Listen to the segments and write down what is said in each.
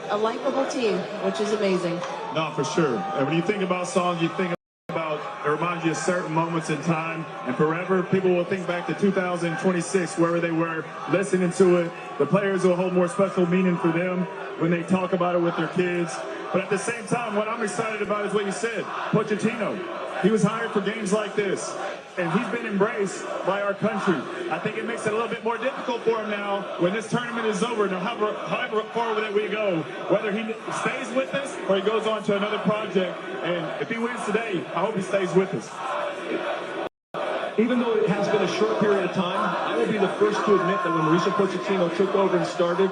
a likable team, which is amazing. No, for sure. And when you think about songs, you think about, it reminds you of certain moments in time, and forever people will think back to 2026, wherever they were listening to it. The players will hold more special meaning for them when they talk about it with their kids. But at the same time, what I'm excited about is what you said, Pochettino. He was hired for games like this, and he's been embraced by our country. I think it makes it a little bit more difficult for him now when this tournament is over. Now, however far that we go, whether he stays with us or he goes on to another project, and if he wins today, I hope he stays with us. Even though it has been a short period of time, I will be the first to admit that when Mauricio Pochettino took over and started,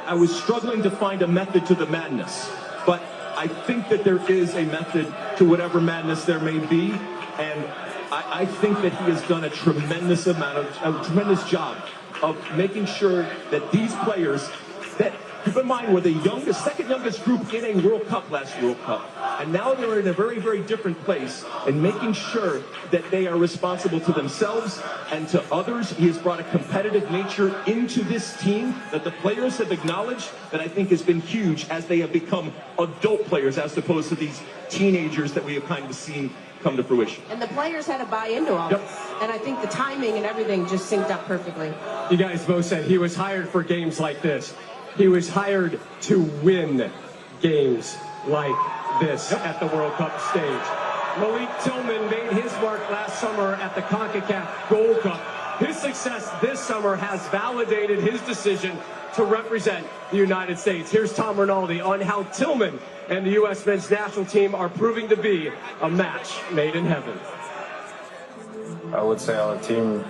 I was struggling to find a method to the madness. But I think that there is a method to whatever madness there may be, and I think that he has done a tremendous job of making sure that these players, that, keep in mind, were the second youngest group in a World Cup last World Cup, and now they're in a very, very different place, and making sure that they are responsible to themselves and to others. He has brought a competitive nature into this team that the players have acknowledged, that I think has been huge as they have become adult players as opposed to these teenagers that we have kind of seen come to fruition. And the players had to buy into all this. And I think the timing and everything just synced up perfectly. You guys both said he was hired for games like this. He was hired to win games like this at the World Cup stage. Malik Tillman made his mark last summer at the CONCACAF Gold Cup. His success this summer has validated his decision to represent the United States. Here's Tom Rinaldi on how Tillman and the U.S. men's national team are proving to be a match made in heaven. I would say our team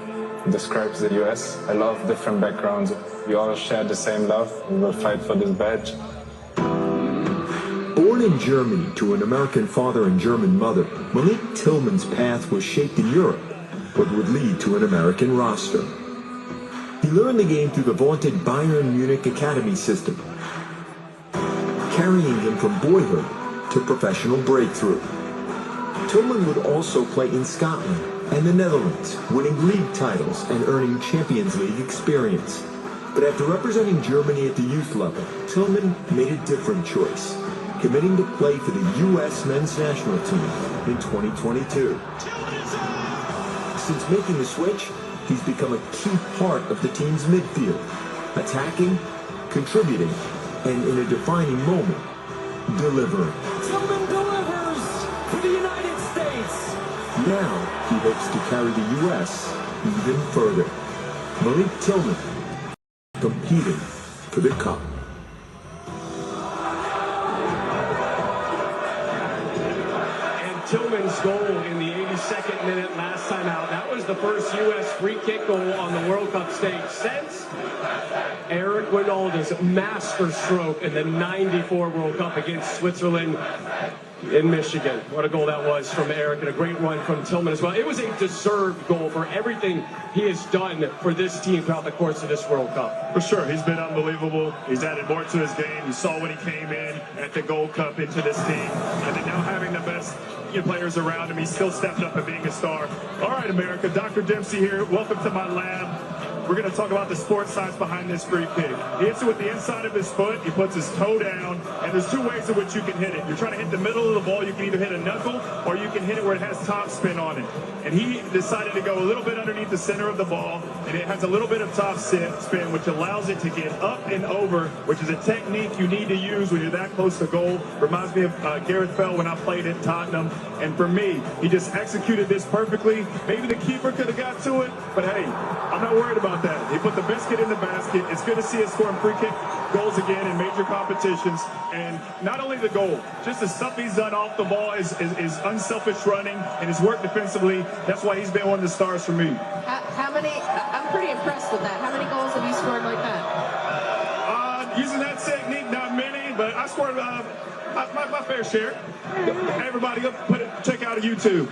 describes the U.S. I love different backgrounds. We all share the same love. We will fight for this badge. Born in Germany to an American father and German mother, Malik Tillman's path was shaped in Europe, but would lead to an American roster. He learned the game through the vaunted Bayern Munich academy system, carrying him from boyhood to professional breakthrough. Tillman would also play in Scotland and the Netherlands, winning league titles and earning Champions League experience. But after representing Germany at the youth level, Tillman made a different choice, committing to play for the U.S. men's national team in 2022. Since making the switch, he's become a key part of the team's midfield, attacking, contributing, and in a defining moment, delivering. Tillman delivers for the United States. Now he hopes to carry the U.S. even further. Malik Tillman, competing for the Cup. Tillman's goal in the 82nd minute last time out. That was the first U.S. free kick goal on the World Cup stage since Eric Ronaldo's master stroke in the '94 World Cup against Switzerland in Michigan. What a goal that was from Eric, and a great run from Tillman as well. It was a deserved goal for everything he has done for this team throughout the course of this World Cup. For sure, he's been unbelievable. He's added more to his game. You saw when he came in at the Gold Cup into this team, and then now having the best players around him, he still stepped up and being a star. All right, America, Dr. Dempsey here. Welcome to my lab. We're going to talk about the sports science behind this free kick. He hits it with the inside of his foot. He puts his toe down, and there's two ways in which you can hit it. You're trying to hit the middle of the ball. You can either hit a knuckle, or you can hit it where it has top spin on it. And he decided to go a little bit underneath the center of the ball, and it has a little bit of top spin, which allows it to get up and over, which is a technique you need to use when you're that close to goal. Reminds me of Gareth Bale when I played at Tottenham. And for me, he just executed this perfectly. Maybe the keeper could have got to it, but hey, I'm not worried about that. He put the biscuit in the basket. It's good to see us scoring free kick goals again in major competitions. And not only the goal, just the stuff he's done off the ball is unselfish running and his work defensively. That's why he's been one of the stars for me. How many? I'm pretty impressed with that. How many goals have you scored like that? Using that technique, not many, but I scored my fair share. Everybody, go check out YouTube.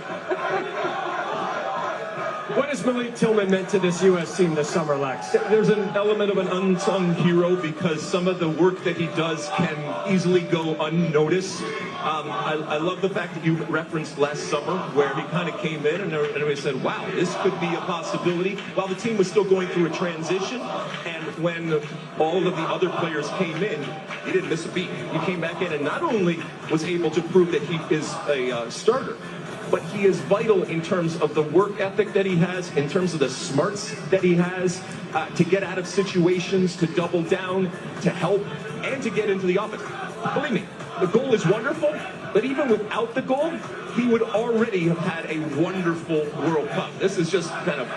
What has Malik Tillman meant to this U.S. team this summer, Lex? There's an element of an unsung hero because some of the work that he does can easily go unnoticed. I love the fact that you referenced last summer where he kind of came in and everybody said, wow, this could be a possibility, while the team was still going through a transition. And when all of the other players came in, he didn't miss a beat. He came back in and not only was able to prove that he is a starter, but he is vital in terms of the work ethic that he has, in terms of the smarts that he has to get out of situations, to double down, to help, and to get into the offense. Believe me, the goal is wonderful, but even without the goal, he would already have had a wonderful World Cup. This is just kind of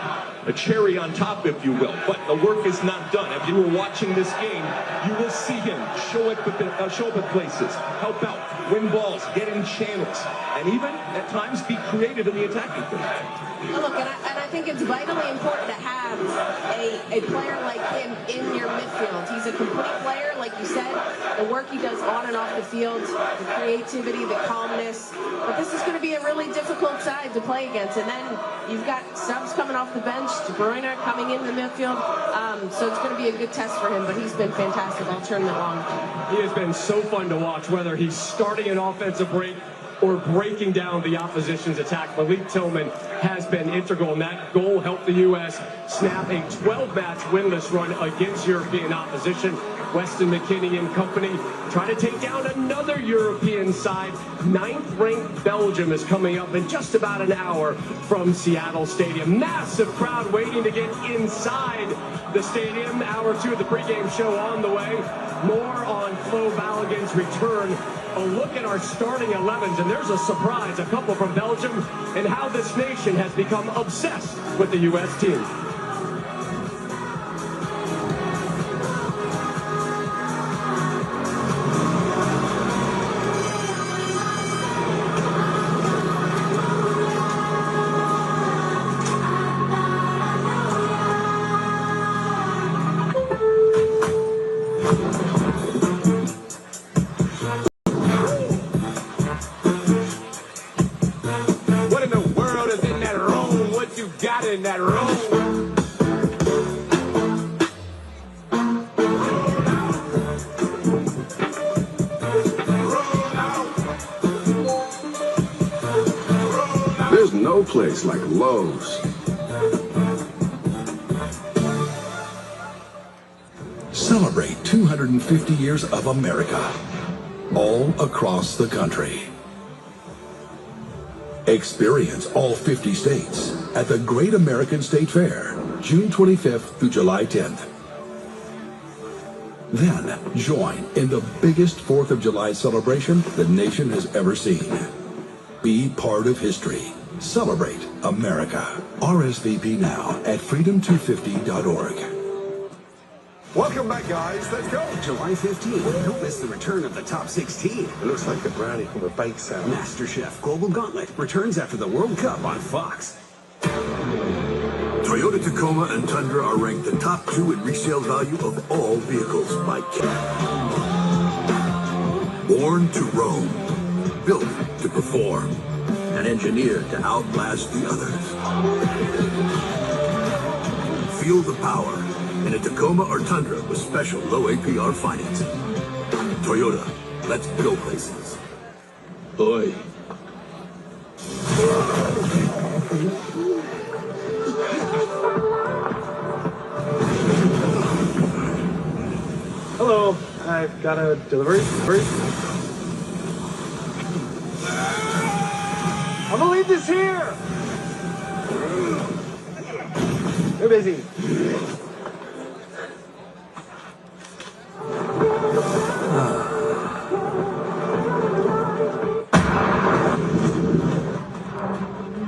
a cherry on top, if you will. But the work is not done. If you were watching this game, you will see him show up at places, help out, win balls, get in channels, and even at times be creative in the attacking phase. Look, and I think it's vitally important to have a player like him in your midfield. He's a complete player, like you said. The work he does on and off the field, the creativity, the calmness. But this is going to be a really difficult side to play against. And then you've got subs coming off the bench, De Bruyne coming in the midfield. So it's going to be a good test for him, but he's been fantastic all tournament long. He has been so fun to watch, whether he's starting an offensive break or breaking down the opposition's attack. Malik Tillman has been integral, and that goal helped the U.S. snap a 12-match winless run against European opposition. Weston McKennie and company try to take down another European side. 9th-ranked Belgium is coming up in just about an hour from Seattle Stadium. Massive crowd waiting to get inside the stadium. Hour 2 of the pregame show on the way. More on Flo Balogun's return. A look at our starting 11s, and there's a surprise, a couple from Belgium, and how this nation has become obsessed with the U.S. team. In that room. There's no place like Lowe's. Celebrate 250 years of America, all across the country. Experience all 50 states at the Great American State Fair, June 25th through July 10th. Then join in the biggest 4th of July celebration the nation has ever seen. Be part of history. Celebrate America. RSVP now at freedom250.org. Welcome back, guys. Let's go. July 15th. Don't miss the return of the top 16. It looks like the brownie from a bake sale. MasterChef Global Gauntlet returns after the World Cup on Fox. Toyota Tacoma and Tundra are ranked the top 2 in resale value of all vehicles by Born to roam, built to perform, and engineered to outlast the others. Feel the power in a Tacoma or Tundra with special low APR financing. Toyota, let's go places. Oi. Hello, I've got a delivery. I'm gonna leave this here. They're busy.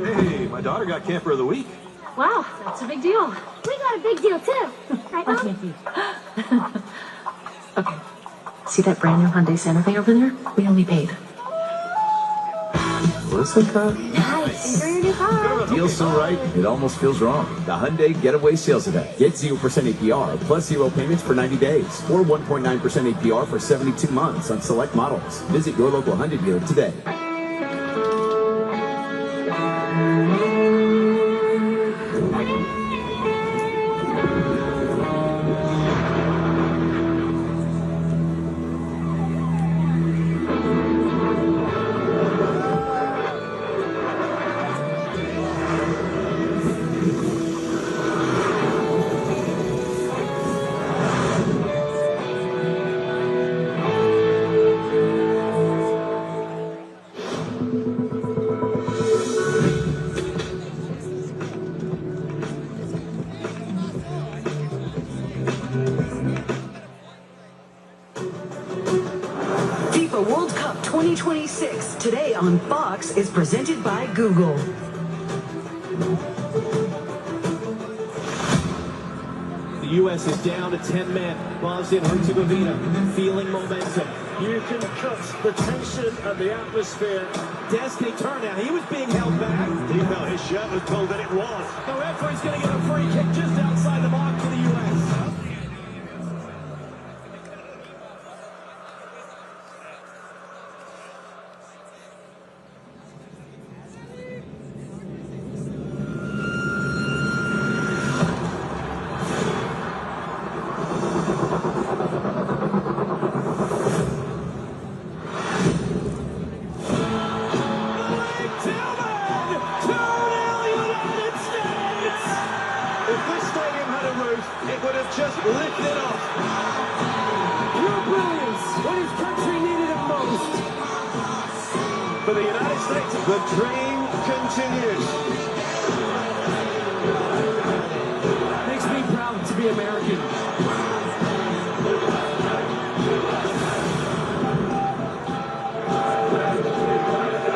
Hey, my daughter got Camper of the Week. Wow, that's a big deal. We got a big deal too. Right, Mom? Okay. See that brand new Hyundai Santa Fe over there? We only paid. Listen, that. Nice. Enjoy your new car. Feels so right, it almost feels wrong. The Hyundai Getaway Sales Event. Get 0% APR plus 0 payments for 90 days or 1.9% APR for 72 months on select models. Visit your local Hyundai dealer today. FIFA World Cup 2026 today on Fox is presented by Google. The U.S. is down to 10 men. Bosnia and Herzegovina feeling momentum. You can cut the tension of the atmosphere. Destiny turned out. He was being held back. He felt his shirt was told that it was. The referee's going to give a free kick just outside the mark for the U.S. Just lifted off. Pure brilliance when his country needed it most. For the United States, the dream continues. Makes me proud to be American.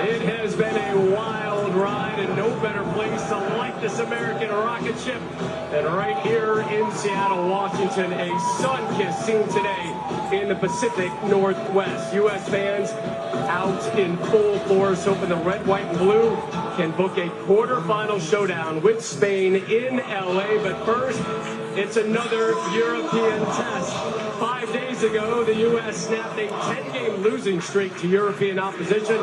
It has been a wild ride and no better place to light this American rocket ship than right here in Seattle, Washington. A sun-kissed scene today in the Pacific Northwest. U.S. fans out in full force, hoping the red, white, and blue can book a quarterfinal showdown with Spain in L.A. But first, it's another European test. 5 days ago, the U.S. snapped a 10-game losing streak to European opposition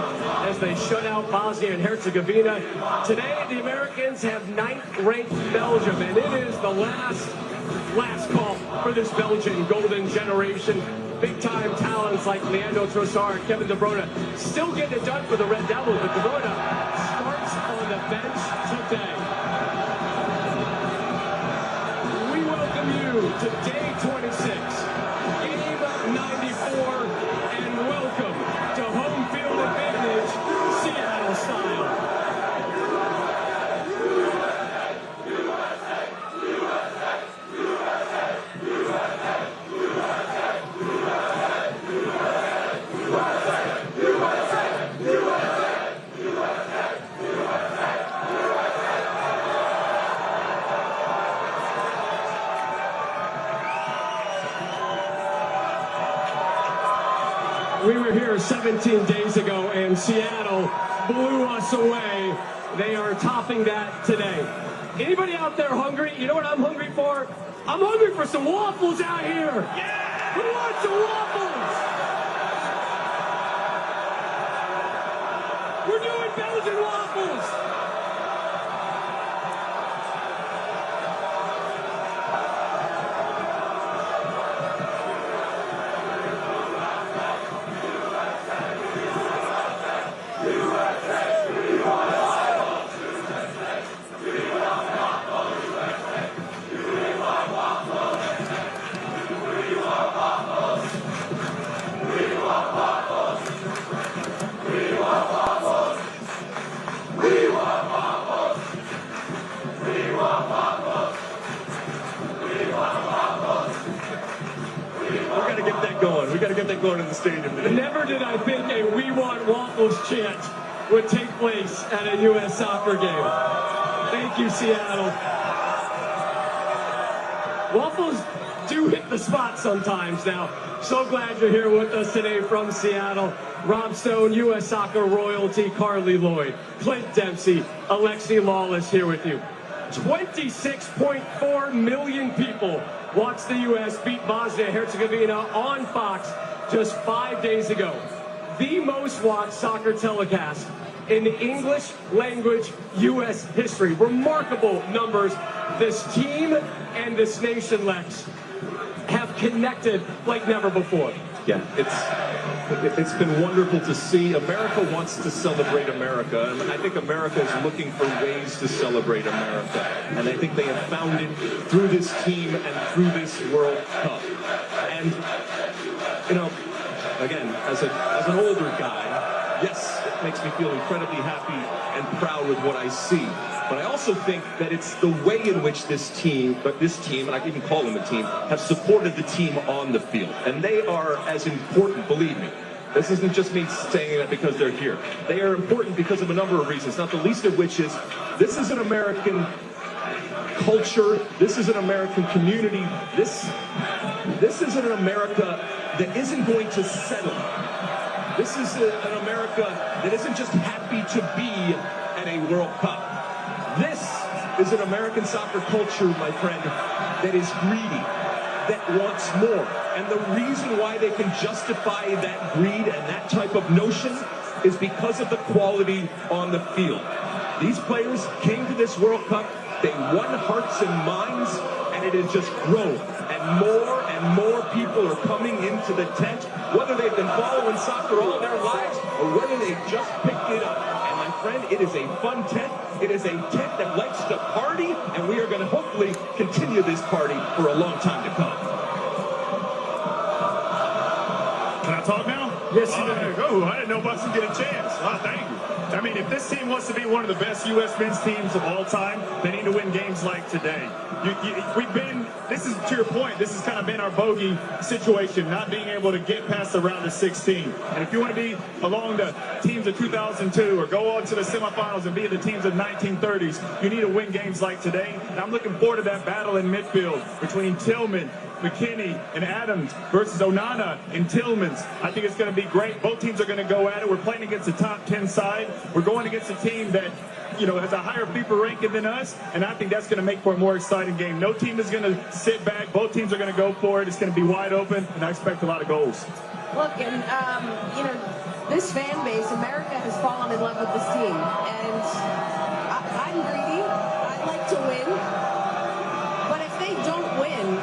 as they shut out Bosnia and Herzegovina. Today, the Americans have ninth-ranked Belgium, and it is the last call for this Belgian golden generation. Big-time talents like Leandro Trossard, Kevin De Bruyne, still getting it done for the Red Devils, but De Bruyne starts on the bench today. We welcome you to day 26. Game 94, and welcome to home field advantage, Seattle style. We were here 17 days ago, and Seattle blew us away. They are topping that today. Anybody out there hungry? You know what I'm hungry for? I'm hungry for some waffles out here. Yeah! Who wants some waffles? We're doing Belgian waffles. We got to get that going in the stadium today. Never did I think a "We Want Waffles" chant would take place at a U.S. soccer game. Thank you, Seattle. Waffles do hit the spot sometimes now. So glad you're here with us today from Seattle. Rob Stone, U.S. Soccer royalty, Carly Lloyd, Clint Dempsey, Alexi Lawless here with you. 26.4 million people watched the U.S. beat Bosnia-Herzegovina on Fox just 5 days ago. The most watched soccer telecast in English language U.S. history. Remarkable numbers. This team and this nation, Lex, have connected like never before. Yeah, it's been wonderful to see. America wants to celebrate America, and I think America is looking for ways to celebrate America. And I think they have found it through this team and through this World Cup. And, you know, again, as an older guy, yes, it makes me feel incredibly happy and proud with what I see. But I also think that it's the way in which this team, and I can even call them a team, have supported the team on the field. And they are as important, believe me, This isn't just me saying that because they're here. They are important because of a number of reasons, not the least of which is this is an American culture. This is an American community. This is an America that isn't going to settle. This is an America that isn't just happy to be at a World Cup. This is an American soccer culture, my friend, that is greedy, that wants more. And the reason why they can justify that greed and that type of notion is because of the quality on the field. These players came to this World Cup, they won hearts and minds, and it has just grown. And more people are coming into the tent, whether they've been following soccer all their lives or whether they've just picked it up. And my friend, it is a fun tent. It is a tent that likes to party, and we are going to hopefully continue this party for a long time to come. Can I talk now? Yes, you may. Go. I didn't know Buxton get a chance. Oh, thank you. I mean, if this team wants to be one of the best U.S. men's teams of all time, they need to win games like today. This is, to your point, this has kind of been our bogey situation, not being able to get past the round of 16. And if you want to be along the teams of 2002 or go on to the semifinals and be the teams of 1930s, you need to win games like today. And I'm looking forward to that battle in midfield between Tillman, McKinney, and Adams versus Onana and Tillmans. I think it's going to be great. Both teams are going to go at it. We're playing against a top 10 side. We're going against a team that, has a higher FIFA ranking than us, and I think that's going to make for a more exciting game. No team is going to sit back. Both teams are going to go for it. It's going to be wide open, and I expect a lot of goals. Look, and, this fan base, America has fallen in love with this team, and I'm greedy. I like to win, but if they don't win,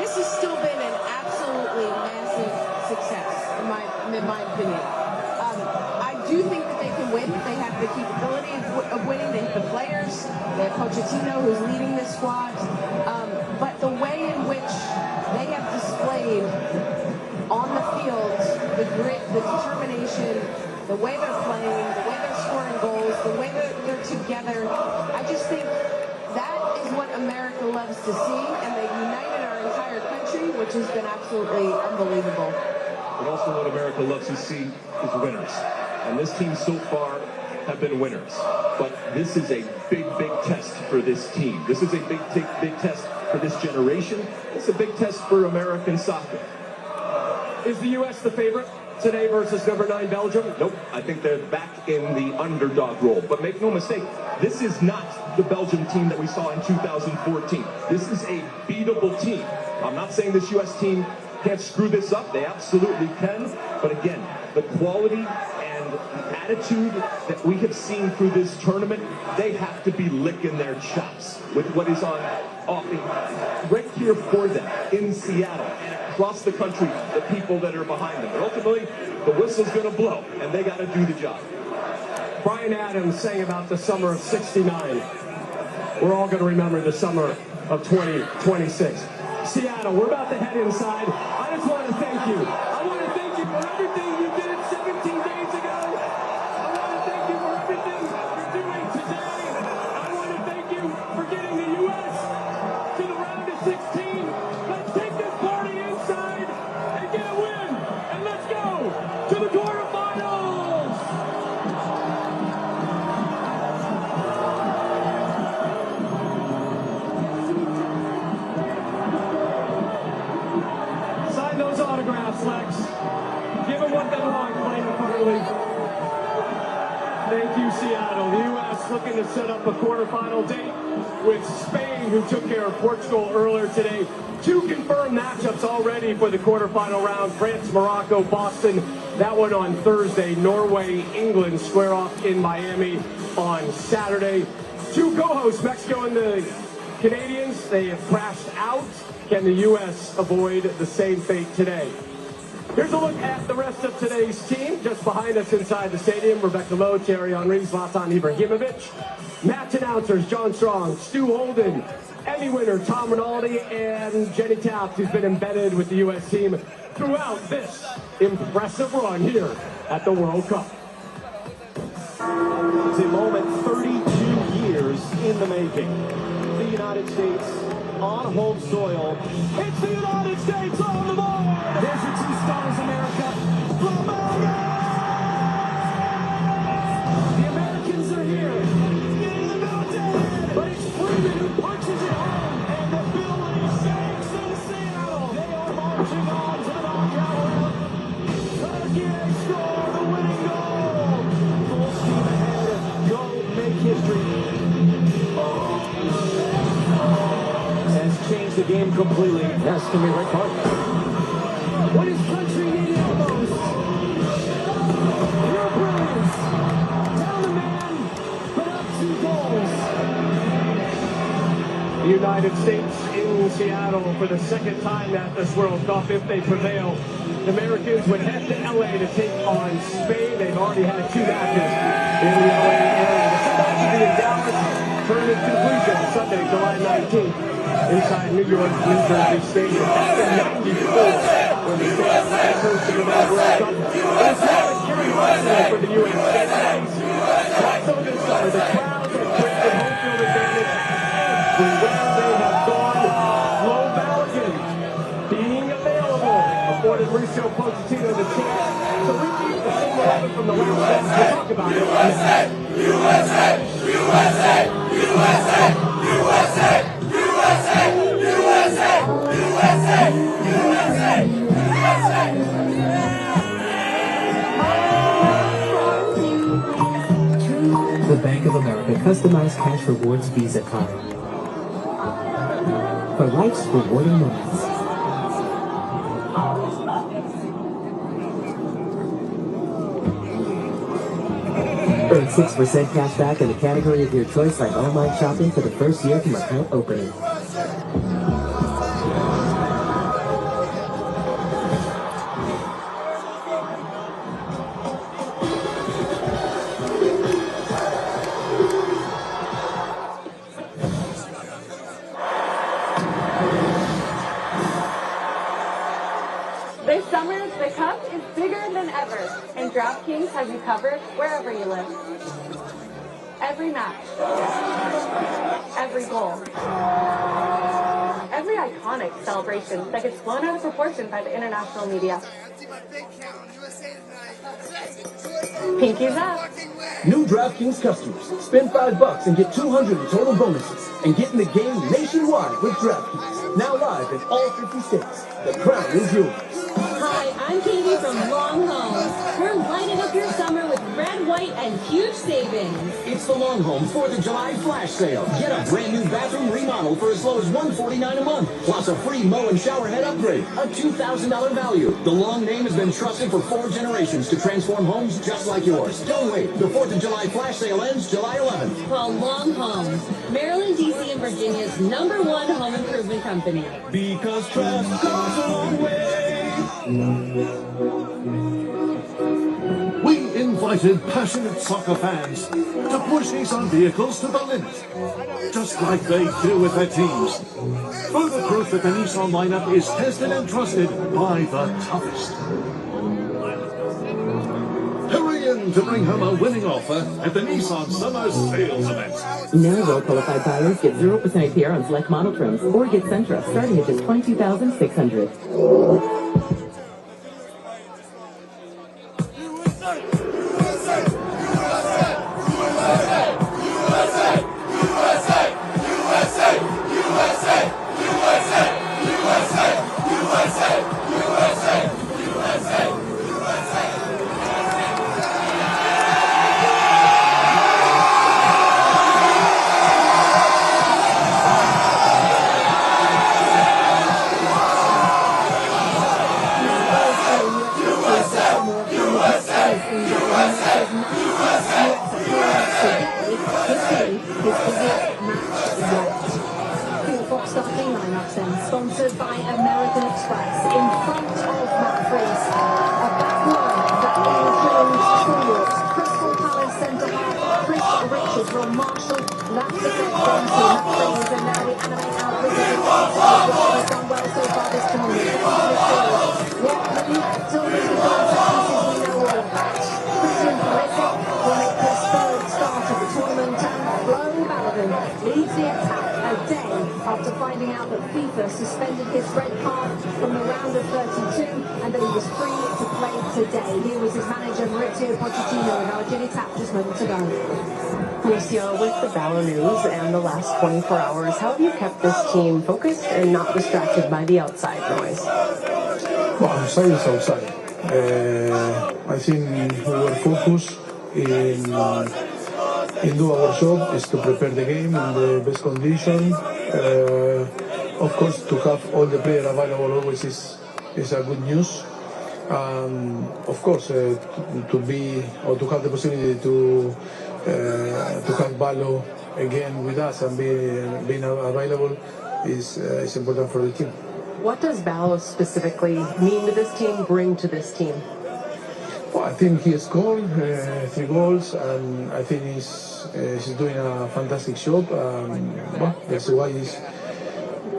this has still been an absolutely massive success, in my opinion. I do think that they can win. They have the capability of winning. They have the players. They have Pochettino, who's leading this squad. But the way in which they have displayed on the field, the grit, the determination, the way they're playing, the way they're scoring goals, the way they're together, I just think that is what America loves to see, and they've united our entire country, which has been absolutely unbelievable. But also what America loves to see is winners. And this team so far have been winners. But this is a big, big test for this team. This is a big test for this generation. It's a big test for American soccer. Is the U.S. the favorite today versus number 9 Belgium? Nope. I think they're back in the underdog role. But make no mistake, this is not the Belgium team that we saw in 2014. This is a beatable team. I'm not saying this U.S. team can't screw this up. They absolutely can. But again, the quality and the attitude that we have seen through this tournament, they have to be licking their chops with what is on offering right here for them in Seattle and across the country, the people that are behind them. But ultimately, the whistle's going to blow, and they got to do the job. Bryan Adams sang about the summer of '69. We're all going to remember the summer of 2026. Seattle, we're about to head inside. I just want to thank you. I want to thank you for everything you did 17 days ago. I want to thank you for everything you're doing today. I want to thank you for getting the U.S. to the round of 16. Let's take this party inside and get a win. And let's go to the quarterfinals. Sign those autographs, Lex. Give them what they want, playing accordingly. Thank you, Seattle. The U.S. looking to set up a quarterfinal date with Spain, who took care of Portugal earlier today. 2 confirmed matchups already for the quarterfinal round. France, Morocco, Boston. That one on Thursday. Norway, England square off in Miami on Saturday. 2 co-hosts, Mexico and the Canadians, they have crashed out. Can the U.S. avoid the same fate today? Here's a look at the rest of today's team. Just behind us inside the stadium, Rebecca Lowe, Thierry Henry, Zlatan Ibrahimovic. Match announcers, John Strong, Stu Holden, Emmy winner Tom Rinaldi, and Jenny Taft, who's been embedded with the U.S. team throughout this impressive run here at the World Cup. It's a moment 32 years in the making. The United States on home soil. It's the United States on the board! There's your 2 stars, America. From completely. Yes, can be right part. What his country needed the most. Your brilliance. Down the man, but up 2 goals. The United States in Seattle for the second time at this World Cup. If they prevail, the Americans would head to LA to take on Spain. They've already had 2 matches in the LA area. The 2 matches in Dallas turn in conclusion Sunday, July 19th, inside New York, New Jersey Stadium. Back in '94, when the States last hosted the World Cup. It was not a curiosity for the U.S. fans. Also this summer, the crowds have created home field advantage everywhere they have gone. Low Belgium being available afforded Mauricio Pochettino the chance to repeat the same 11 from the last match. We'll talk about it. USA! USA! USA! USA! USA! USA! USA! USA! The Bank of America customized cash rewards Visa card for life's rewarding moments. Earn 6% cash back in the category of your choice, like online shopping for the first year from account opening. This summer, the Cup is bigger than ever, and DraftKings has you covered wherever you live. Every match, every goal, every iconic celebration that gets blown out of proportion by the international media. Pinkies up. New DraftKings customers, spend $5 and get $200 in total bonuses, and get in the game nationwide with DraftKings. Now live in all 50 states. The crown is yours. Hi, I'm Katie from Long Home. We're lighting up your summer with red, white, and huge savings. It's the Long Home 4th of July flash sale. Get a brand new bathroom remodel for as low as $149 a month, plus a free mow and shower head upgrade, a $2,000 value. The Long name has been trusted for 4 generations to transform homes just like yours. Don't wait. The 4th of July flash sale ends July 11th. Call Long Home, Maryland, D.C., and Virginia's #1 home improvement company. Because trust goes a long way. We invited passionate soccer fans to push Nissan vehicles to the limit, just like they do with their teams. Further proof that the Nissan lineup is tested and trusted by the toughest. Hurry in to bring home a winning offer at the Nissan Summer Sales Event. Now well-qualified buyers get 0% APR on select model trims, or get Sentra starting at just $22,600. Sponsored by American Express in front of Matt Freese. A backline that includes Fulwards, Crystal Palace centre-half, Chris Richards, Ron Marshall. That's the set from Matt Freese, and now the animate out Richards has done well so far this tournament. What Malik Tillman has done set pieces we know all about. Christian Pulisic will make his 3rd start of the tournament, and Flo Balogun leads the attack a day after finding out that FIFA suspended his red card from the round of 32 and that he was free to play today. Here was his manager Mauricio Pochettino in our Ginny Tap just moments ago. Mauricio, with the Balo news and the last 24 hours, how have you kept this team focused and not distracted by the outside noise? Well, outside is outside. I think we were focused in do our job, is to prepare the game in the best condition. of course, to have all the players available always is a good news. Of course, to be or to have the possibility to have Valo again with us and being available is important for the team. What does Valo specifically mean to this team, bring to this team? Well, I think he scored 3 goals, and I think he's doing a fantastic job. Well, that's why he's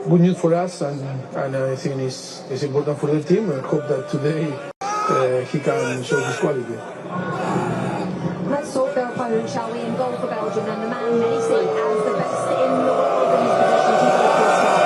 good news for us, and I think it's important for the team. I hope that today he can show his quality. Let's talk their opponent, shall we? In goal for Belgium, and the man many see as the best in the world in his position, Thibaut Courtois.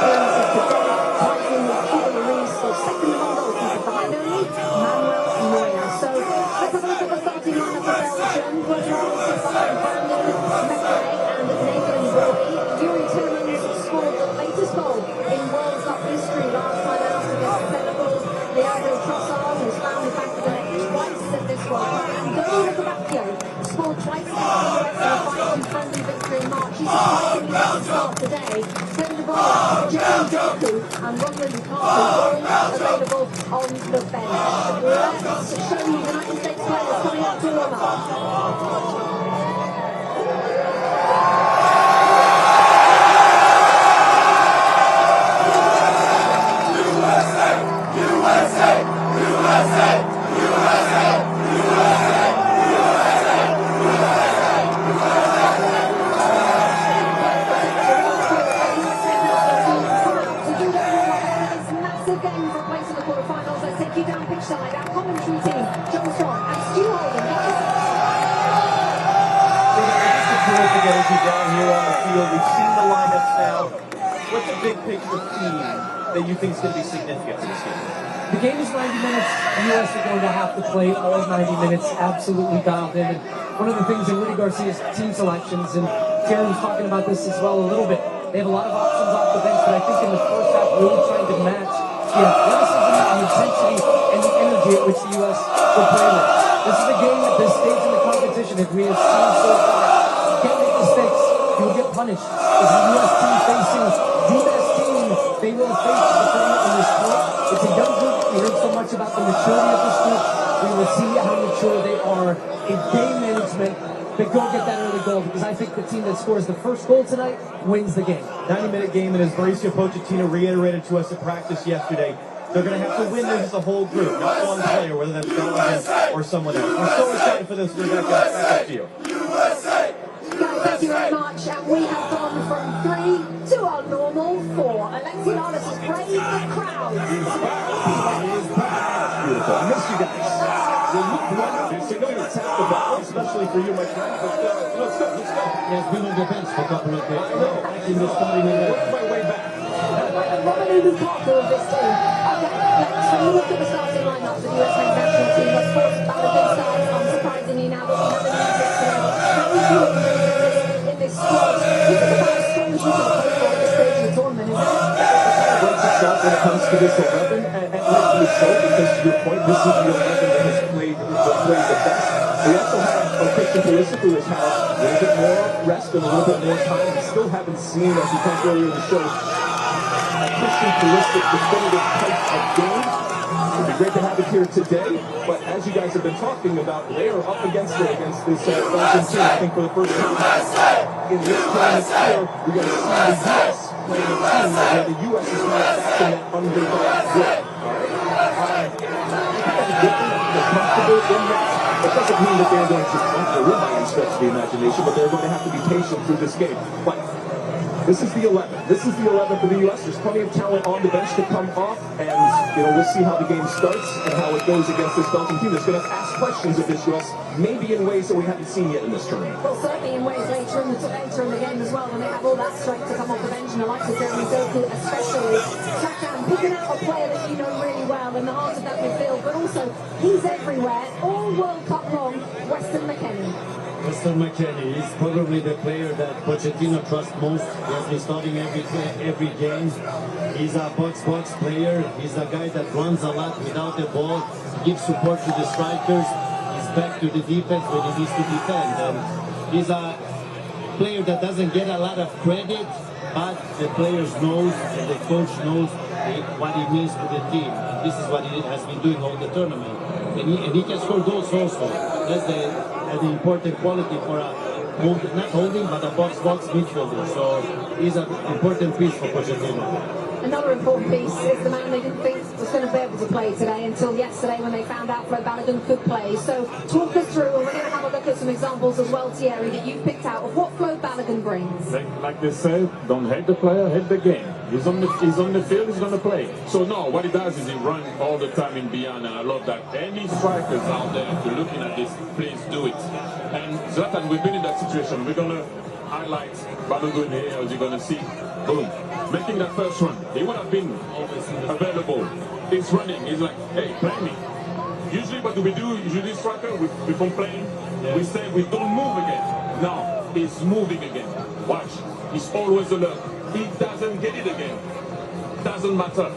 20 World Cup appearances today, rising with Cuba Luis, or second among goalkeepers behind only Manuel Neuer. So let's have a look at the starting lineup for Belgium. Courtois sits behind Brandon, Mekere, and Nathan Roy. Yuri Tillmans scored the latest goal in World Cup history last time out against Senegal. Leandro Trossard has found the back of the net twice at this World Cup. And Dominic Bacchio scored twice against the US in a 5-2 friendly victory in March. He's surprisingly got to start today. Kevin De Bruyne, Jeremy Doku, and Romelu Lukaku all available on the bench. Let's show you the United States players coming up to warm up. Game for a place in the quarterfinals. Let's take you down pitch side. Our commentary team, John Strong and Stu Holden. Just a terrific energy down here on the field. We've seen the lineups now. What's the big picture theme that you think is going to be significant in this game? The game is 90 minutes. The U.S. are going to have to play all 90 minutes absolutely dialed in. And one of the things in Rudy Garcia's team selections, and Terry was talking about this as well a little bit, they have a lot of options off the bench, but I think in the first half really trying to match the athleticism and the intensity and the energy at which the U.S. will play with. This is a game at this stage in the competition that we have seen so far. You can't make mistakes. You will get punished. As the U.S. team facing the best team they will face the tournament in this sport. It's a young group. We heard so much about the maturity of this group. We will see how mature they are in game management. But go get that early goal, because I think the team that scores the first goal tonight wins the game. 90-minute game, and as Mauricio Pochettino reiterated to us at practice yesterday, they're going to have to win this as a whole group, not one player, whether that's Belgium or someone else. We're so excited for this, Rebecca. Back up to you. Guys, thank you very much. And we have gone from 3 to our normal 4. Alexi Lalas has praised the crowd. Beautiful. I miss you guys. Well, you know you tap the ball, especially for you, my friend. But let's go. Yeah, it's been on the bench for a couple of days. I know. Back in the starting Work my way back. Romelu Lukaku of this team. Okay, let's have a look at the starting lineup for the US men's national team. Of course, Balogun starts unsurprisingly now, but we haven't used it today. Very few injuries in this squad. This is about as strong as you can hope for at this stage of the tournament, isn't it? Breaks itself when it comes to this 11, and rightfully so, because to your point, this is the 11 that has played the best. We also have Christian Pulisic, who has had a little bit more rest and a little bit more time. We still haven't seen, as we talked earlier in the show, a Christian Pulisic definitive type of game. It would be great to have it here today, but as you guys have been talking about, they are up against this Belgian team. I think for the first time in this tournament here, we're going to see the U.S. playing a team where the U.S. is not back in that underdog role. They're comfortable in that. It doesn't mean that they're going to win by any stretch of the imagination, but they're going to have to be patient through this game. But this is the 11. This is the 11 for the U.S. There's plenty of talent on the bench to come off, and we'll see how the game starts and how it goes against this Belgian team that's going to ask questions of this U.S. maybe in ways that we haven't seen yet in this tournament. Well, certainly in ways later in the game as well, when they have all that strength to come off the bench, and the likes of Jeremy Doku especially. Chacan picking out a player that you know really well in the heart of that midfield, but also he's everywhere, all World Cup long, Weston McKennie. Weston McKennie is probably the player that Pochettino trusts most. He has been starting every game. He's a box player. He's a guy that runs a lot without the ball, gives support to the strikers. He's back to the defense when he needs to defend. And he's a player that doesn't get a lot of credit, but the players knows and the coach knows what it means to the team. This is what he has been doing all the tournament. And he can score goals also. That's the important quality for not holding, but a box-box midfielder. So he's an important piece for Pochettino. Another important piece is the man they didn't think was going to be able to play today until yesterday when they found out Fred Balogun could play. So talk us through, and we're going to have a look at some examples as well, Thierry, that you've picked out of what Fred Balogun brings. Like they said, don't hate the player, hate the game. He's on the field, he's going to play. So no, what he does is he runs all the time in beyond, and I love that. Any strikers out there, if you're looking at this, please do it. And Zlatan, we've been in that situation. We're going to highlight Balogun here, as you're going to see. Boom. Making that first run. He would have been available. He's running. He's like, hey, play me. Usually what do? Usually striker, we complain. Yeah. We say we don't move again. Now, he's moving again. Watch. He's always alert. He doesn't get it again. Doesn't matter.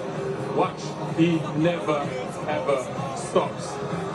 Watch. He never, ever stops.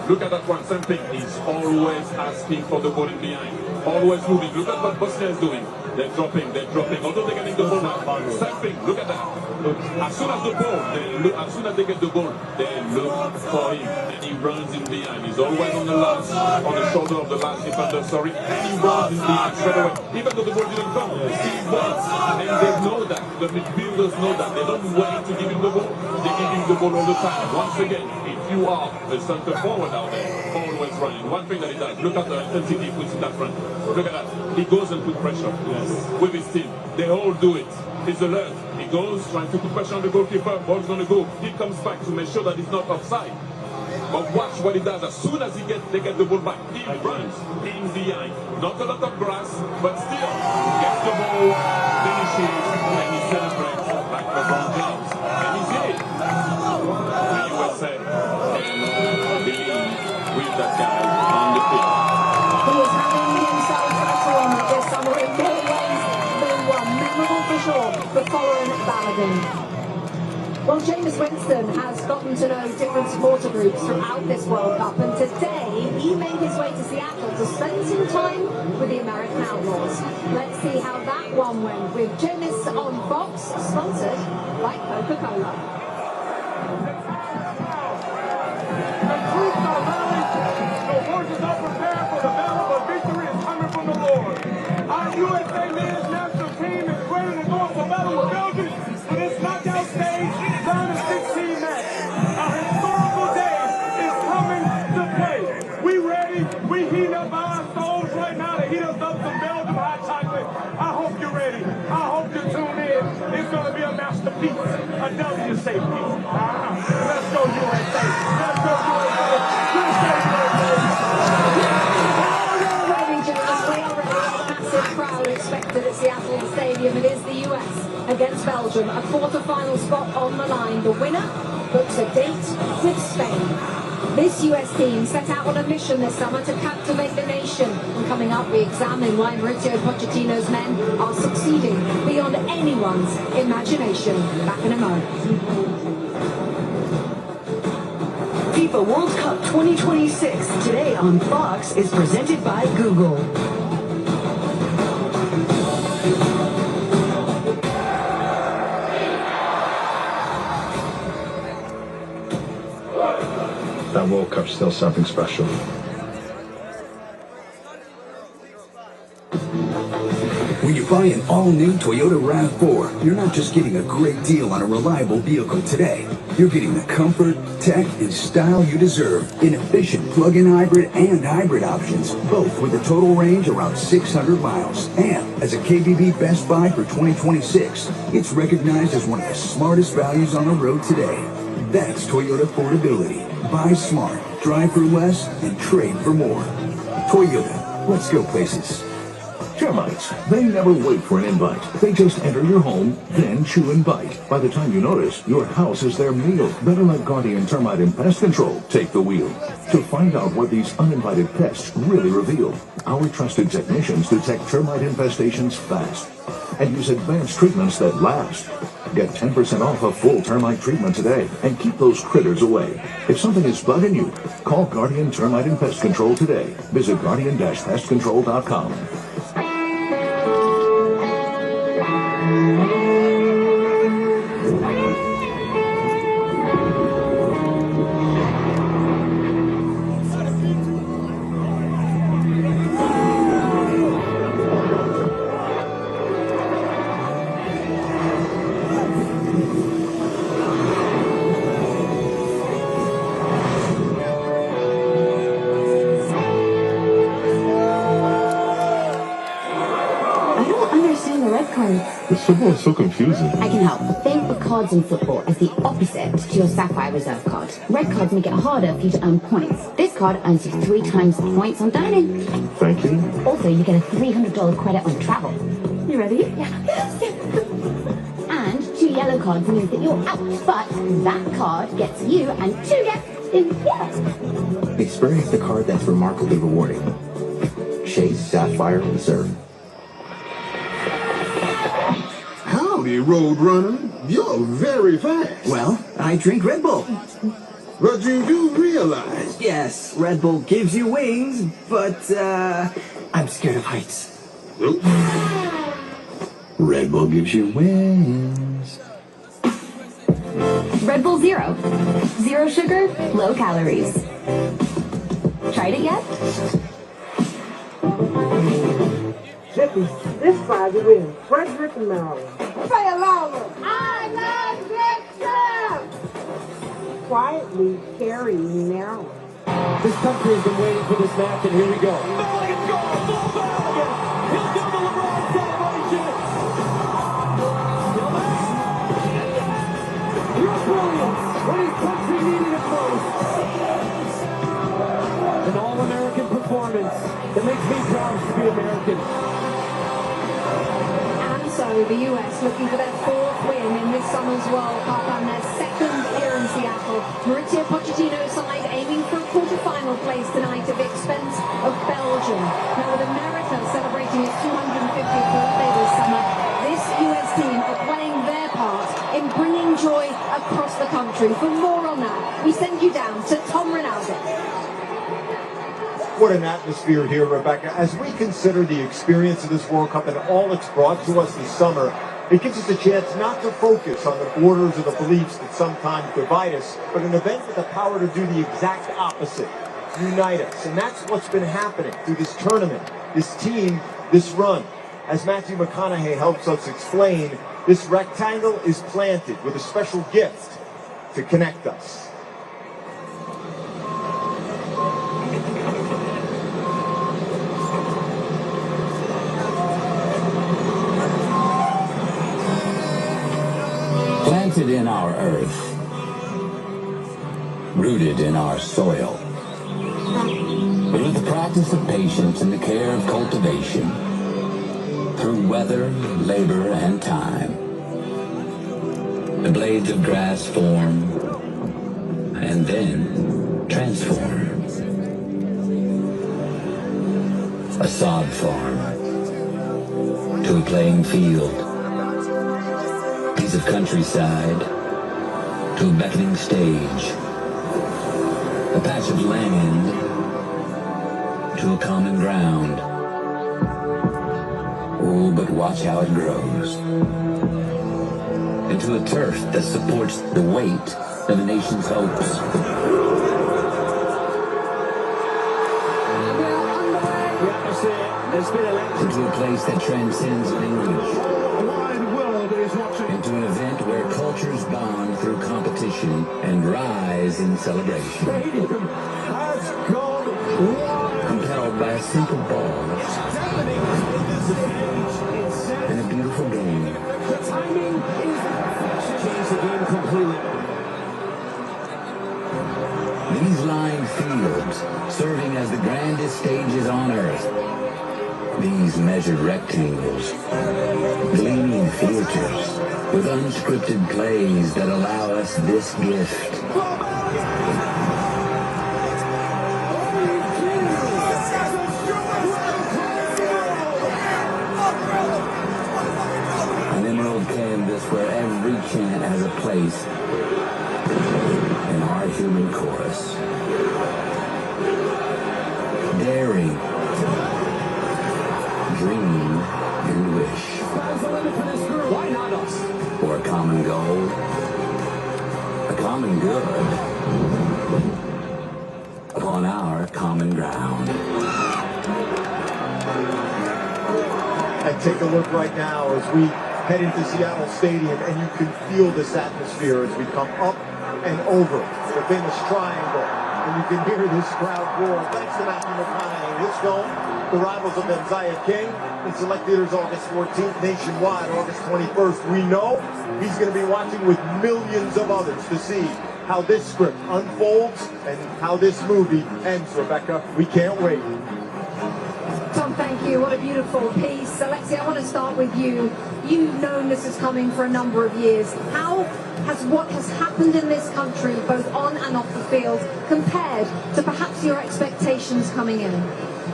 Look at that one. Same thing. He's always asking for the ball in behind. Always moving. Look at what Bosnia is doing. They're dropping. Although they're getting the ball back. Same thing. Look at that. Look. As soon as they get the ball, they look for him. And he runs in behind. He's always on the shoulder of the last defender, sorry. And he runs in behind straight away. Even though the ball didn't come, he runs. And they know that. The midfielders know that. They don't wait to give him the ball. They give him the ball all the time. Once again, if you are the center forward out there, always running. One thing that he does, look at the intensity he puts in that front. Look at that. He goes and puts pressure with his team. They all do it. He's alert. He goes, trying to put pressure on the goalkeeper. Ball's going to go. He comes back to make sure that he's not offside. But watch what he does. As soon as they get the ball back, he runs in behind. Not a lot of grass, but still gets the ball, finishes, and he celebrates like LeBron James. And he's here. The USA can believe with that guy on the field. He is having himself a tournament this summer in more ways than one. Memorable for sure for foreign Balogun. Well, Jameis Winston has gotten to know different supporter groups throughout this World Cup, and today he made his way to Seattle to spend some time with the American Outlaws. Let's see how that one went with Jameis on Fox, sponsored by Coca-Cola. The troops are rallied, the horses are prepared for the battle, but victory is coming from the Lord. Our USA men's national team is ready to go for battle with Belgium for this knockout stage, round of 16 match. A historical day is coming to play. We ready? We heat up our souls right now to heat us up some Belgium hot chocolate. I hope you're ready. I hope you tune in. It's going to be a masterpiece. A W say peace. Let's go USA. Let's go USA. Let's go USA. Crowd expected at Seattle Stadium. It is the US against Belgium, a quarter-final spot on the line. The winner books a date with Spain. This US team set out on a mission this summer to captivate the nation. And coming up, we examine why Mauricio Pochettino's men are succeeding beyond anyone's imagination. Back in a moment. FIFA World Cup 2026 today on Fox is presented by Google. That World Cup's still something special. When you buy an all-new Toyota RAV4, you're not just getting a great deal on a reliable vehicle today. You're getting the comfort, tech, and style you deserve in efficient plug-in hybrid and hybrid options, both with a total range around 600 miles. And as a KBB Best Buy for 2026, it's recognized as one of the smartest values on the road today. That's Toyota affordability. Buy smart, drive for less, and trade for more. Toyota, let's go places. Termites, they never wait for an invite. They just enter your home, then chew and bite. By the time you notice, your house is their meal. Better let Guardian Termite and Pest Control take the wheel. To find out what these uninvited pests really reveal, our trusted technicians detect termite infestations fast and use advanced treatments that last. Get 10% off a full termite treatment today and keep those critters away. If something is bugging you, call Guardian Termite and Pest Control today. Visit guardian-pestcontrol.com. Oh, it's so confusing. I can help. Think of cards in football as the opposite to your Sapphire Reserve card. Red cards make it harder for you to earn points. This card earns you 3 times the points on dining. Thank you. Also, you get a $300 credit on travel. You ready? Yeah. And 2 yellow cards means that you're out, but that card gets you and 2 gets in here. Experience the card that's remarkably rewarding. Chase Sapphire Reserve. Howdy, Roadrunner. You're very fast. Well, I drink Red Bull. But you do realize... Yes, Red Bull gives you wings, but, I'm scared of heights. Red Bull gives you wings. Red Bull Zero. 0 sugar, low calories. Tried it yet? Chippy, this Friday we're in Frederick, Maryland. Say it louder. I love Dixon! Quietly carrying Maryland. This country has been waiting for this match, and here we go. Your brilliance when his country needed it most. An all-American performance that makes me proud to be American. And so the US looking for their 4th win in this summer's World Cup and their 2nd here in Seattle. Mauricio Pochettino's side aiming for a quarter-final place tonight at the expense of Belgium. Now with America celebrating its 250th birthday this summer, this US team are playing their part in bringing joy across the country. For more on that, we send you down to Tom Rinaldi. What an atmosphere here, Rebecca. As we consider the experience of this World Cup and all it's brought to us this summer, it gives us a chance not to focus on the borders or the beliefs that sometimes divide us, but an event with the power to do the exact opposite, unite us. And that's what's been happening through this tournament, this team, this run. As Matthew McConaughey helps us explain, this rectangle is planted with a special gift to connect us. Planted in our earth, rooted in our soil. But with the practice of patience and the care of cultivation, through weather, labor, and time, the blades of grass form and then transform. A sod farm to a playing field. Piece of countryside to a beckoning stage, a patch of land to a common ground. Oh, but watch how it grows into a turf that supports the weight of a nation's hopes. Into a place that transcends language. Into an event where cultures bond through competition and rise in celebration. Compelled by a simple ball and a beautiful game. The timing is changed the game completely. These lined fields serving as the grandest stages on earth. These measured rectangles, gleaming theaters with unscripted plays that allow us this gift. An emerald canvas where every chant has a place in our human chorus. Daring, dream, and wish. Why not us? For a common goal, a common good, upon our common ground. And take a look right now as we head into Seattle Stadium, and you can feel this atmosphere as we come up and over the famous triangle and you can hear this crowd roar. Thanks to Matthew McConaughey. This film, The Rivals of Benziah King, in select theaters August 14th, nationwide August 21st. We know he's going to be watching with millions of others to see how this script unfolds and how this movie ends, Rebecca. We can't wait. Tom, thank you. What a beautiful piece. Alexia, I want to start with you. You've known this is coming for a number of years. How has what has happened in this country, both on and off the field, compared to perhaps your expectations coming in?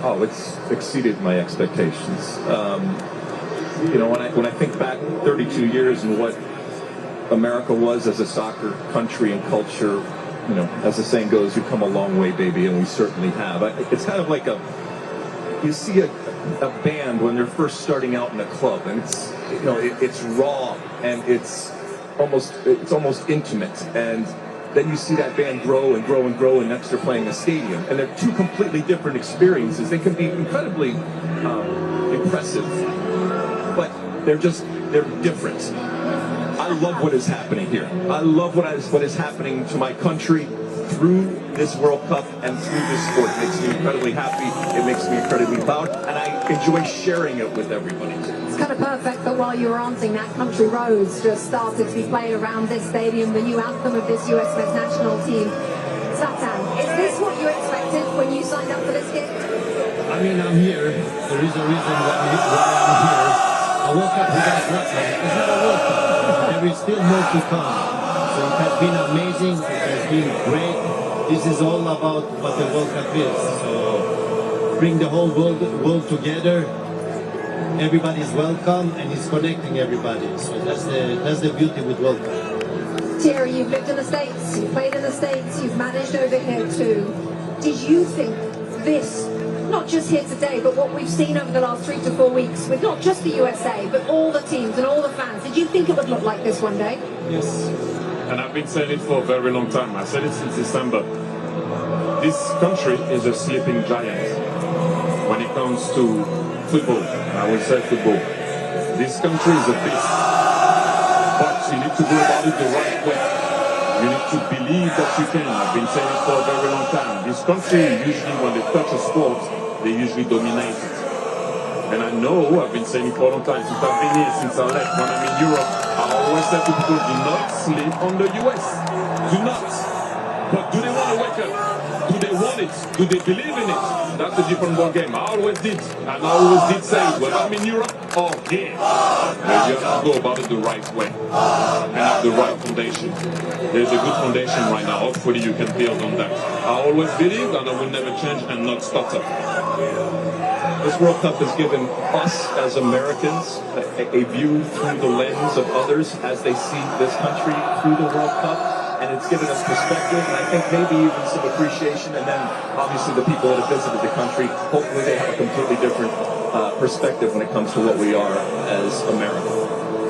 Oh, it's exceeded my expectations. You know, when I think back 32 years and what America was as a soccer country and culture, you know, as the saying goes, you've come a long way, baby, and we certainly have. It's kind of like you see a band when they're first starting out in a club, and it's, you know, it's raw and it's almost intimate, and then you see that band grow and grow and grow, and next they're playing a stadium, and they're two completely different experiences. They can be incredibly impressive, but they're different. I love what is happening here. I love what is happening to my country through this World Cup and through this sport. It makes me incredibly happy. It makes me incredibly proud, and I enjoy sharing it with everybody. It's kind of perfect that while you were answering that, Country Roads just started to be played around this stadium, the new anthem of this US men's national team. Zlatan, is this what you expected when you signed up for this gig? I mean, I'm here. There is a reason why I'm here. A World Cup without Zlatan is not a World Cup. There is still more to come. So it has been amazing. It has been great. This is all about what the World Cup is. So bring the whole world together. Everybody's welcome, and it's connecting everybody. So that's the beauty with World Cup. Thierry, you've lived in the States, you've played in the States, you've managed over here too. Did you think this, not just here today, but what we've seen over the last 3 to 4 weeks, with not just the USA, but all the teams and all the fans, did you think it would look like this one day? Yes. And I've been saying it for a very long time. I said it since December. This country is a sleeping giant when it comes to football. I will say football. This country is a beast. But you need to go about it the right way. You need to believe that you can. I've been saying it for a very long time. This country, usually when they touch a sport, they usually dominate it. And I know, I've been saying it for a long time, since I've been here, since I left, when I'm in Europe, I always say to people, do not sleep on the US. Do not. But do they want to wake up? Do they want it? Do they believe in it? That's a different ball game. I always did. And I always did say, when I'm in Europe, oh yeah. But you have to go about it the right way. And have the right foundation. There's a good foundation right now. Hopefully you can build on that. I always believe, and I will never change and not stutter. This World Cup has given us, as Americans, a view through the lens of others as they see this country through the World Cup. And it's given us perspective, and I think maybe even some appreciation. And then, obviously, the people that have visited the country, hopefully they have a completely different perspective when it comes to what we are as America.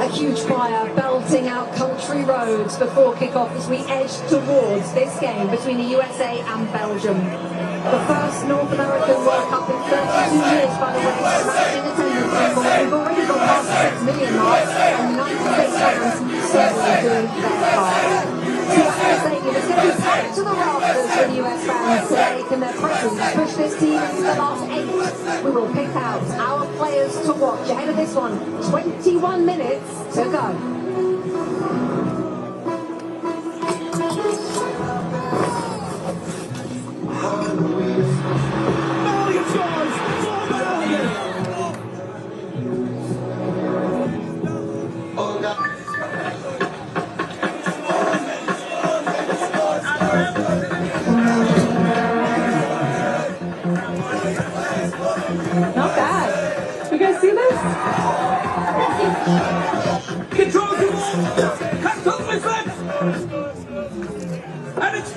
A huge choir belting out Country Roads before kick-off as we edge towards this game between the USA and Belgium. The first North American World Cup in 32 years, by the way, smashing attendance record. We've already got past the 6 million mark, and United States fans certainly doing their part. Stadium is going to be packed to the rafters for the US fans today. Can their presence push this team into the last 8? We will pick out our players to watch ahead of this one. 21 minutes to go. Not bad. You guys see this? Control the ball. Cut off my foot. And it's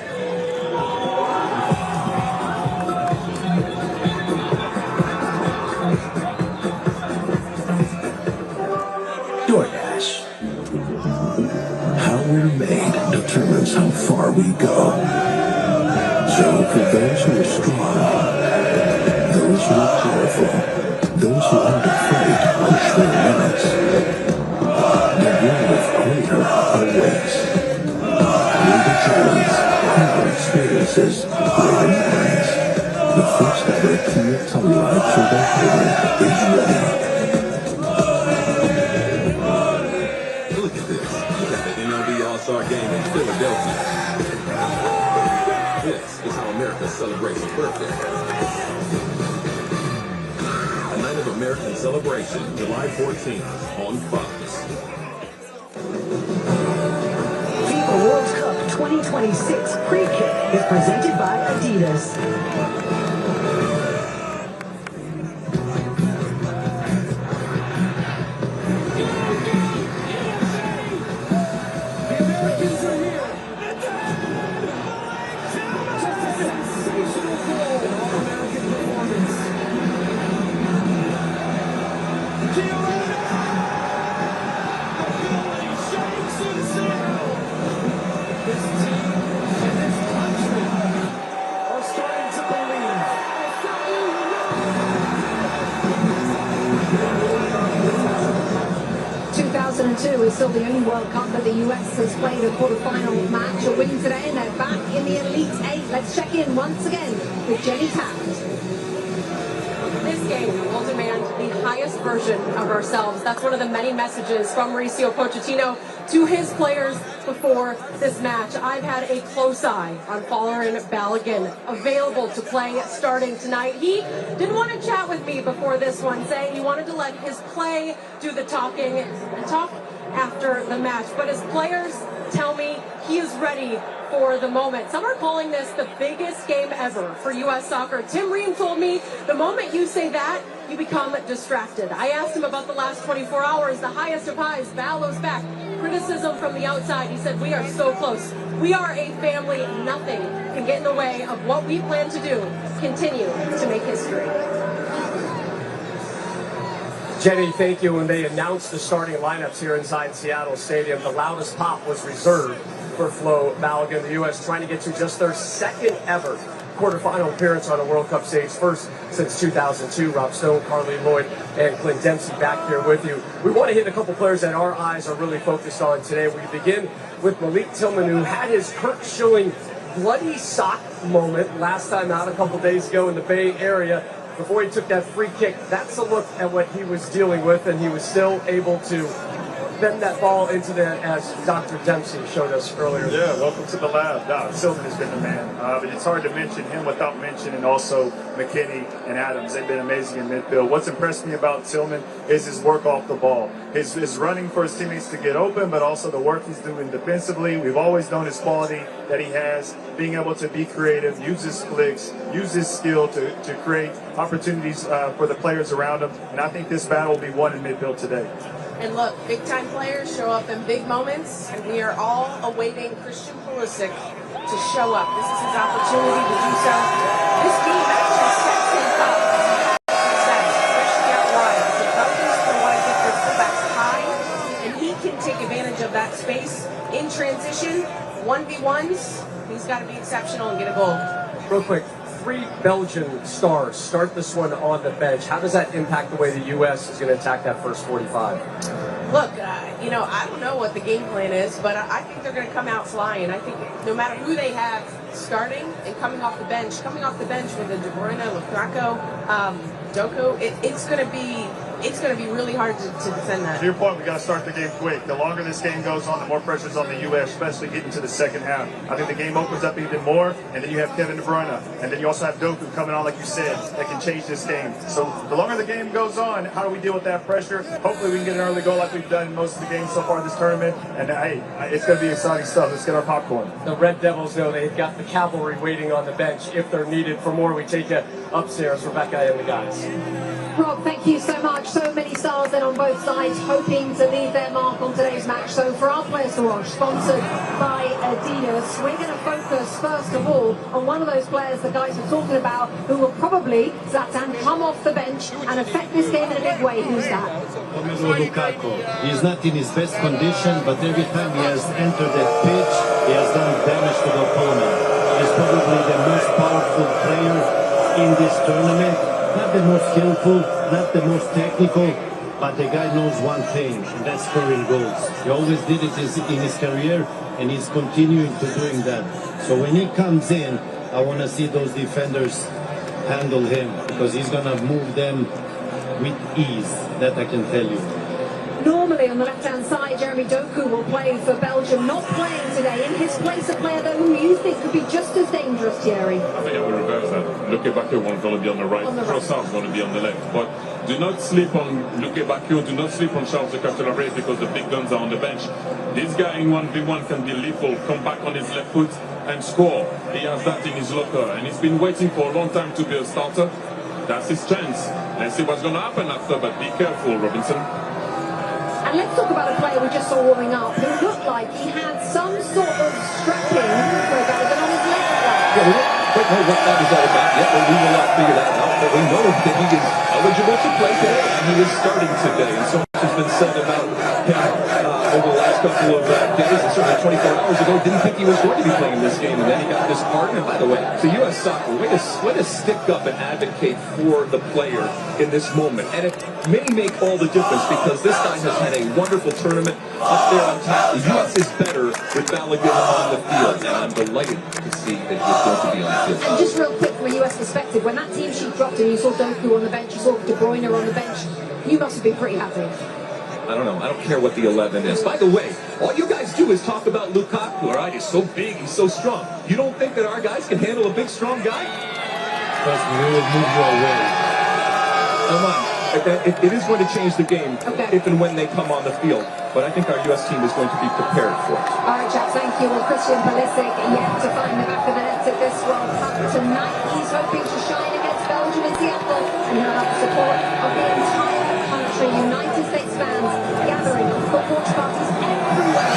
DoorDash. How we're made determines how far we go. So for those who are strong, those who are powerful, those who aren't afraid to push their limits, the world of greater awaits. New the challenge, new experience, Adidas' Iron Man's. The first ever Kia Telluride Turbo Hybrid is ready. Look at this. Look at the MLB All-Star Game in Philadelphia. This is how America celebrates a birthday. A night of American celebration, July 14th on Fox. FIFA World Cup 2026 pre-kick is presented by Adidas. 2002 is still the only World Cup that the US has played a quarterfinal match. A win today and they're back in the Elite Eight. Let's check in once again with Jenny Taft. This game will demand the highest version of ourselves. That's one of the many messages from Mauricio Pochettino to his players before this match. I've had a close eye on Folarin Balogun, available to play starting tonight. He didn't want to chat with me before this one, saying he wanted to let his play do the talking and talk after the match. But his players tell me he is ready for the moment. Some are calling this the biggest game ever for U.S. soccer. Tim Ream told me the moment you say that, you become distracted. I asked him about the last 24 hours, the highest of highs, Balo's back, criticism from the outside. He said, we are so close. We are a family. Nothing can get in the way of what we plan to do. Continue to make history. Jenny, thank you. When they announced the starting lineups here inside Seattle Stadium, the loudest pop was reserved for Flo Balogun. The U.S. trying to get to just their second ever quarterfinal appearance on a World Cup stage, first since 2002. Rob Stone, Carly Lloyd, and Clint Dempsey back here with you. We want to hit a couple players that our eyes are really focused on today. We begin with Malik Tillman, who had his Kurt Schilling bloody sock moment last time out a couple days ago in the Bay Area. Before he took that free kick, that's a look at what he was dealing with, and he was still able to bend that ball into the net, as Dr. Dempsey showed us earlier. Yeah, welcome to the lab. No, Sylvan has been the man. But it's hard to mention him without mentioning also McKinney and Adams. They've been amazing in midfield. What's impressed me about Tillman is his work off the ball. His running for his teammates to get open, but also the work he's doing defensively. We've always known his quality that he has, being able to be creative, use his flicks, use his skill to create opportunities for the players around him. And I think this battle will be won in midfield today. And look, big-time players show up in big moments, and we are all awaiting Christian Pulisic to show up. This is his opportunity to do so. This game actually sets him up to have success, especially out wide. The Belgians will want to get their fullbacks high, and he can take advantage of that space in transition. 1v1s, he's got to be exceptional and get a goal. Real quick, 3 Belgian stars start this one on the bench. How does that impact the way the U.S. is going to attack that first 45? Look, I don't know what the game plan is, but I think they're going to come out flying. I think no matter who they have starting and coming off the bench with a De Bruyne, Lukaku, Doku, it's going to be really hard to defend that. To your point, we got to start the game quick. The longer this game goes on, the more pressure's on the U.S., especially getting to the second half. I think the game opens up even more, and then you have Kevin De Bruyne, and then you also have Doku coming on, like you said, that can change this game. So the longer the game goes on, how do we deal with that pressure? Hopefully we can get an early goal like we've done in most of the games so far this tournament. And hey, it's going to be exciting stuff. Let's get our popcorn. The Red Devils know they've got the cavalry waiting on the bench if they're needed. For more, we take you upstairs. Rebecca and the guys. Rob, thank you so much. So many stars then on both sides hoping to leave their mark on today's match. So for our players to watch, sponsored by Adidas, we're going to focus first of all on one of those players the guys are talking about who will probably, Zlatan, come off the bench and affect this game in a big way. Who's that? Romelu Lukaku. He's not in his best condition, but every time he has entered that pitch, he has done damage to the opponent. He's probably the most powerful player in this tournament. Not the most skillful, not the most technical, but the guy knows one thing, and that's scoring goals. He always did it in his career, and he's continuing to doing that. So when he comes in, I want to see those defenders handle him because he's going to move them with ease. That I can tell you. Normally on the left-hand side, Jeremy Doku will play for Belgium, not playing today. In his place, a player though who you think could be just as dangerous, Thierry. I think I will reverse that. Luke Bakio is going to be on the right. Trossard is going to be on the left. But do not sleep on Luke Bakio. Do not sleep on Charles de Ketelaere because the big guns are on the bench. This guy in 1v1 can be lethal, come back on his left foot and score. He has that in his locker and he's been waiting for a long time to be a starter. That's his chance. Let's see what's going to happen after, but be careful, Robinson. And let's talk about a player we just saw warming up who looked like he had some sort of strapping for Belgium on his left leg. Yeah, we don't quite know what that is all about yet, but we will not figure that out. But we know that he is eligible to play today, and he is starting today. And so much has been said about him over the last couple of days, and certainly 24 hours ago. Didn't think he was going to be playing this game, and then he got discarded. And by the way, so U.S. Soccer, way to stick up and advocate for the player in this moment. And it may make all the difference because this guy has had a wonderful tournament up there on top. The U.S. is better with Balogun on the field, and I'm delighted to see that he's going to be on the field. And just real quick from a US perspective, when that team sheet dropped and you saw Doku on the bench, you saw De Bruyne on the bench, you must have been pretty happy. I don't know. I don't care what the 11 is. By the way, all you guys do is talk about Lukaku, all right? He's so big, he's so strong. You don't think that our guys can handle a big, strong guy? Trust me, we will move your way. Come on. It is going to change the game if and when they come on the field. But I think our U.S. team is going to be prepared for it. All right, chaps, thank you. Well, Christian Pulisic yet to find the back of the net at this World Cup. Tonight, he's hoping to shine against Belgium in Seattle. And he'll have the support of the entire country. United States fans gathering on foot watch parties everywhere.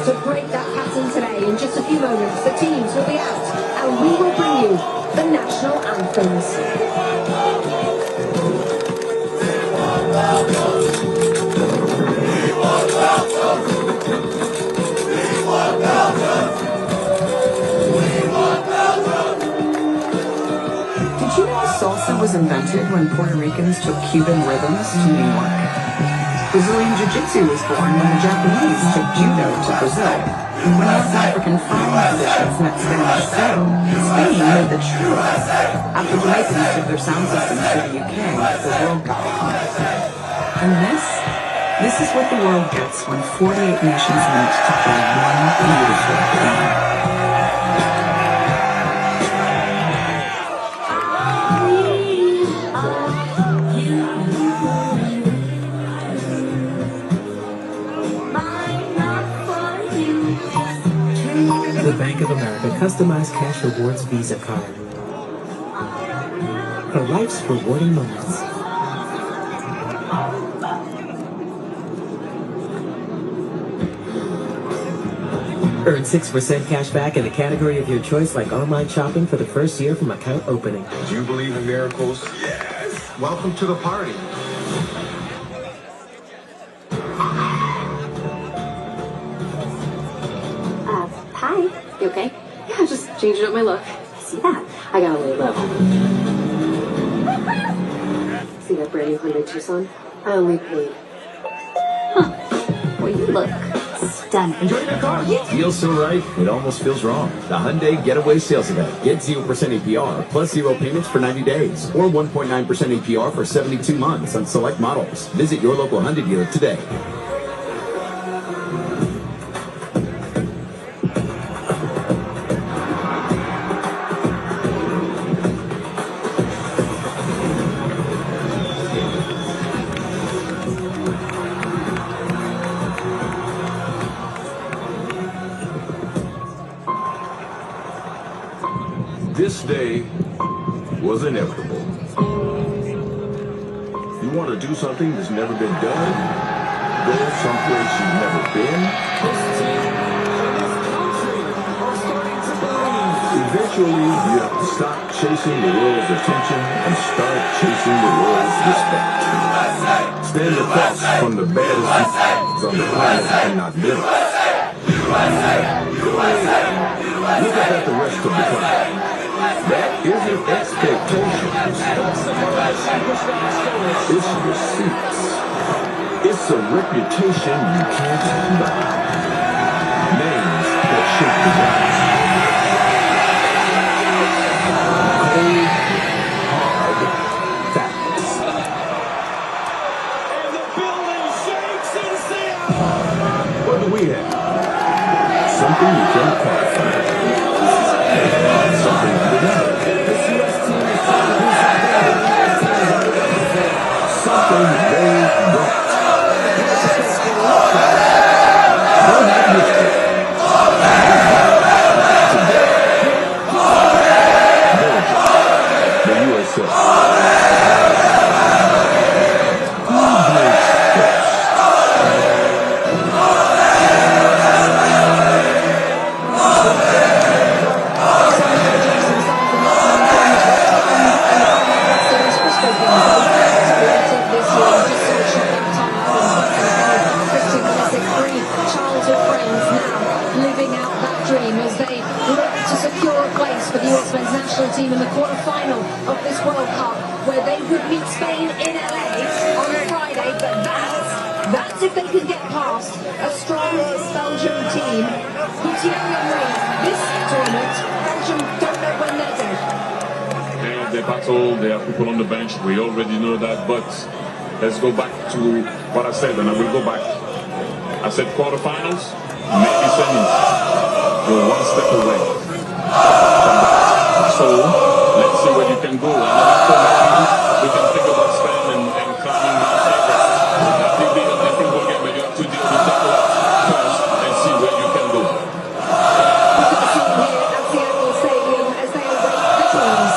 To break that pattern today. In just a few moments, the teams will be out and we will bring you the national anthems. Did you know salsa was invented when Puerto Ricans took Cuban rhythms to New York? Brazilian Jiu-Jitsu was born when the Japanese took judo to Brazil. When North African frying traditions met Spanish stew, Spain made the churros. After Jamaicans took their sound systems to the UK, the world got it. And this is what the world gets when 48 nations meet to play one beautiful game. The Bank of America customized cash rewards Visa card. For life's rewarding moments. Earn 6% cash back in the category of your choice, like online shopping for the first year from account opening. Do you believe in miracles? Yes. Welcome to the party. Hi. You okay? Yeah, just changing up my look. See that? I got a little low. See that brand new Hyundai Tucson? I only paid. Huh. Well, you look stunning. Enjoy your car. Feels so right, it almost feels wrong. The Hyundai Getaway Sales Event. Get 0% APR plus 0 payments for 90 days or 1.9% APR for 72 months on select models. Visit your local Hyundai dealer today. This day was inevitable. You want to do something that's never been done? Go someplace you've never been? Eventually, you have to stop chasing the world's attention and start chasing the world's respect. Stand across from the baddest on the planet and not middle. Look at the rest of the country. That isn't expectations. It's receipts. It's a reputation you can't buy. Names that shake the ground. Cold, hard facts. And the building shakes in Seattle. What do we have? Something you can't quantify. Something undeniable. Something they don't. Don't have history. Belgium, the USA. For the US men's national team in the quarter-final of this World Cup, where they would meet Spain in LA on Friday, but that's if they can get past a strong Belgium team. This tournament, Belgium don't know when they're dead. They battle, there are people on the bench, we already know that, but let's go back to what I said, and I will go back. I said quarterfinals, maybe semis. You're one step away. So let's see where you can go. And after maybe we can think about Spain and climbing Mount Everest. I think we'll get ready to deal with that first and see where you can go. Look at the team here at Seattle Stadium as they await the teams.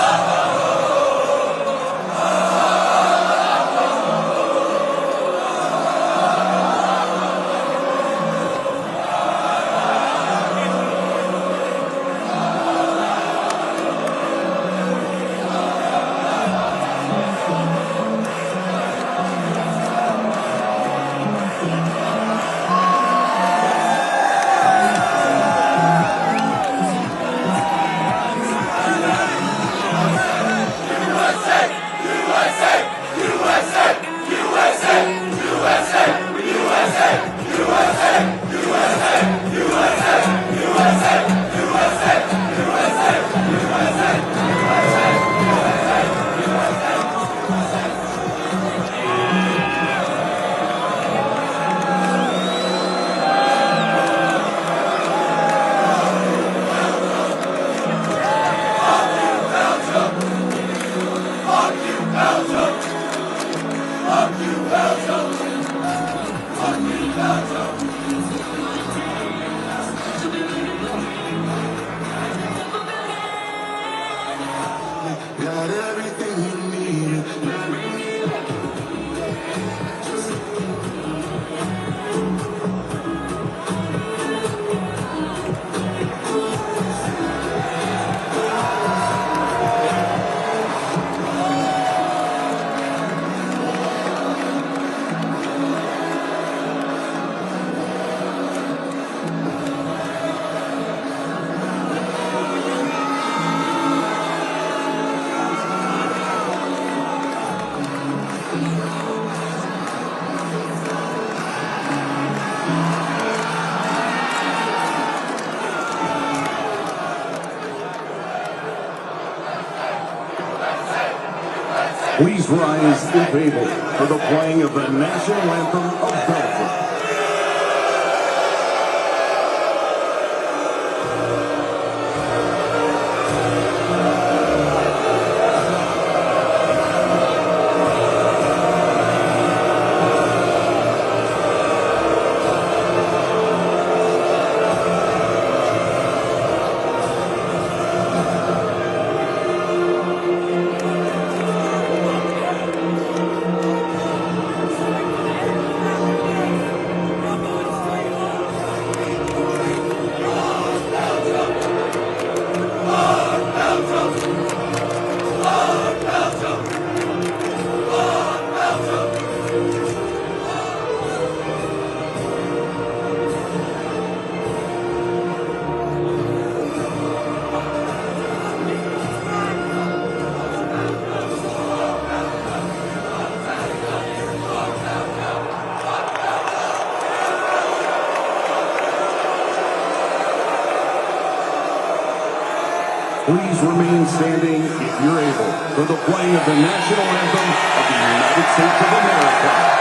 Please rise if able for the playing of the national anthem of Belgium. Please remain standing if you're able for the playing of the national anthem of the United States of America.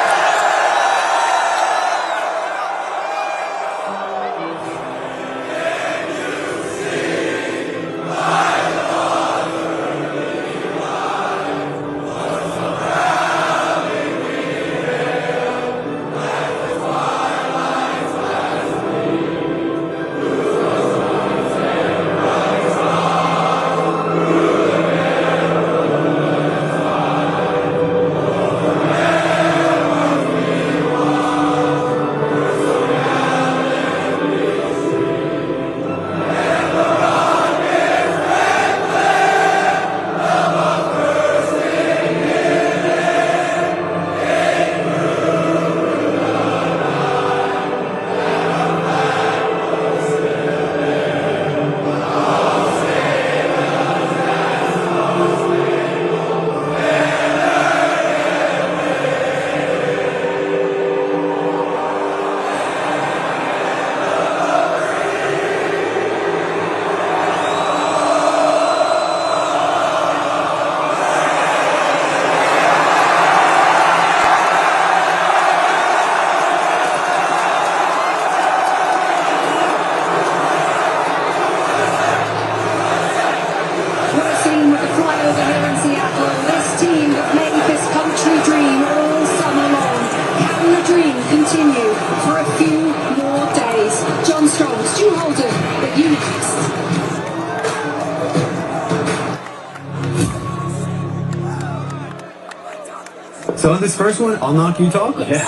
So on this first one, I'll knock you talking. Yeah.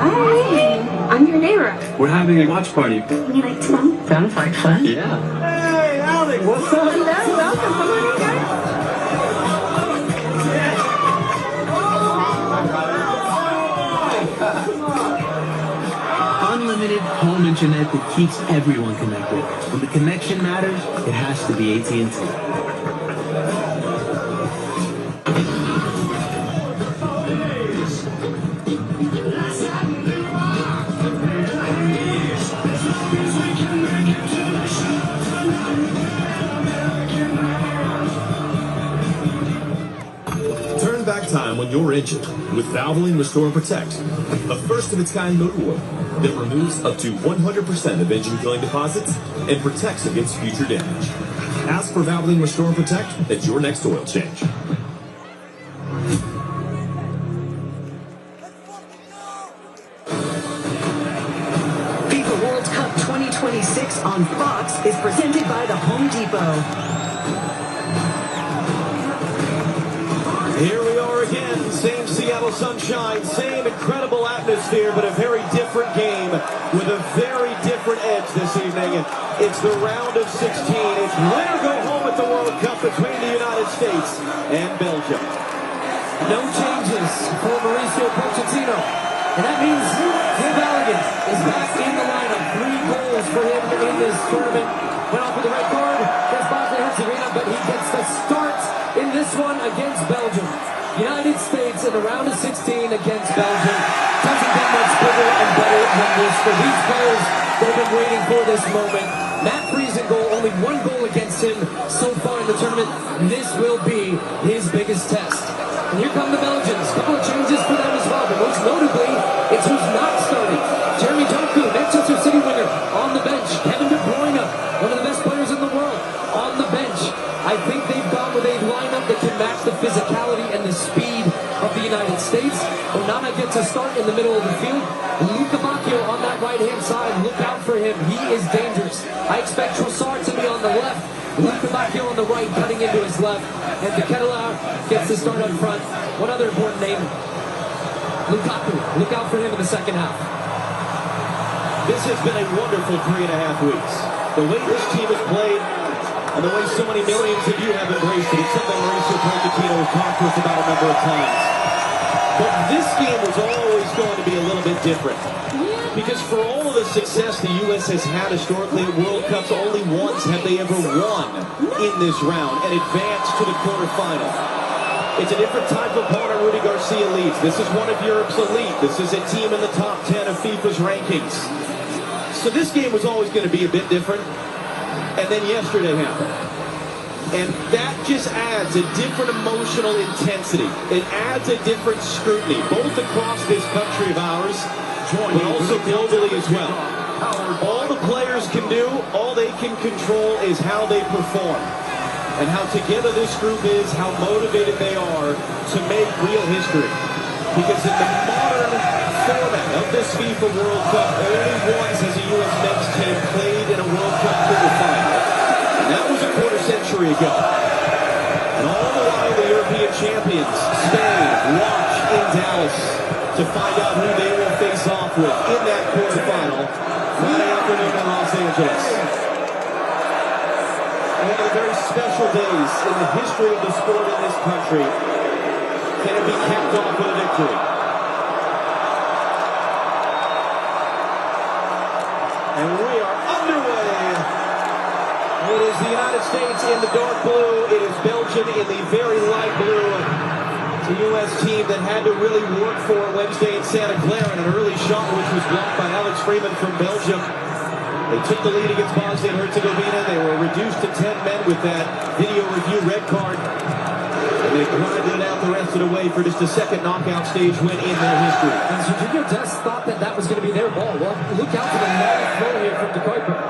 Hi, I'm your neighbor. We're having a watch party. Would you like to come? Sounds like fun. Yeah. Hey, Alec, what's up? Hello, welcome. Come on in, guys. Unlimited home internet that keeps everyone connected. When the connection matters, it has to be AT&T. Turn back time when you're injured with Valvoline Restore and Protect, a first-of-its-kind motor oil that removes up to 100% of engine killing deposits and protects against future damage. Ask for Valvoline Restore and Protect at your next oil change. FIFA World Cup 2026 on Fox is presented by the Home Depot. Here we are again, same Seattle sunshine, same incredible atmosphere, but a very different game with a very different edge this evening. It's the round of 16. It's win or go home at the World Cup between the United States and Belgium. No changes for Mauricio Pochettino. And that means Jim Balogun is back in the lineup. 3 goals for him in this tournament. Went off with a red card against Bosnia-Herzegovina, but he gets the start in this one against Belgium. United States in the round of 16 against Belgium. Doesn't get much bigger and better than this for these players that have been waiting for this moment. Matt Freese in goal, only 1 goal against him so far in the tournament. This will be his biggest test. And here come the Belgians. A couple of changes for them as well, but most notably, it's who's not starting. Jeremy Doku, Manchester City winger, on the bench. Kevin De Bruyne, one of the best players in the world, on the bench. I think they've gone with a lineup that can match the physicality and the speed of the United States. Onana gets a start in the middle of the field. Luca Bacchio on that right-hand side. Look out for him. He is dangerous. I expect Trossard to be on the left. Luca Bacchio on the right, cutting into his left. And De Ketelaar gets the start up front. One other important name, Lukaku. Look out for him in the second half. This has been a wonderful 3.5 weeks. The way this team has played, and the way so many millions of you have embraced it, it's something Mauricio Pochettino has talked to us about a number of times. But this game was always going to be a little bit different. Because for all of the success the U.S. has had historically at World Cups, only once have they ever won in this round and advanced to the quarterfinal. It's a different type of opponent Rudy Garcia leads. This is one of Europe's elite. This is a team in the top 10 of FIFA's rankings. So this game was always going to be a bit different. and then yesterday happened. And that just adds a different emotional intensity. It adds a different scrutiny, both across this country of ours, but also globally as well. All the players can do, all they can control is how they perform. And how together this group is, how motivated they are to make real history. Because in the modern format of this FIFA World Cup, only once has a U.S. men's team played in a World Cup quarterfinal. And that was a quarter century ago. And all the while the European champions, Spain, watch in Dallas to find out who they will face off with in that quarterfinal Friday afternoon in Los Angeles. One of the very special days in the history of the sport in this country. Can it be capped off with a victory? And we are underway. It is the United States in the dark blue. It is Belgium in the very light blue. It's a U.S. team that had to really work for Wednesday in Santa Clara in an early shot which was blocked by Alex Freeman from Belgium. They took the lead against Bosnia and Herzegovina. They were reduced to 10 men with that video review red card. And they grinded out the rest of the way for just a second knockout stage win in their history. And Jorginho Dest thought that that was going to be their ball. Well, look out for the long throw here from De Kuiper.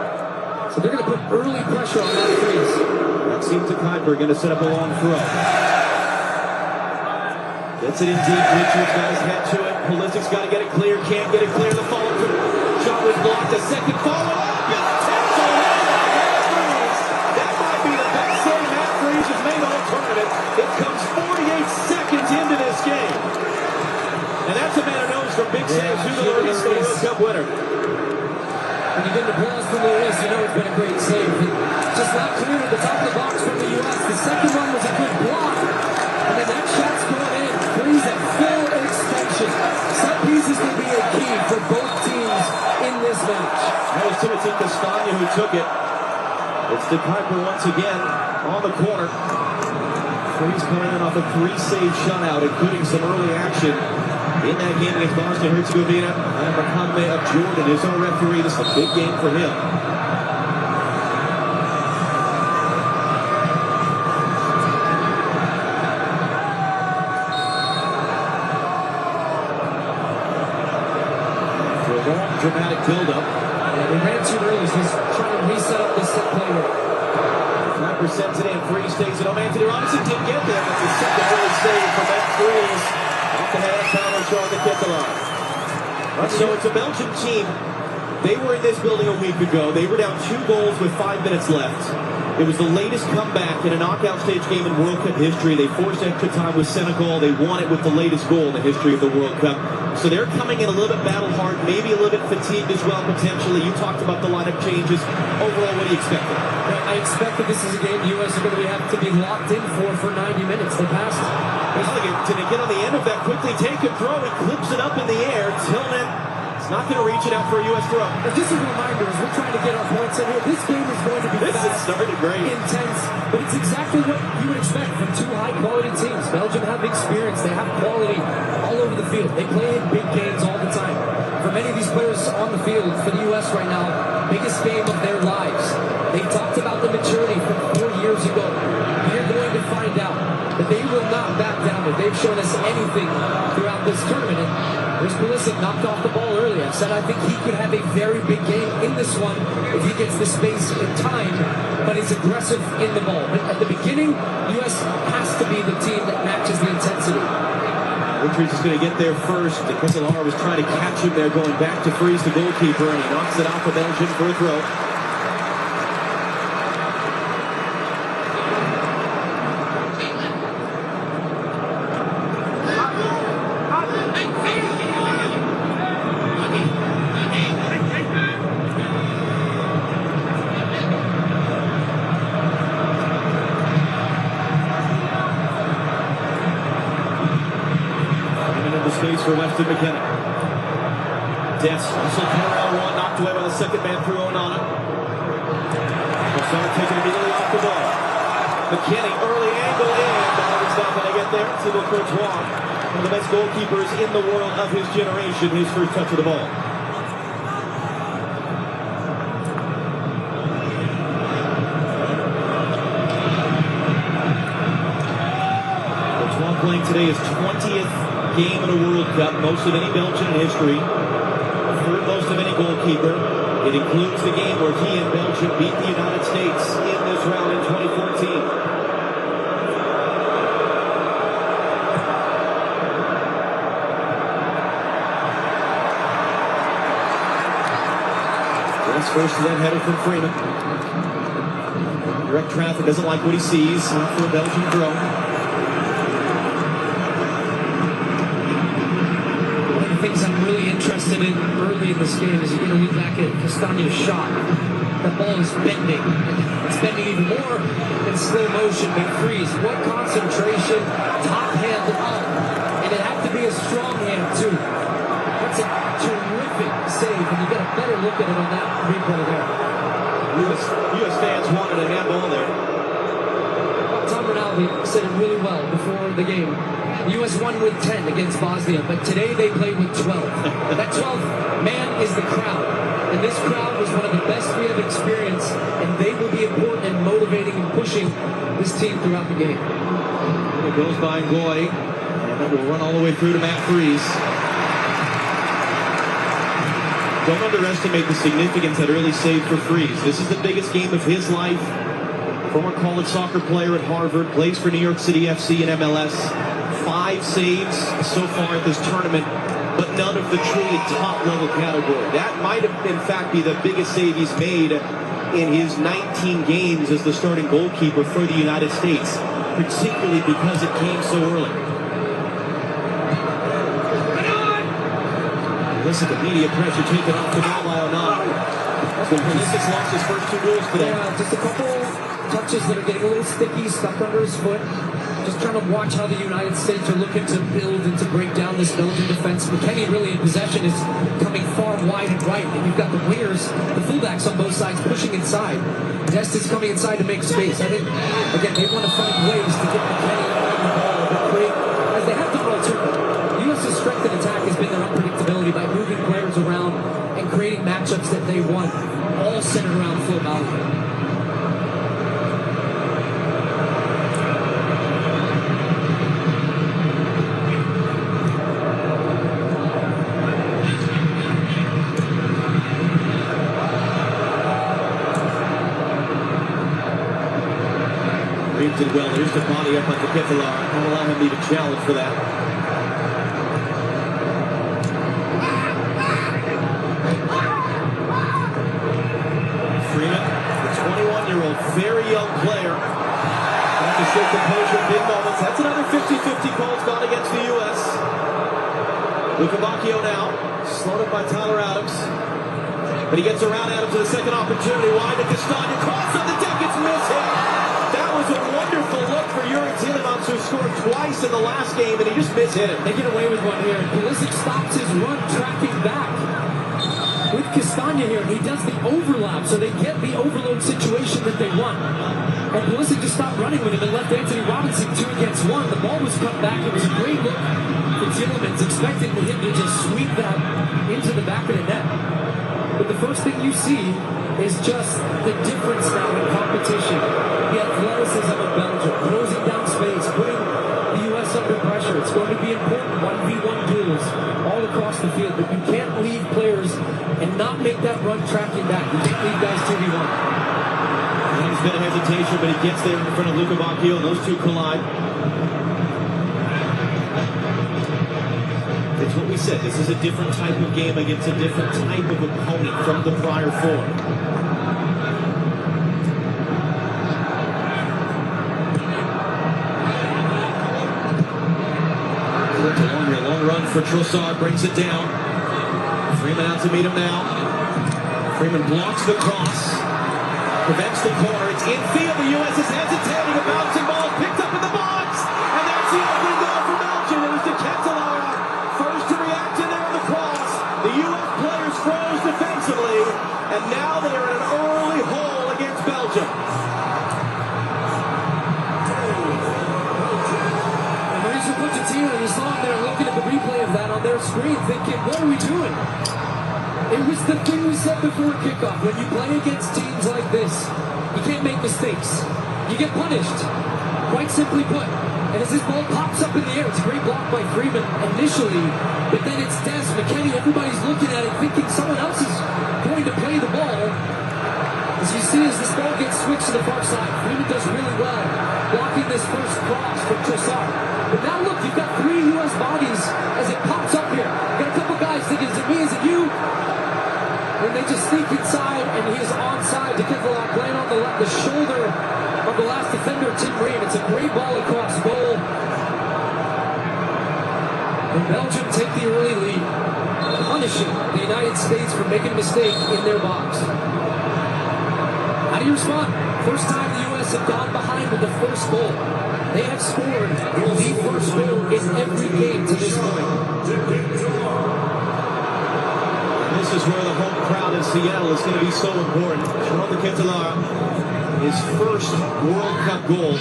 So they're going to put early pressure on that freeze. That seems De Kuiper going to set up a long throw. Gets it in deep. Richards got his head to it. Pulisic's got to get it clear. Can't get it clear. The follow-through shot was blocked. A second follow-up. That might be the best save Matt Freeze has made all tournament. It comes 48 seconds into this game. And that's a man who knows from big saves who the World Cup winner. When you get the applause from Luis, you know it's been a great save. Just not clear at the top of the box from the U.S. The second one was a good block. And then that shot's going in. Freeze at full extension. Set pieces will be a key for both teams in this match. That was Timothy Castagna who took it. It's De Kuiper once again on the corner. Freeze coming in off a 3-save shutout, including some early action in that game against Bosnia and Herzegovina. And Mohamed of Jordan is our referee. This is a big game for him. For a long, dramatic build-up. Yeah, they ran too early, so he's trying to reset up this set play here. Kuiper sends it in. Freeze stays it home. Anthony Robinson didn't get there. It's a second early save from that Freeze. Off the head of Paulo Charles the kick alive. So it's a Belgian team. They were in this building a week ago. They were down 2 goals with 5 minutes left. It was the latest comeback in a knockout stage game in World Cup history. They forced extra time with Senegal. They won it with the latest goal in the history of the World Cup. So they're coming in a little bit battle-hard, maybe a little bit fatigued as well, potentially. You talked about the lineup changes. Overall, what do you expect? I expect that this is a game the U.S. are going to have to be locked in for 90 minutes. They passed. Did they get on the end of that quickly? Take and throw. He clips it up in the air. Tillman is not going to reach it out for a U.S. throw. And just a reminder, as we're trying to get our points in here, this game is going to be fast, started great, intense, but it's exactly what you would expect from 2 high-quality teams. Belgium have experience. They have quality all over the field. They play in big games all the time. For many of these players on the field for the U.S. right now, biggest game of their lives. They talked about the maturity from 4 years ago. You're going to find out that they will not back down. If they've shown us anything throughout this tournament, and there's Pulisic knocked off the ball early. I've said I think he could have a very big game in this one if he gets the space and time, but he's aggressive in the ball. But at the beginning, U.S. has to be the team that matches the intensity. Richards is going to get there first. Keselar was trying to catch him there, going back to Freeze, the goalkeeper, and he knocks it off of Belgium for a throw. For Weston McKenna. Dest, Russell Carroll one, knocked away by the second man through Onana. Osana taken immediately off the ball. McKenny, early angle in, but he's not going to get there. Thibaut Courtois, one of the best goalkeepers in the world of his generation, his first touch of the ball. playing today his 20th game in a World Cup, most of any Belgian in history, third most of any goalkeeper. It includes the game where he and Belgium beat the United States in this round in 2014. First to that header from Freeman. Direct traffic, doesn't like what he sees for a Belgian throw. One of the things I'm really interested in early in this game is you're going to look back at Castagne's shot. That ball is bending. It's bending even more in slow motion. McFreeze, what concentration, top hand up. And it had to be a strong hand too. That's a terrific save, and you get a better look at it on that replay there. US fans wanted a handball there. Tom Rinaldi said it really well before the game. The US won with 10 against Bosnia, but today they played with 12. That 12th man is the crowd. And this crowd was one of the best we have experienced, and they will be important in motivating and pushing this team throughout the game. It goes by Ngoy, and it will run all the way through to Matt Freeze. Don't underestimate the significance of that early save for Freeze. This is the biggest game of his life. Former college soccer player at Harvard, plays for New York City FC and MLS. 5 saves so far at this tournament, but none of the truly top-level category. That might have, in fact, be the biggest save he's made in his 19 games as the starting goalkeeper for the United States, particularly because it came so early. Listen to media pressure taken off the ball by Onana. Pulisic lost his first 2 goals today. Yeah, just a couple touches that are getting a little sticky, stuck under his foot. Just trying to watch how the United States are looking to build and to break down this Belgian defense. McKennie really in possession is coming far wide and right, and you've got the wingers, the fullbacks on both sides pushing inside. Dest is coming inside to make space. I think, again, they want to find ways to get McKennie on the ball and create, as they have done all too. U.S.'s strength in attack has been their unpredictability by moving players around and creating matchups that they want, all centered around Phil Bowden. Reeves did well. Here's the body up on the Keflar. Don't allow him to even challenge for that. Very young player. Have to show composure in big moments. That's another 50-50 call gone against the U.S. Luka Bacchio now. Slowed up by Tyler Adams. But he gets around Adams to the second opportunity. Wide to Castagna. Cross on the deck. It's missing. That was a wonderful look for Yuri Tielemans, who scored twice in the last game, and he just mishit it. They get away with one here. Pulisic stops his run, tracking back with Castagna here, and he does the overlap, so they get the overload situation that they want. And Pulisic just stopped running with him and left Anthony Robinson 2 against 1. The ball was cut back. It was a great look for Tielemans, expecting him to just sweep that into the back of the net. But the first thing you see is just the difference now in competition. The athleticism of Belgium, closing down space, putting the U.S. under pressure. It's going to be important 1v1 duels all across the field, but you can't leave players and not make that run tracking back. You can't leave guys 2v1. There's been a hesitation, but he gets there in front of Luka Bacchio, and those two collide. It's what we said. This is a different type of game against a different type of opponent from the prior 4. Long run for Trossard, brings it down. Freeman out to meet him now. Freeman blocks the cross, prevents the corner. It's infield. The U.S. is hesitating. A bouncing ball picked up in the box, and that's the opening goal for Belgium. It was the Keflar first to react to there on the cross. The U.S. players froze defensively, and now they are in an early hole against Belgium. You saw him there looking at the replay of that on their screen, thinking, what are we doing? It was the thing we said before kickoff. When you play against teams like this, you can't make mistakes. You get punished. quite simply put. And as this ball pops up in the air, it's a great block by Freeman initially, but then it's Des McKinney. Everybody's looking at it thinking someone else is going to play the ball. As you see, as this ball gets switched to the far side, Freeman does really well blocking this first cross from Trossard. But now look, you've got 3 U.S. bodies as it pops up here. You've got a couple guys thinking, is it me, is it you? And they just sneak inside, and he is onside to Kittler, playing on the shoulder of the last defender, Tim Ream. It's a great ball across goal. And Belgium take the early lead, punishing the United States for making a mistake in their box. How do you respond? First time the U.S. have gone behind with the first goal. They have scored the first goal in every game to this point. This is where the home crowd in Seattle is going to be so important. Jerome Kittler, his first World Cup goal.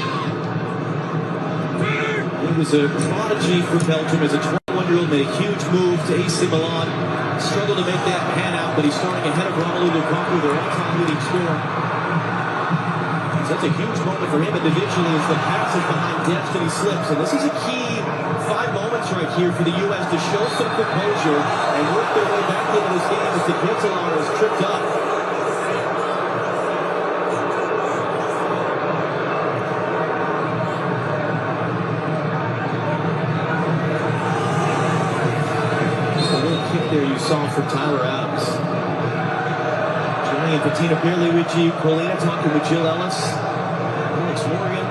He was a prodigy for Belgium as a 21-year-old, made a huge move to AC Milan. Struggled to make that pan out, but he's starting ahead of Romelu Lukaku, their all-time leading scorer. That's a huge moment for him individually as the pass is behind Destiny slips. And this is a key 5 moments right here for the U.S. to show some composure and work their way back into this game as the Kittler is tripped up. Just a little kick there you saw from Tyler Adams. And Patina barely with G. Colina talking with Jill Ellis. Alex Morgan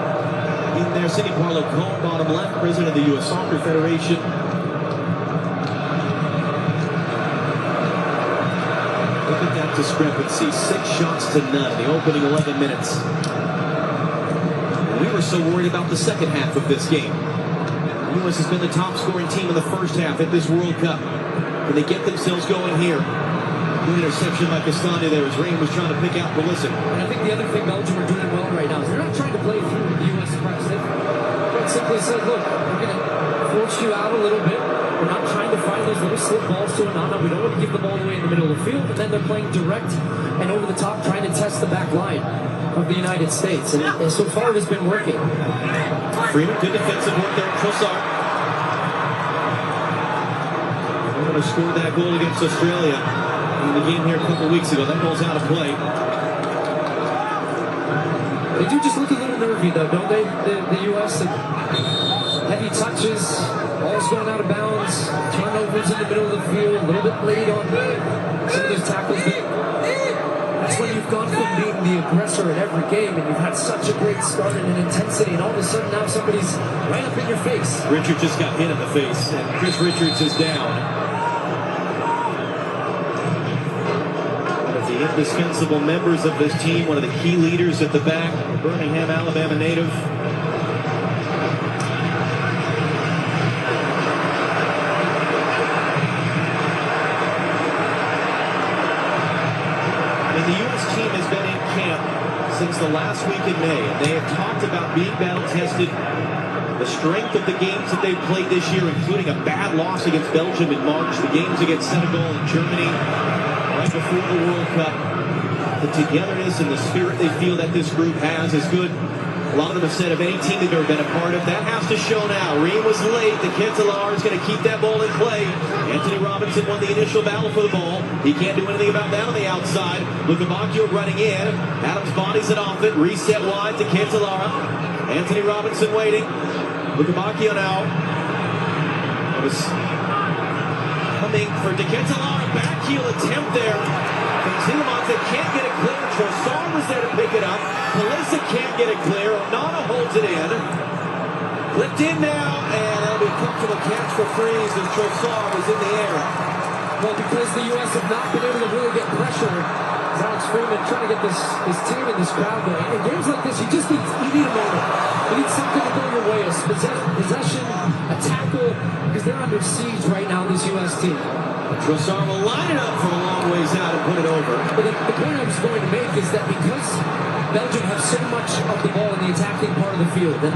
in there. Cindy Barlow Cohen, bottom left, president of the U.S. Soccer Federation. Look at that discrepancy. 6 shots to none in the opening 11 minutes. We were so worried about the second half of this game. The U.S. has been the top scoring team in the first half at this World Cup. Can they get themselves going here? Good interception by Castagna there as Ream was trying to pick out Pulisic. And I think the other thing Belgium are doing well right now is they're not trying to play through the U.S. press. They simply said, look, we're going to force you out a little bit. We're not trying to find those little slip balls to Onana. We don't want to give the ball away in the middle of the field. And then they're playing direct and over the top, trying to test the back line of the United States. And so far it has been working. Freeman, good defensive work there. Trossard. We're going to score that goal against Australia. In the game here a couple weeks ago. That ball's out of play. They do just look a little nervy, though, don't they? The U.S. Heavy touches, balls going out of bounds, turnovers in the middle of the field, a little bit late on some of those tackles. That's when you've gone from being the aggressor in every game, and you've had such a great start and an intensity, and all of a sudden now somebody's right up in your face. Richard just got hit in the face, and Chris Richards is down. The indispensable members of this team, one of the key leaders at the back, Birmingham, Alabama native. And the U.S. team has been in camp since the last week in May, and they have talked about being battle-tested, the strength of the games that they've played this year, including a bad loss against Belgium in March, the games against Senegal and Germany, right before the World Cup. The togetherness and the spirit they feel that this group has is good. A lot of them have said of any team they've ever been a part of, that has to show now. Ream was late. The Kittler is going to keep that ball in play. Anthony Robinson won the initial battle for the ball. He can't do anything about that on the outside. Lukabakio running in. Adams bodies it off it. Reset wide to Kittler. Anthony Robinson waiting. Lukabakio now. It was coming for De Kittler. Back heel attempt there. Zinamante can't get it clear. Trossard was there to pick it up. Pulisic can't get it clear. Onana holds it in. Flipped in now, and that'll be a comfortable catch for Freeze as Trossard was in the air. Well, because the U.S. have not been able to really get pressure, Alex Freeman trying to get this team and this crowd going. In games like this, you need a moment. You need something to go your way. A possession, a tackle, because they're under siege right now, this U.S. team. Trossard will line it up from a long ways out and put it over. But the point I was going to make is that because Belgium have so much of the ball in the attacking part of the field, and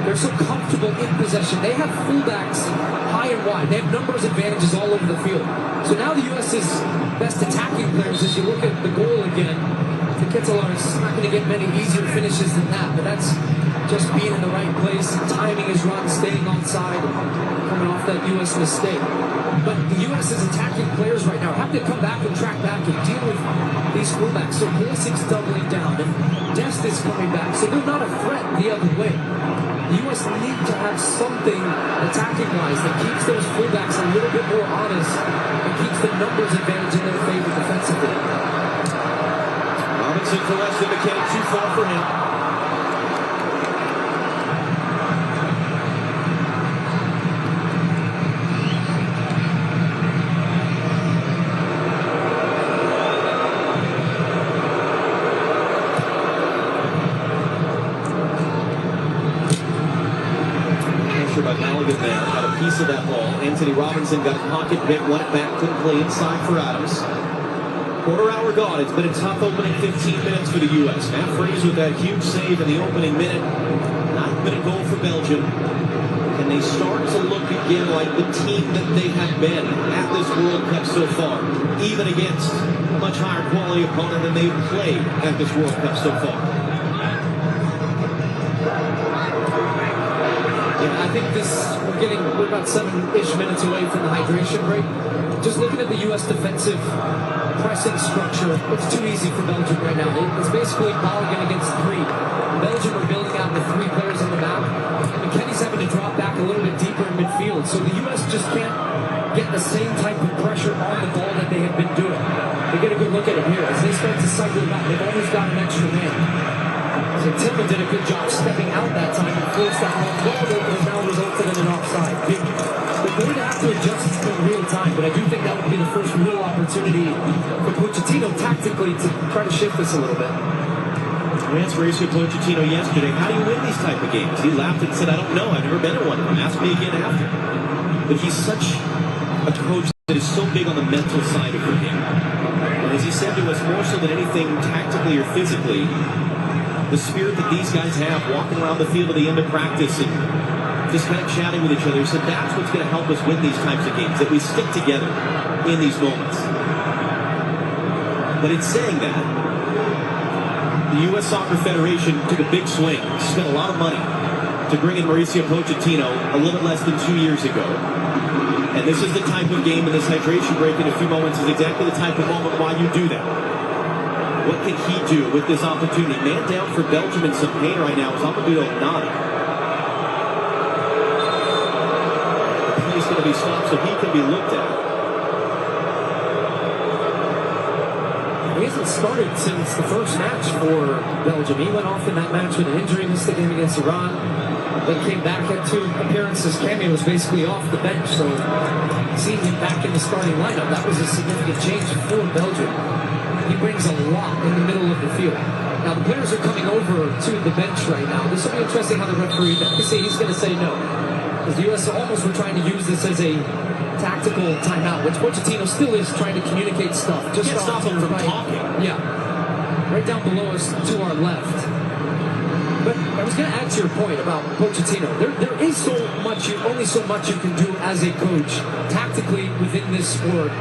they're so comfortable in possession, they have fullbacks high and wide. They have numbers advantages all over the field. So now the U.S.'s best attacking players, as you look at the goal again, Ketelaar is not going to get many easier finishes than that, but that's just being in the right place, timing his run, staying on side, coming off that U.S. mistake. But the U.S. is attacking players right now, having to come back and track back and deal with these fullbacks. So Pulisic's doubling down, and Dest is coming back, so they're not a threat the other way. The U.S. need to have something attacking-wise that keeps those fullbacks a little bit more honest and keeps the numbers advantage in their favor defensively. Robinson for Weston McKennie, too far for him. There, got a piece of that ball. Anthony Robinson got a pocket pick, won it back, couldn't play inside for Adams. Quarter hour gone. It's been a tough opening 15 minutes for the U.S. Matt Freese with that huge save in the opening minute. 9-minute goal for Belgium. And they start to look again like the team that they have been at this World Cup so far, even against a much higher quality opponent than they've played at this World Cup so far. I think we're about 7-ish minutes away from the hydration break. Just looking at the U.S. defensive pressing structure, it's too easy for Belgium right now. It's basically Balogun against 3. Belgium are building out the 3 players on the map. McKennie's having to drop back a little bit deeper in midfield, so the U.S. just can't get the same type of pressure on the ball that they have been doing. They get a good look at it here. As they start to cycle it out, they've always got an extra man. So Tillman did a good job stepping out that time and closed that long goal that has now resulted in an offside. They're going to have to adjust in real time, but I do think that would be the first real opportunity for Pochettino tactically to try to shift this a little bit. I asked Mauricio Pochettino yesterday, how do you win these type of games? He laughed and said, I don't know, I've never been in one of them. Ask me again after. But he's such a coach that is so big on the mental side of the game. And as he said to us, more so than anything tactically or physically, the spirit that these guys have walking around the field at the end of practice and just kind of chatting with each other, so that's what's going to help us win these types of games, that we stick together in these moments. But in saying that, the U.S. Soccer Federation took a big swing, spent a lot of money to bring in Mauricio Pochettino a little bit less than 2 years ago. And this is the type of game, and this hydration break in a few moments is exactly the type of moment why you do that. What can he do with this opportunity? Man down for Belgium in some pain right now is Amadou Onana. The play is going to be stopped so he can be looked at. He hasn't started since the first match for Belgium. He went off in that match with an injury, missed the game against Iran. Then came back, had 2 appearances, cameos basically off the bench. So seeing him back in the starting lineup, that was a significant change for Belgium. He brings a lot in the middle of the field. Now the players are coming over to the bench right now. This will be interesting how the referee, he's going to say no. Because the U.S. almost were trying to use this as a tactical timeout, which Pochettino still is trying to communicate stuff. Just can't stop him from talking. Yeah. Right down below us to our left. But I was going to add to your point about Pochettino. There is only so much you can do as a coach tactically within this sport,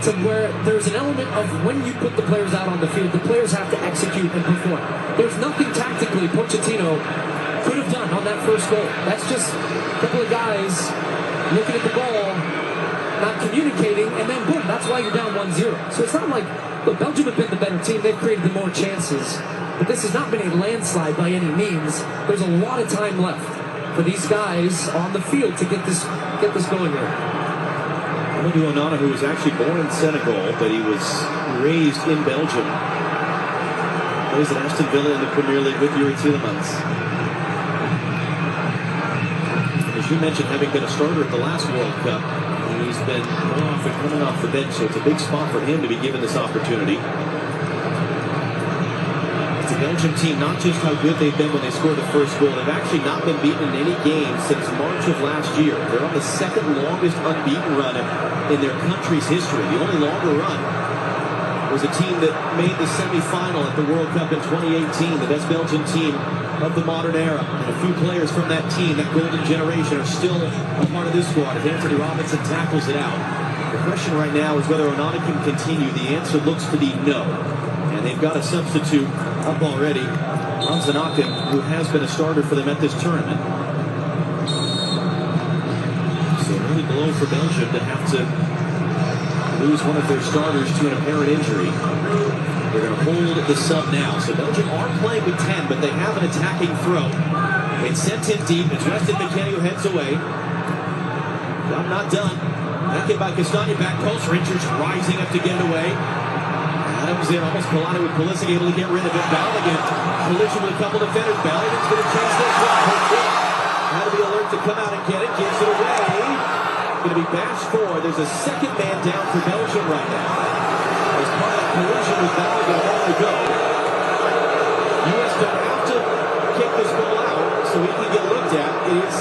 to where there's an element of when you put the players out on the field, the players have to execute and perform. There's nothing tactically Pochettino could have done on that first goal. That's just a couple of guys looking at the ball, not communicating, and then boom, that's why you're down 1-0. So it's not like, look, Belgium have been the better team. They've created the more chances. But this has not been a landslide by any means. There's a lot of time left for these guys on the field to get this going there. Amadou Onana, who was actually born in Senegal, but he was raised in Belgium. Plays at Aston Villa in the Premier League with Yuri Tielemans. As you mentioned, having been a starter at the last World Cup, he's been off and coming off the bench, so it's a big spot for him to be given this opportunity. It's a Belgium team, not just how good they've been when they scored the first goal. They've actually not been beaten in any game since March of last year. They're on the second longest unbeaten run in their country's history. The only longer run was a team that made the semi-final at the World Cup in 2018, the best Belgian team of the modern era. And a few players from that team, that golden generation, are still a part of this squad as Anthony Robinson tackles it out. The question right now is whether Onana can continue. The answer looks to be no. And they've got a substitute up already, Ranzanakin, who has been a starter for them at this tournament. So really below for Belgium to have to lose one of their starters to an apparent injury. They're going to hold the sub now. So Belgium are playing with 10, but they have an attacking throw. It's sent in deep. It's Weston McKennie who heads away. Well, not done. Back in by Castagna, back post. Richards rising up to get it away. Adams in, almost collided with Pulisic, able to get rid of it. Balogun collision with a couple defenders. Balogun's going to chase this one. Had to be alert to come out and get it. Gives it away. Going to be bashed for. There's a second man down for Belgium right now. As part of that collision with Balogun a moment ago. U.S. don't have to kick this goal out so he can get looked at. It is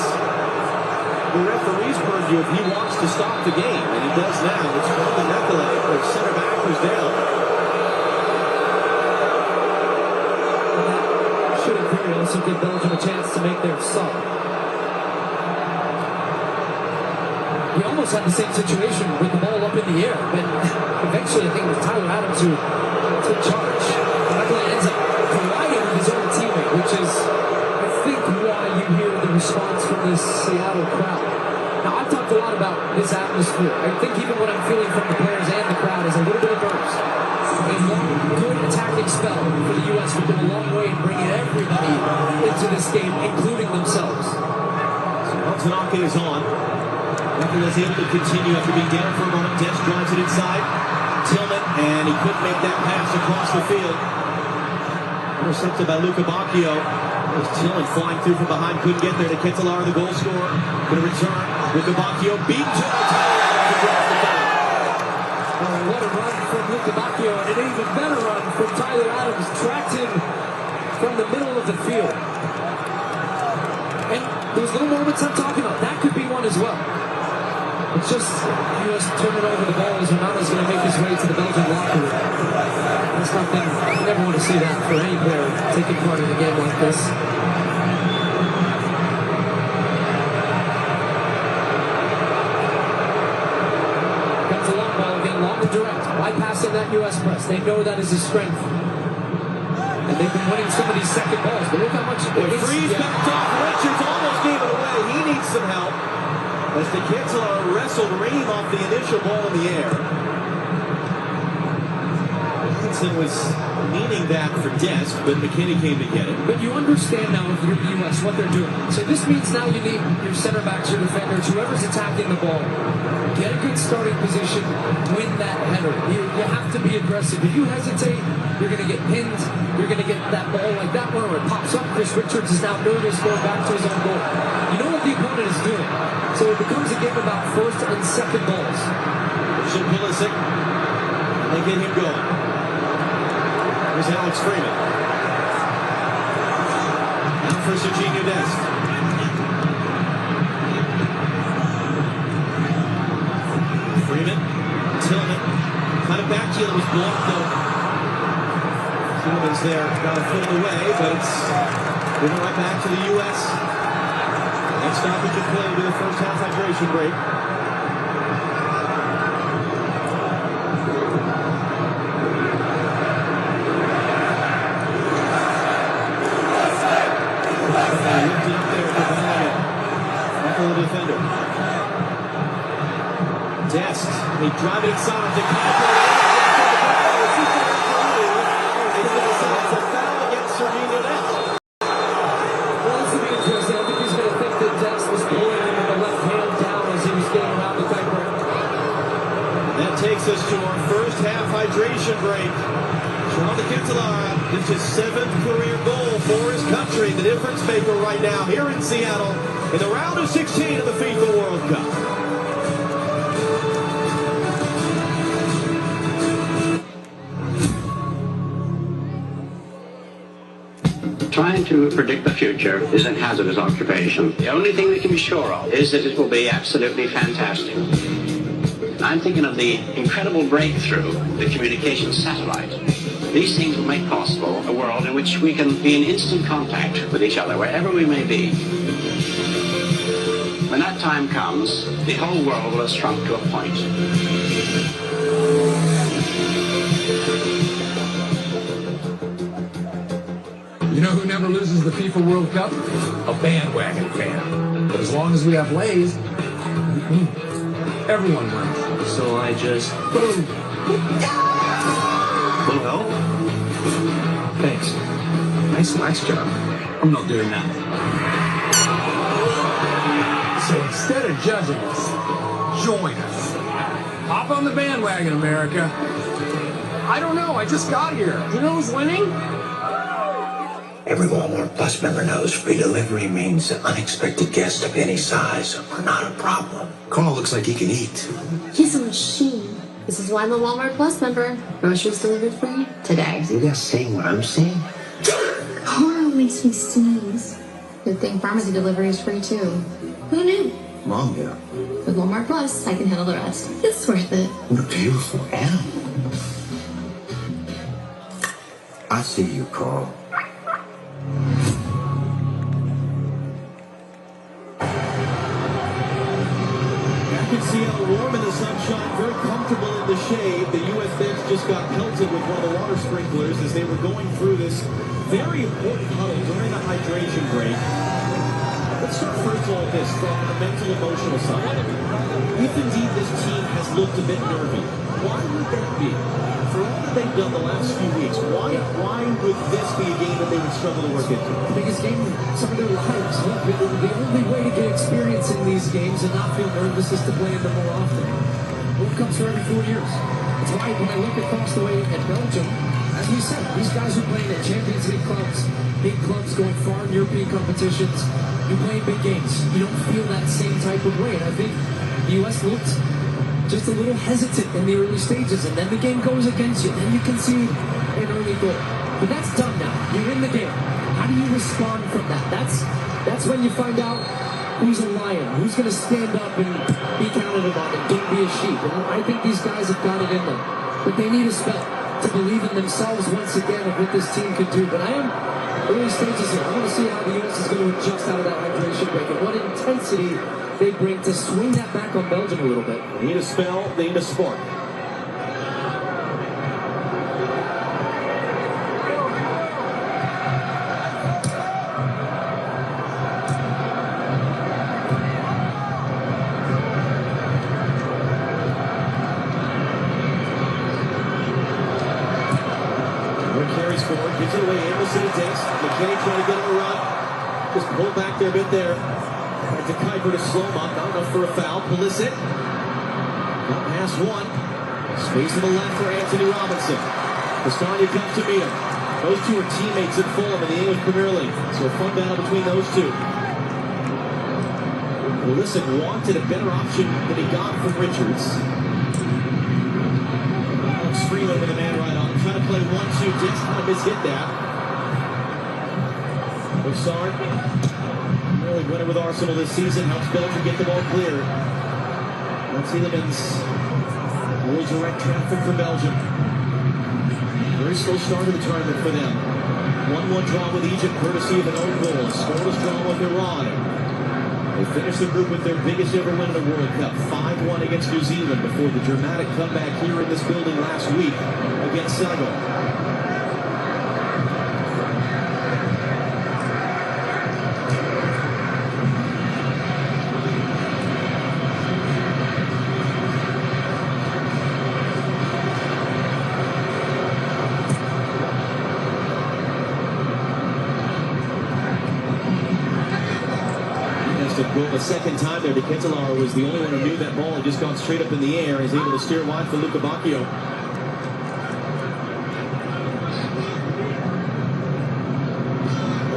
the referee's purview if he wants to stop the game, and he does now. It's from the Mekele, their center back who's down. Should in theory also give Belgium a chance to make their sub. We almost had the same situation with the ball up in the air, but eventually I think it was Tyler Adams who took charge. Mekele ends up colliding with his own teammate, which is, I think, why you hear the response from this Seattle crowd. Now, I've talked a lot about this atmosphere. I think even what I'm feeling from the players and the crowd is a little bit of nerves. A long, good attacking spell for the U.S. would go a long way in bringing everybody into this game, including themselves. So Ranzanakin is on. Mekele is able to continue after being down for a moment. Dest drives it inside. Tillman, and he couldn't make that pass across the field. Intercepted by Luca Bacchio. There's Tillman flying through from behind, couldn't get there to Ketelaar, the goal scorer. Going to return. Luca Bacchio beat to what a run from Luca Bacchio, and an even better run from Tyler Adams. Tracked him from the middle of the field. And those little moments I'm talking about, that could be one as well. It's just U.S. turning over the ball as Ronaldo's going to make his way to the Belgian locker room. That's nothing. You never want to see that for any player taking part in a game like this. Comes a long ball again, long and direct, bypassing that U.S. press. They know that is his strength. And they've been winning some of these second balls, but look how much... Freeze backed off. Richards almost gave it away. He needs some help. As the Ketelaar wrestled Ream off the initial ball in the air. Hudson was meaning that for Dest, but McKinney came to get it. But you understand now if you're the U.S. what they're doing. So this means now you need your center backs, your defenders, whoever's attacking the ball. Get a good starting position, win that header. You have to be aggressive. If you hesitate, you're going to get pinned. You're going to get that ball like that one, or it pops up. Chris Richards is now nervous going back to his own goal. You know what the opponent is doing. So it becomes a game about first and second balls. Should Pulisic. They get him going. Here's Alex Freeman. Now for Serginho Dest. Freeman. Tillman. Kind of back heel was blocked though. Tillman's there. Got a foot away, but it's given right back to the U.S. Next stoppage of play will be the first half hydration break. Lifted up there for Bellingham. Buckle the defender. Dest, they drive it inside of the It's a foul against Serginho Dest. Well, this will be interesting. I think he's going to think that Dest was pulling him with the left hand down as he was getting around the diaper. That takes us to our first half hydration break. Jonathan Ketelaar, this is his 7th career goal for his country. The difference maker right now here in Seattle in the round of 16 of the FIFA World Cup. Trying to predict the future is a hazardous occupation. The only thing we can be sure of is that it will be absolutely fantastic. I'm thinking of the incredible breakthrough, the communication satellite. These things will make possible a world in which we can be in instant contact with each other, wherever we may be. When that time comes, the whole world will have shrunk to a point. You know who never loses the FIFA World Cup? A bandwagon fan. But as long as we have Lays, everyone wins. So I just... Boom. Little help? Thanks. Nice job. I'm not doing that. So instead of judging us, join us. Hop on the bandwagon, America. I don't know, I just got here. You know who's winning? Every Walmart Plus member knows free delivery means that unexpected guests of any size are not a problem. Carl looks like he can eat. He's a machine. This is why I'm a Walmart Plus member. Groceries delivered free today. You guys saying what I'm saying? Carl makes me sneeze. Good thing pharmacy delivery is free too. Who knew? Mom, yeah. With Walmart Plus, I can handle the rest. It's worth it. What a beautiful animal. I see you, Carl. Seattle warm in the sunshine, very comfortable in the shade. The U.S. bench just got pelted with one of the water sprinklers as they were going through this very important huddle during the hydration break. Let's start first of all with this, from the mental, emotional side. If indeed this team has looked a bit nervy, why would that be? For all that they've done the last few weeks, why would this be a game that they would struggle to work into? The biggest game of some of their lives. Look, the only way to get experience in these games and not feel nervous is to play in them more often. World Cups are every 4 years. That's why when I look across the way at Belgium, as we said, these guys are playing at Champions League clubs, big clubs going far in European competitions. You play in big games. You don't feel that same type of way. And I think the U.S. looked just a little hesitant in the early stages, and then the game goes against you, then you concede an early goal. But that's done now. You're in the game. How do you respond from that? That's when you find out who's a lion, who's going to stand up and be counted on and don't be a sheep. And I think these guys have got it in them. But they need a spell to believe in themselves once again of what this team can do. But I am early stages here. I want to see how the U.S. is going to adjust out of that hydration break and what intensity they bring to swing that back on Belgium a little bit. They need a spell, they need a spark. Carries forward, gives it away, Anderson it takes. McKinney trying to get him a run. Just pull back there a bit there. Back to Kuiper to slow him up, not enough for a foul. Pulisic. Not past one. Space to the left for Anthony Robinson. Castagna comes to meet him. Those two are teammates at Fulham in the English Premier League. So a fun battle between those two. Pulisic wanted a better option than he got from Richards. Alex Freeland with a man right on. Trying to play 1-2, just kind of mishit that. Boussard really winning with Arsenal this season, helps Belgium get the ball clear. Let's see Lemons will direct traffic for Belgium. Very slow start of the tournament for them. 1-1 draw with Egypt, courtesy of an own goal. A scoreless draw with Iran. They finished the group with their biggest ever win in a World Cup, 5-1 against New Zealand before the dramatic comeback here in this building last week against Senegal. Goal the second time there. De Ketelaere was the only one who knew that ball had just gone straight up in the air. He's able to steer wide for Luca Bacchio.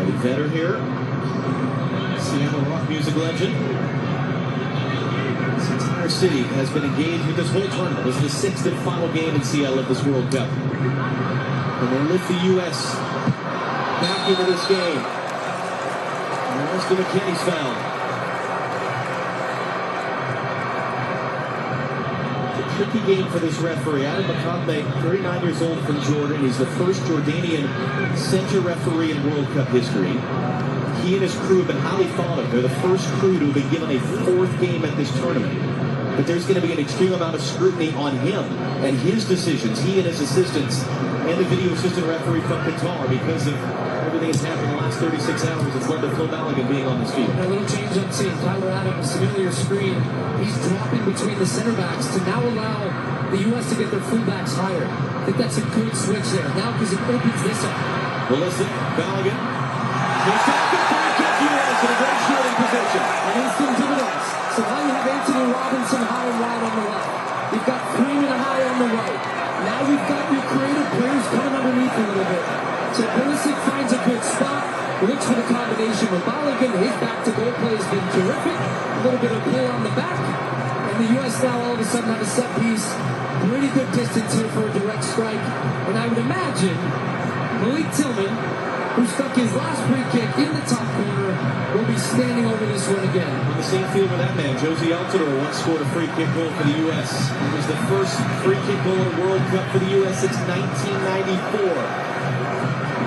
Eddie Vedder here. Seattle rock music legend. This entire city has been engaged with this whole tournament. This is the sixth and final game in Seattle of this World Cup. And they lift the U.S. back into this game. And Austin McKinney's foul. Tricky game for this referee. Adam Makambe, 39 years old from Jordan. He's the first Jordanian center referee in World Cup history. He and his crew have been highly thought of. They're the first crew to have been given a fourth game at this tournament. But there's going to be an extreme amount of scrutiny on him and his decisions, he and his assistants, and the video assistant referee from Qatar, because of Everything that's happened in the last 36 hours has led to Phil Balogun being on his feet. A little change on scene. Tyler Adams, familiar screen. He's dropping between the center backs to now allow the U.S. to get their fullbacks higher. I think that's a good switch there. Now because it opens this up. Well, listen, Balogun. He's got the free kick. U.S. in a great shooting position. And instant dividends. So now you have Anthony Robinson high and wide on the left. You've got Freeman high on the right. Now we've got your creative players coming underneath a little bit. So Pulisic finds a good spot, looks for the combination with Balogun. His back-to-goal play has been terrific. A little bit of play on the back. And the U.S. now all of a sudden have a set piece. Pretty good distance here for a direct strike. And I would imagine Malik Tillman, who stuck his last free kick in the top corner, will be standing over this one again. On the same field with that man, Josie Altidore once scored a free kick goal for the U.S. It was the first free kick goal in a World Cup for the U.S. since 1994.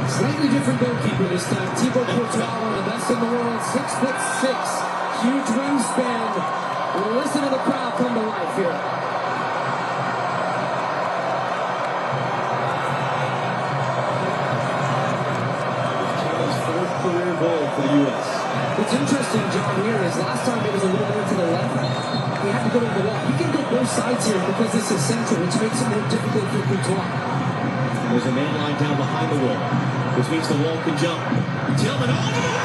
Slightly different goalkeeper this time. Thibaut Courtois, one of the best in the world, 6'6", huge wingspan. Listen to the crowd come to life here. Fourth career goal for the U.S. What's interesting, John, here is last time it was a little more to the left. He had to go to the wall. He can go both sides here because this is central, which makes it more difficult for Courtois. There's a man lying down behind the wall, which means the wall can jump. Tillman all the way!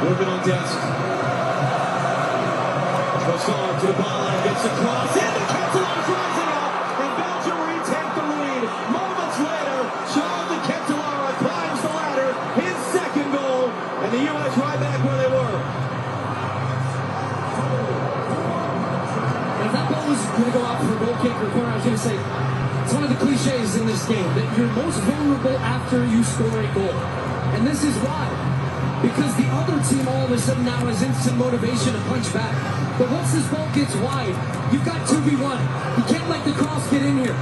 Working on desk. Trossard to the byline, gets across, and the Ketelaar's rising up, and Belgium retake the lead. Moments later, Charles de Ketelaar climbs the ladder, his second goal, and the U.S. right back where they were. If that ball was going to go out for a goal kick or corner, I was going to say, it's one of the cliches in this game, that you're most vulnerable after you score a goal. And this is why. Because the other team all of a sudden now has instant motivation to punch back. But once this ball gets wide, you've got 2v1. You can't let the cross get in here.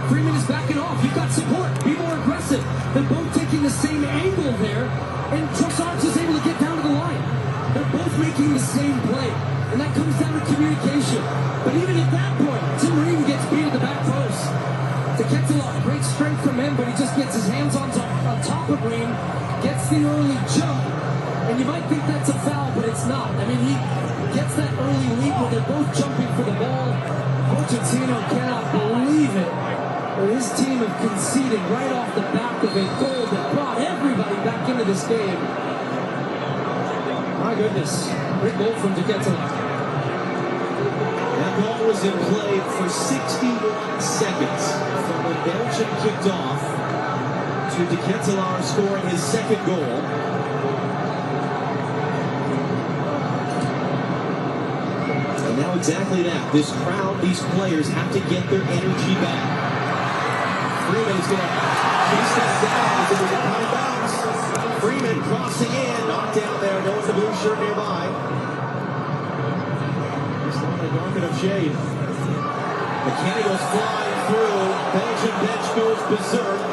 Freeman is backing off. You've got support. Be more aggressive. They're both taking the same angle there. And Trossard is able to get down to the line. They're both making the same play. And that comes down to communication. But even at that point, Tim Ream gets beat at the back post. De Ketelaar, great strength from him, but he just gets his hands on top of Ream. Gets the early jump. And you might think that's a foul, but it's not. I mean, he gets that early lead where they're both jumping for the ball. Pochettino cannot believe it. His team have conceded right off the back of a goal that brought everybody back into this game. My goodness. Great goal from De Ketelaar. That ball was in play for 61 seconds from when Belgium kicked off to De Ketelaar scoring his second goal. Now exactly that. This crowd, these players have to get their energy back. Freeman's going to chase that down as it was out of bounds. Freeman crossing in, knocked down there. No one's a blue shirt nearby. Just on the garment of shade. McKinney goes flying through. Belgian bench goes berserk.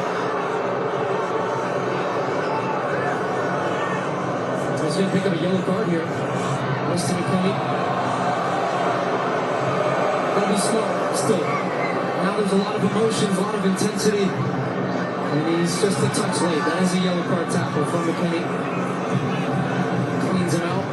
He's going to pick up a yellow card here. Rest to McKinney. Gotta be smart still. Now there's a lot of emotions, a lot of intensity. And he's just a touch late. That is a yellow card tackle from McKinney. Cleans him out.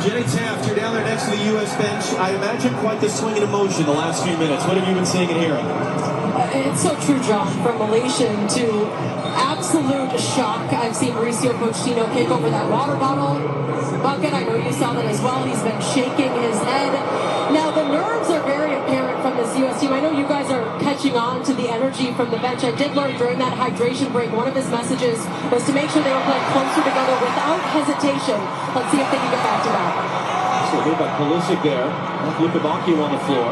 Jenny Taft, you're down there next to the U.S. bench. I imagine quite the swing in emotion the last few minutes. What have you been seeing and hearing? It's so true, Josh. From elation to absolute shock. I've seen Mauricio Pochettino kick over that water bottle bucket. I know you saw that as well. He's been shaking his head. Now, the nerves are very apparent from this U.S. team. I know you guys are catching on to the energy from the bench. I did learn during that hydration break, one of his messages was to make sure they were playing closer together without hesitation. Let's see if they can get back to that. So made by Pulisic there. Luka Bacchio on the floor.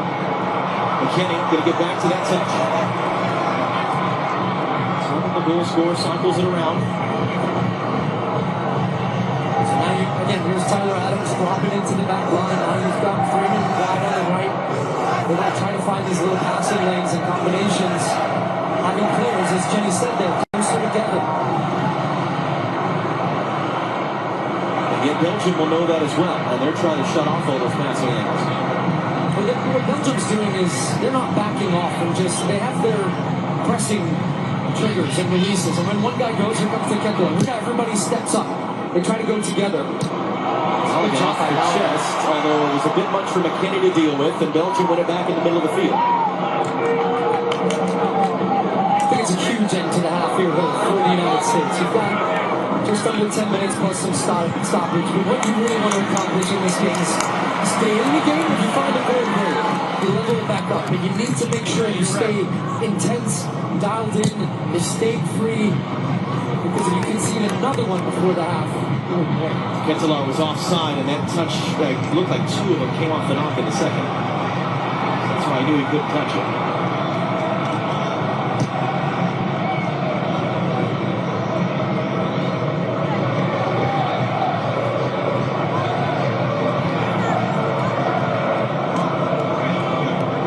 McKinney going to get back to that touch. Some of the goal scorer cycles it around. So now again, here's Tyler Adams dropping into the back line. Now you've got Freeman wide on the right. They're not trying to find these little passing lanes and combinations. Having players, as Jenny said, they're closer together. And yet Belgium will know that as well, and they're trying to shut off all those passing lanes. What Belgium's doing is they're not backing off and they have their pressing triggers and releases. And when one guy goes, here comes the kicker. Look how everybody steps up. They try to go together. Good off the chest, although it was a bit much for McKinney to deal with, and Belgium went it back in the middle of the field. I think it's a huge end to the half here for the United States. You've got just under 10 minutes plus some stoppage. But what you really want to accomplish in this game is stay in the game. If you find a goal, great. You level it back up. But you need to make sure you stay intense, dialed in, mistake-free. Because if you concede another one before the half, Ketelaar was offside, and that touch looked like two of them came off the knock in the second. That's why I knew he couldn't touch it.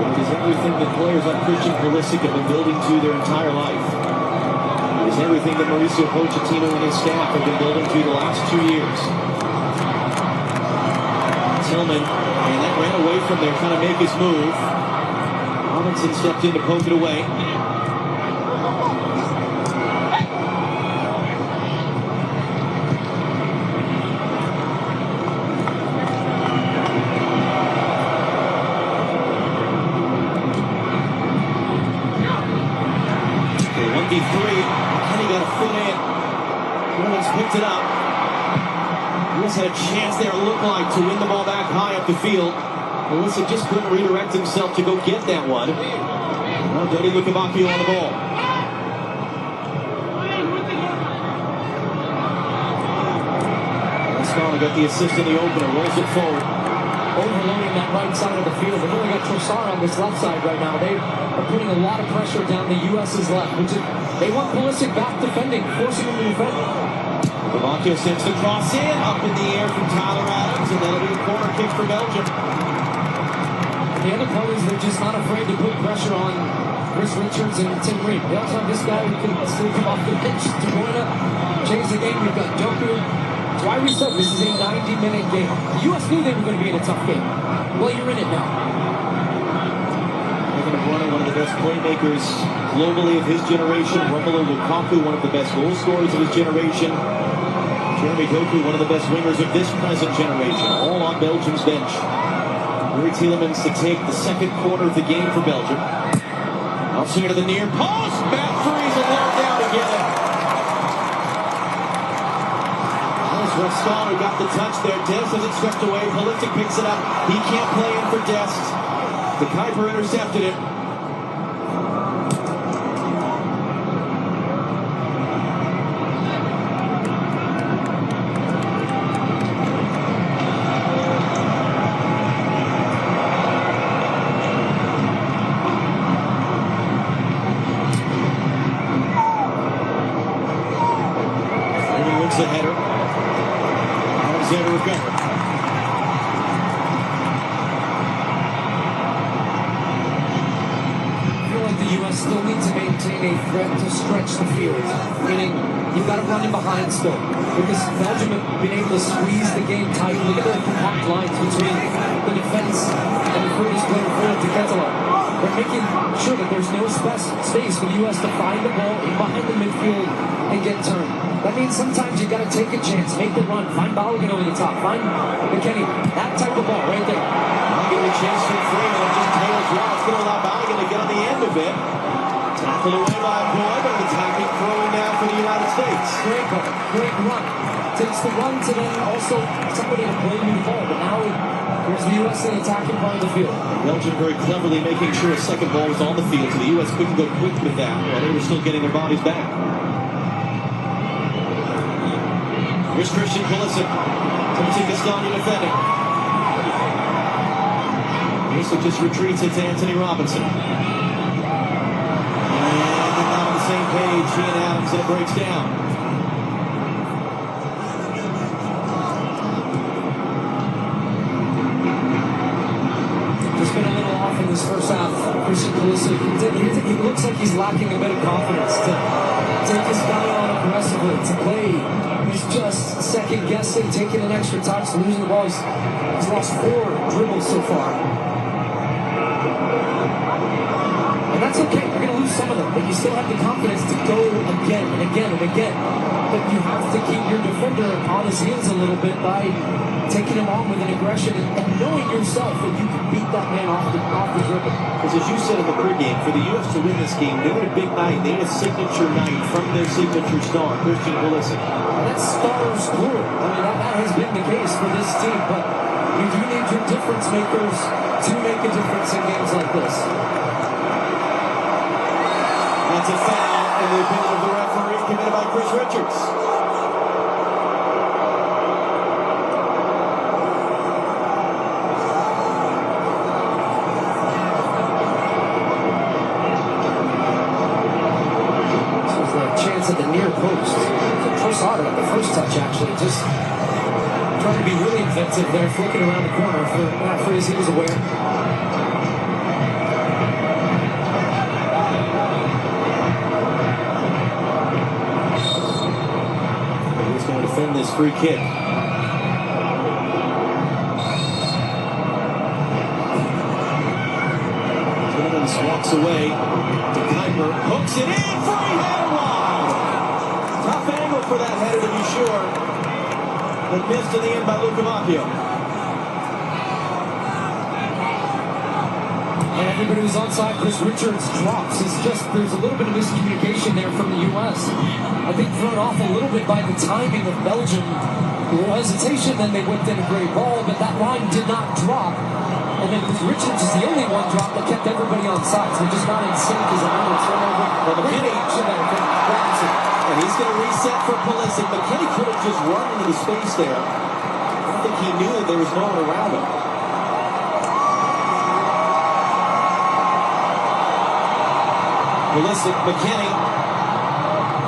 It is everything that players like Christian Pulisic have been building to their entire life. It is everything that Mauricio Pochettino and his staff have been building to the last 2 years. Tillman, and that ran away from there, trying to make his move. Robinson stepped in to poke it away. Okay, 1v3. Kenny got a foot in. Bruins picked it up. Bruins had a chance there, it looked like, to win the ball back high up the field. Melissa just couldn't redirect himself to go get that one. Now Dodi Lukabakio on the ball. Scarlett got the assist in the opener, rolls it forward. Overloading that right side of the field. They've only got Trossard on this left side right now. They are putting a lot of pressure down the U.S.'s left, which is, they want Pulisic back defending, forcing him to defend. Lukabakio sends the cross in, up in the air from Tyler Adams, and that'll be a corner kick for Belgium. The other part is they're just not afraid to put pressure on Chris Richards and Tim Reed. They also have this guy who can still come off the bench to point up, change the game. We've got Doku. That's why we said this is a 90-minute game. The U.S. knew they were going to be in a tough game. Well, you're in it now. Kevin De Bruyne, one of the best playmakers globally of his generation. Romelu Lukaku, one of the best goal scorers of his generation. Jeremy Doku, one of the best wingers of this present generation. All on Belgium's bench. Yuri Tielemans to take the second quarter of the game for Belgium. Outswinger to the near post. Back threes and low down again. Rascal got the touch there. Dest has it swept away. Pulisic picks it up. He can't play in for Dest. The Kuiper intercepted it. Works the header. Alexander recovered. The U.S. still needs to maintain a threat to stretch the field, meaning you've got to run in behind still, because Belgium have been able to squeeze the game tight. Look at their compact lines between the defense and the furthest player forward to Ketelar. They're making sure that there's no space for the U.S. to find the ball in behind the midfield and get turned. That means sometimes you got to take a chance, make the run, find Balogun over the top, find McKennie, that type of ball right there. Getting a chase from Freeman and just tails well. It's going to allow Balogun to get on the end of it. Tackled away by Boy, but an attacking throwing down for the United States. Great run. Takes the run to then also somebody to play new ball, but now here's the U.S. in the attacking part of the field. Belgium very cleverly making sure a second ball was on the field, so the U.S. couldn't go quick with that while they were still getting their bodies back. Here's Christian Pulisic. Timothy Castagna defending. Pulisic just retreats into Anthony Robinson. And they're not on the same page, he and Adams, and it breaks down. Just been a little off in this first half. Christian Pulisic, he looks like he's lacking a bit of confidence to take his guy on aggressively, to play. He's just second guessing, taking an extra touch, losing the ball. He's lost 4 dribbles so far. And that's okay, you're going to lose some of them, but you still have the confidence to go again and again and again. But you have to keep your defender on his heels a little bit by taking him on with an aggression and knowing yourself that you can beat that man off the dribble. Because as you said in the pregame, for the U.S. to win this game, they need a big night. They need a signature night from their signature star, Christian Pulisic. That's stars plural. I mean, that has been the case for this team, but you do need your difference makers to make a difference in games like this. That's a foul, and the opinion of the referee committed by Chris Richards. This was a chance at the near post. Chris Otter at the first touch, actually, just trying to be really inventive there, flicking around the corner for that phrase he was aware. Defend this free kick. Jones walks away to Kuiper, hooks it in, free header wide. Tough angle for that header to be sure, but missed in the end by Luca Macchio. And everybody who's onside, Chris Richards drops. It's just, there's a little bit of miscommunication there from the U.S. I think thrown off a little bit by the timing of Belgium. A little hesitation, then they whipped in a great ball, but that line did not drop. And then Richards is the only one drop that kept everybody on side. So they're just not in sync as a little turnover. Well, McKennie action there from Robinson. And he's going to reset for Pulisic. McKennie could have just run into the space there. I don't think he knew that there was no one around him. Pulisic, McKennie.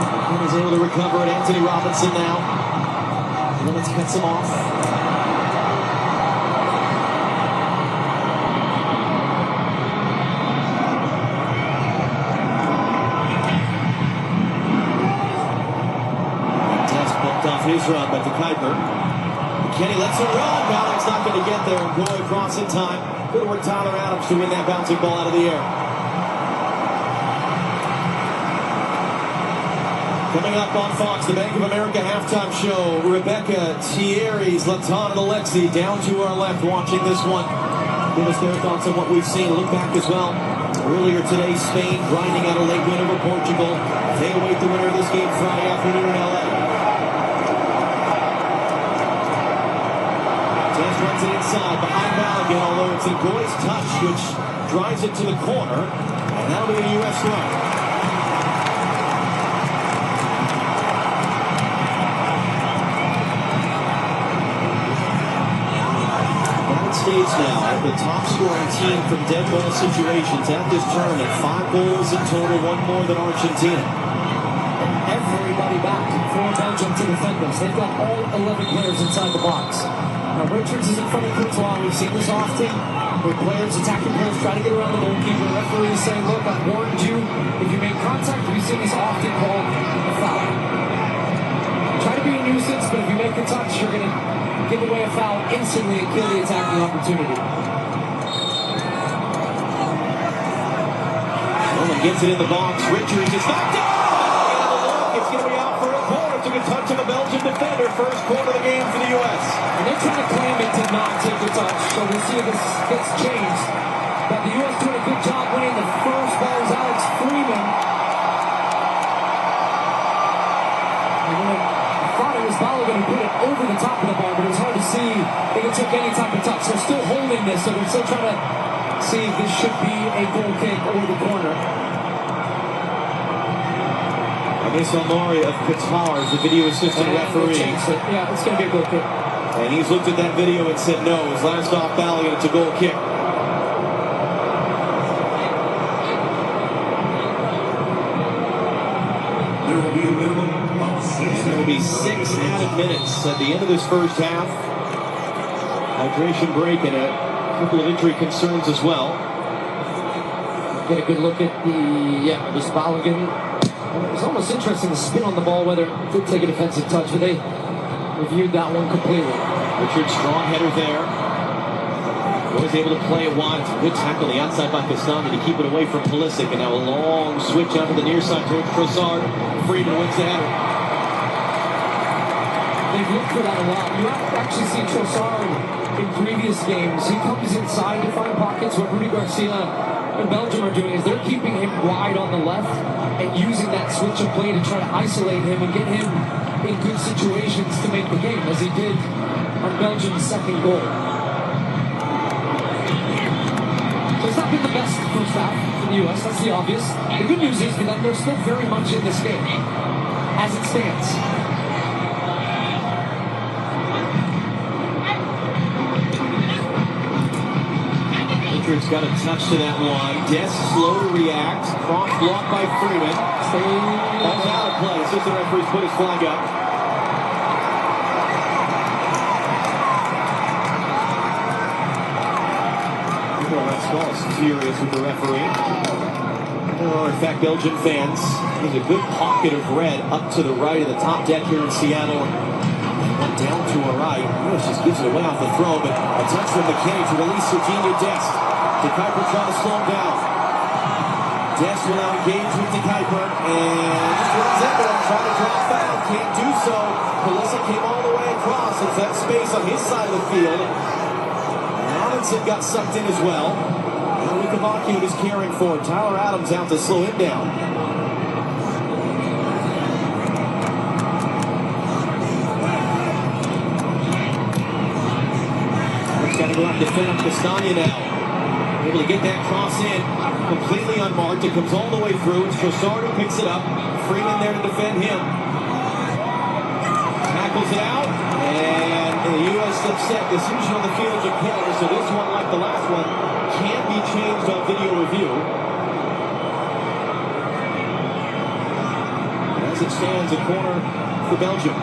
McKennie's able to recover it. Anthony Robinson now. Limits cuts him off. Test bumped off his run, but to Kuiper. McKennie lets it run. Ballard's not going to get there. And Goy across in time. Good work, Tyler Adams, to win that bouncing ball out of the air. Coming up on Fox, the Bank of America halftime show. Rebecca, Thierry's, Latana, and Alexi down to our left watching this one. Give us their thoughts on what we've seen. Look back as well. Earlier today, Spain grinding out a late win over Portugal. They await the winner of this game Friday afternoon in LA. Tess runs it inside behind Balogun, although it's a Goy's touch which drives it to the corner. And that'll be a U.S. run. States now, the top scoring team from dead ball situations at this tournament. 5 goals in total, 1 more than Argentina. Everybody back for for Belgium to defend this. They've got all 11 players inside the box. Now, Richards is in front of Courtois. We've seen this often where players, attacking players, try to get around the goalkeeper. The referee is saying, look, I've warned you. If you make contact, we've seen this often called a foul. Try to be a nuisance, but if you make a touch, you're going to give away a foul instantly and kill the attacking opportunity. Nolan gets it in the box. Richards is knocked out. It's going to be out for a corner. Took a touch of a Belgian defender. First corner of the game for the U.S. And they're trying to claim it did not take the touch, so we'll see if this gets changed. But the U.S. doing a good job winning. The first ball is Alex Freeman. I thought it was Balo going to put it over the top of the bar, but it was hard to see if it took any type of touch. They're still holding this, so they're still trying to see if this should be a goal kick or the corner. Mason Mori of Qatar is the video assistant referee. Yeah, it's going to be a goal kick. And he's looked at that video and said no. His last off volley, and it's a goal kick. There will be 6 added minutes at the end of this first half. Hydration break and a couple of injury concerns as well. Get a good look at the Spalligan. It was almost interesting to spin on the ball, whether it did take a defensive touch, but they reviewed that one completely. Richard, strong header there. Was able to play it wide. Good tackle on the outside by Castani to keep it away from Pulisic, and now a long switch onto the near side towards Trossard. Freeman wins the header. They've looked for that a lot. You have actually seen Trossard in previous games. He comes inside to find pockets. What Rudy Garcia and Belgium are doing is they're keeping him wide on the left and using that switch of play to try to isolate him and get him in good situations to make the game, as he did on Belgium's second goal. So it's not been the best first half for the U.S., that's the obvious. The good news is that they're still very much in this game, as it stands. Richards got a touch to that one. Des slow to react. Cross blocked by Freeman. Ball's out of play. Assistant referee's put his flag up. Well, that's false. Furious with the referee. Or in fact, Belgian fans. There's a good pocket of red up to the right of the top deck here in Seattle. Went down to our right. US just gives it away off the throw, but a touch from McKinney to release Serginho Dest. De Kuyper trying to slow him down. Dest will now engage with De Kuyper and just runs into him, trying to draw foul. Can't do so. Pulisic came all the way across into that space on his side of the field. Robinson got sucked in as well. And Luka Bacchio is caring for it. Tyler Adams out to slow him down. He's got to go out and defend Castagna now. Able to get that cross in, completely unmarked. It comes all the way through. It's Trossard who picks it up. Freeman there to defend him. Tackles it out, and the U.S. upset. Decision on the field is a penalty, so this one, like the last one, can't be changed on video review. As it stands, a corner for Belgium.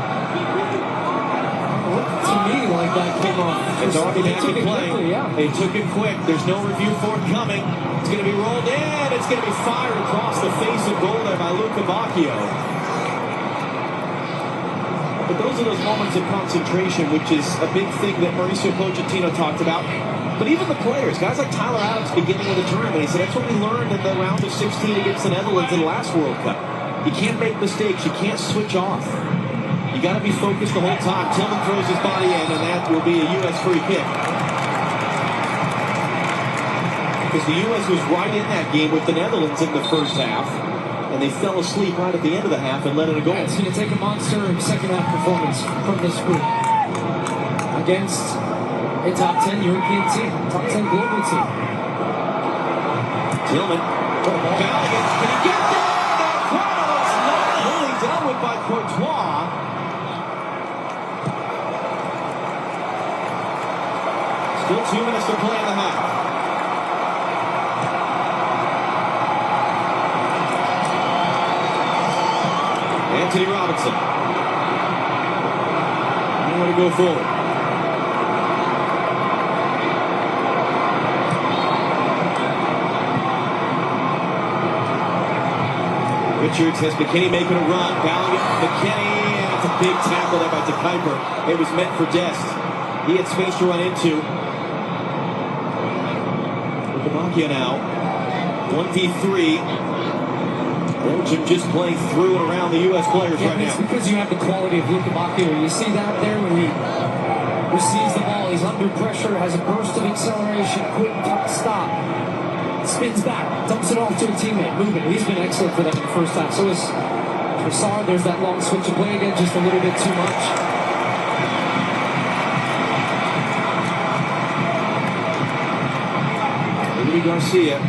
To me, like that came off. It's already back in play. Quickly, yeah. They took it quick. There's no review for it coming. It's going to be rolled in. It's going to be fired across the face of goal there by Luka Bacchio. But those are those moments of concentration, which is a big thing that Mauricio Pochettino talked about. But even the players, guys like Tyler Adams beginning of the tournament, he said that's what we learned in the round of 16 against the Netherlands in the last World Cup. You can't make mistakes. You can't switch off. You got to be focused the whole time. Tillman throws his body in, and that will be a U.S. free kick. Because the U.S. was right in that game with the Netherlands in the first half, and they fell asleep right at the end of the half and let it a goal. It's going to take a monster second half performance from this group against a top 10 European team, top 10 global team. Tillman, Bellingham, can he get there? It's not really dealt with by Courtois. Still 2 minutes to play in the half. Anthony Robinson. to go forward. Richards has McKinney making a run. Belgium, McKinney, and it's a big tackle there by DeKuyper. It was meant for Dest. He had space to run into. Lukabakia now, 1v3. Belgium just playing through and around the U.S. players right now. It's because you have the quality of Lukabakia. You see that there when he receives the ball. He's under pressure, has a burst of acceleration, quick stop. Spins back, dumps it off to a teammate, moving. He's been excellent for them in the first half. So is Trossard. There's that long switch of play again, just a little bit too much. Rudy Garcia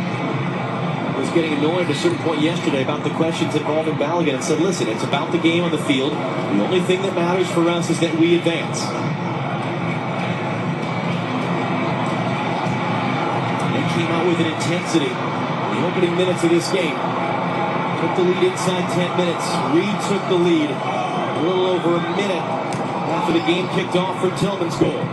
was getting annoyed at a certain point yesterday about the questions involving Balogun and said, listen, it's about the game on the field. The only thing that matters for us is that we advance. Came out with an intensity in the opening minutes of this game. Took the lead inside 10 minutes. Reed took the lead a little over a minute after the game kicked off for Tillman's goal.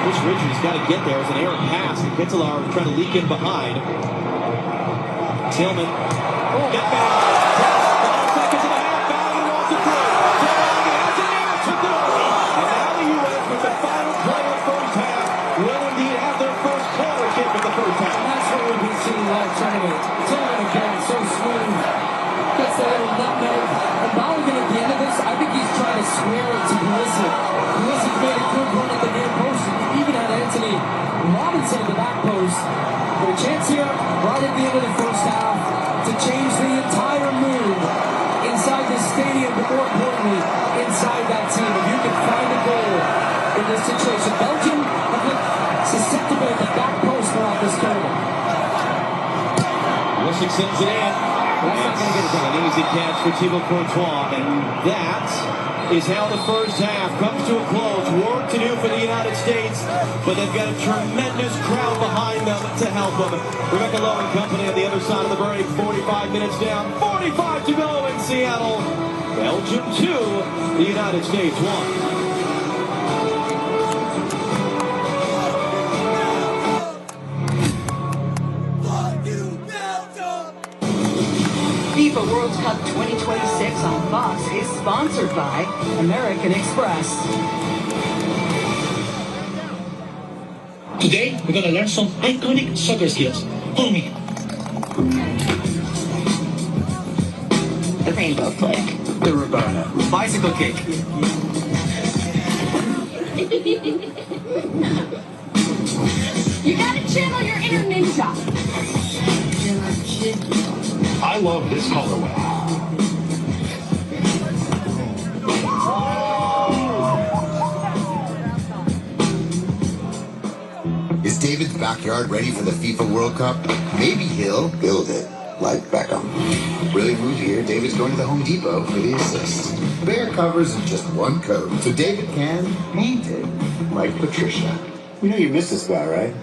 Chris Richards got to get there as an errant pass. And Kittelar trying to leak in behind. Tillman. Get back. 5 seconds and a half. Balogun wants it through. Balogun has an error. Took it over. And now the U.S. with the final play of the first half will indeed have their first corner kick of the first half. And that's what we've been seeing all tournament. Tillman again, so smooth. Gets a little nutmeg. And Balogun at the end of this, I think he's trying to square it to Pulisic. Pulisic made a good run at the near post. He even had Anthony Robinson at the back post. But a chance here, right at the end of the first half, to change the entire mood inside the stadium, but more importantly, inside that team. If you can find a goal in this situation, Belgium have looked susceptible at the back post throughout this tournament. Pulisic sends it in. That's not going to get it done. An easy catch for Thibaut Courtois, and that is how the first half comes to a close. Work to do for the United States, but they've got a tremendous crowd behind them to help them. Rebecca Lowe and company on the other side of the break. 45 minutes down, 45 to go in Seattle. Belgium 2, the United States 1. FIFA World Cup 2026 on Fox is sponsored by American Express. Today, we're going to learn some iconic soccer skills. Follow me. The rainbow flick. The Rabona. Bicycle kick. You gotta channel your inner ninja. I love this colorway. Is David's backyard ready for the FIFA World Cup? Maybe he'll build it, like Beckham. Really move here, David's going to the Home Depot for the assist. Bare covers in just one coat, so David can paint it, like Patricia. You know you miss this guy, right?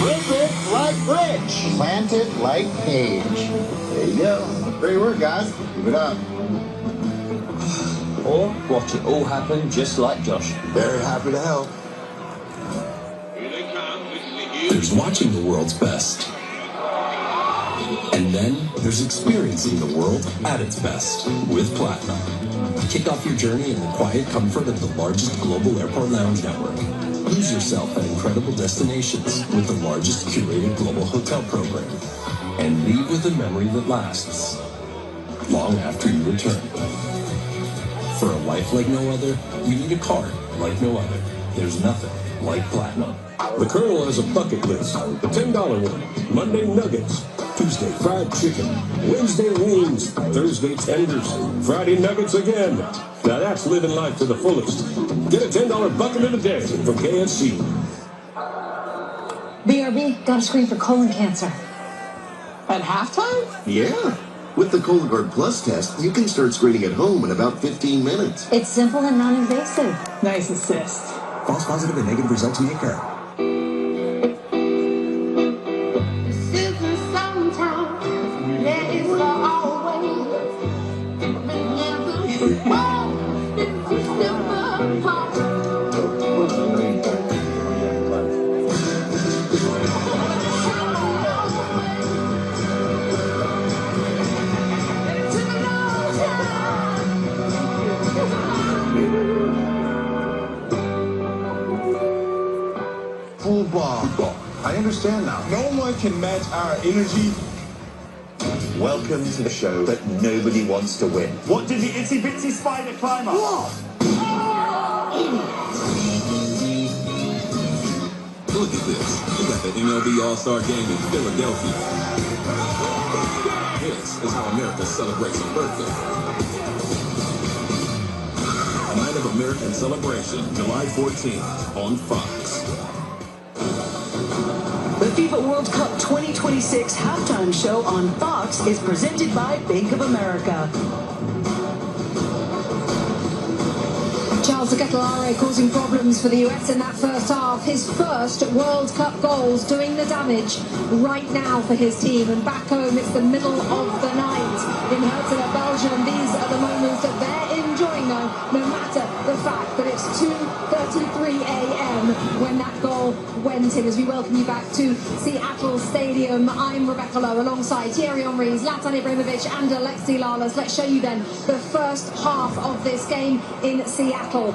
Rip it like Rich. Plant it like Paige. There you go. Great work, guys. Keep it up. Or watch it all happen just like Josh. Very happy to help. There's watching the world's best. And then there's experiencing the world at its best with Platinum. Kick off your journey in the quiet comfort of the largest global airport lounge network. Lose yourself at incredible destinations with the largest curated global hotel program. And leave with a memory that lasts long after you return. For a life like no other, you need a card like no other. There's nothing like Platinum. The Colonel has a bucket list. The $10 one. Monday nuggets. Tuesday fried chicken. Wednesday wings. Thursday tenders. Friday nuggets again. Now that's living life to the fullest. Get a $10 bucket in a day from KFC. BRB, got a screen for colon cancer. At halftime? Yeah. With the Cologuard Plus test, you can start screening at home in about 15 minutes. It's simple and non-invasive. Nice assist. False positive and negative results may occur. There is always. I understand now. No one can match our energy. Welcome to the show that nobody wants to win. What did the itsy bitsy spider climb up? Look at this. We got the MLB All-Star Game in Philadelphia. This is how America celebrates a birthday. A night of American celebration, July 14th on Fox. The FIFA World Cup 2026 halftime show on Fox is presented by Bank of America. Charles Kettelare causing problems for the US in that first half. His first World Cup goals doing the damage right now for his team. And back home, it's the middle of the night in Herten, Belgium. These are the moments that they're enjoying now, no matter the fact that it's 2:33 a.m. when that goal went in. As we welcome you back to Seattle Stadium, I'm Rebecca Lowe alongside Thierry Henry, Zlatan Ibrahimovic and Alexi Lalas. Let's show you then the first half of this game in Seattle.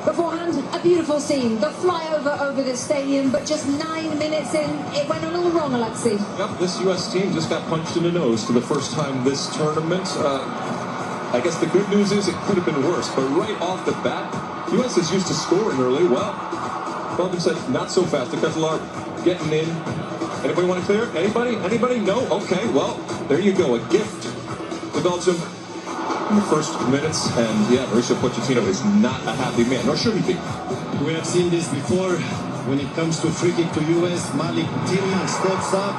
Beforehand, a beautiful scene, the flyover over the stadium, but just 9 minutes in, it went a little wrong, Alexi. Yep, this U.S. team just got punched in the nose for the first time this tournament. I guess the good news is it could have been worse, but right off the bat, U.S. is used to scoring early. Well, Belgium said not so fast. The Kettelar getting in. Anybody want to clear? Anybody? Anybody? No? Okay, well, there you go. A gift to Belgium in the first minutes. And yeah, Mauricio Pochettino is not a happy man, nor should he be. We have seen this before. When it comes to free kick to U.S., Malik Tillman steps up,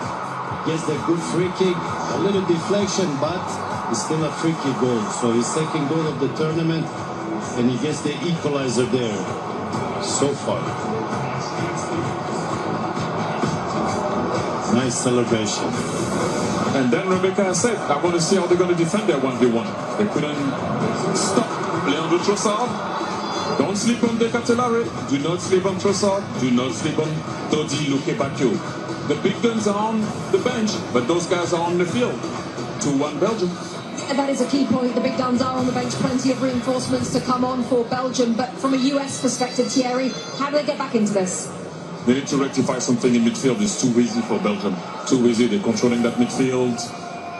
gets the good free kick, a little deflection, but it's still a free kick goal. So his second goal of the tournament, and he gets the equalizer there so far. Nice celebration. And then Rebecca said, I want to see how they're going to defend their 1v1. They couldn't stop Leandro Trossard. Don't sleep on De Kettelare. Do not sleep on Trossard. Do not sleep on Dodi Lukebakio. The big guns are on the bench, but those guys are on the field. 2-1 Belgium. And that is a key point. The big guns are on the bench. Plenty of reinforcements to come on for Belgium. But from a US perspective, Thierry, how do they get back into this? They need to rectify something in midfield. It's too easy for Belgium. Too easy. They're controlling that midfield.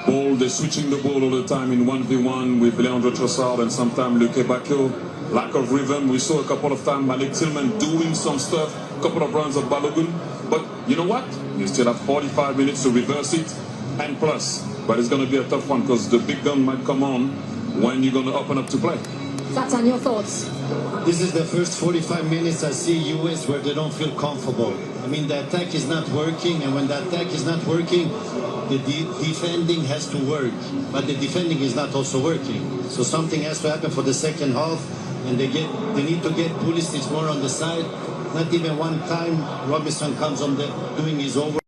Ball, they're switching the ball all the time in 1v1 with Leandro Trossard and sometimes Lukebakio. Lack of rhythm. We saw a couple of times Malik Tillman doing some stuff. A couple of runs of Balogun. But you know what? You still have 45 minutes to reverse it. And plus. But it's going to be a tough one because the big gun might come on when you're going to open up to play. Zlatan, your thoughts? This is the first 45 minutes I see US where they don't feel comfortable. I mean, the attack is not working, and when the attack is not working, the defending has to work. But the defending is not also working. So something has to happen for the second half, and they need to get Pulisic more on the side. Not even one time Robinson comes on doing his over.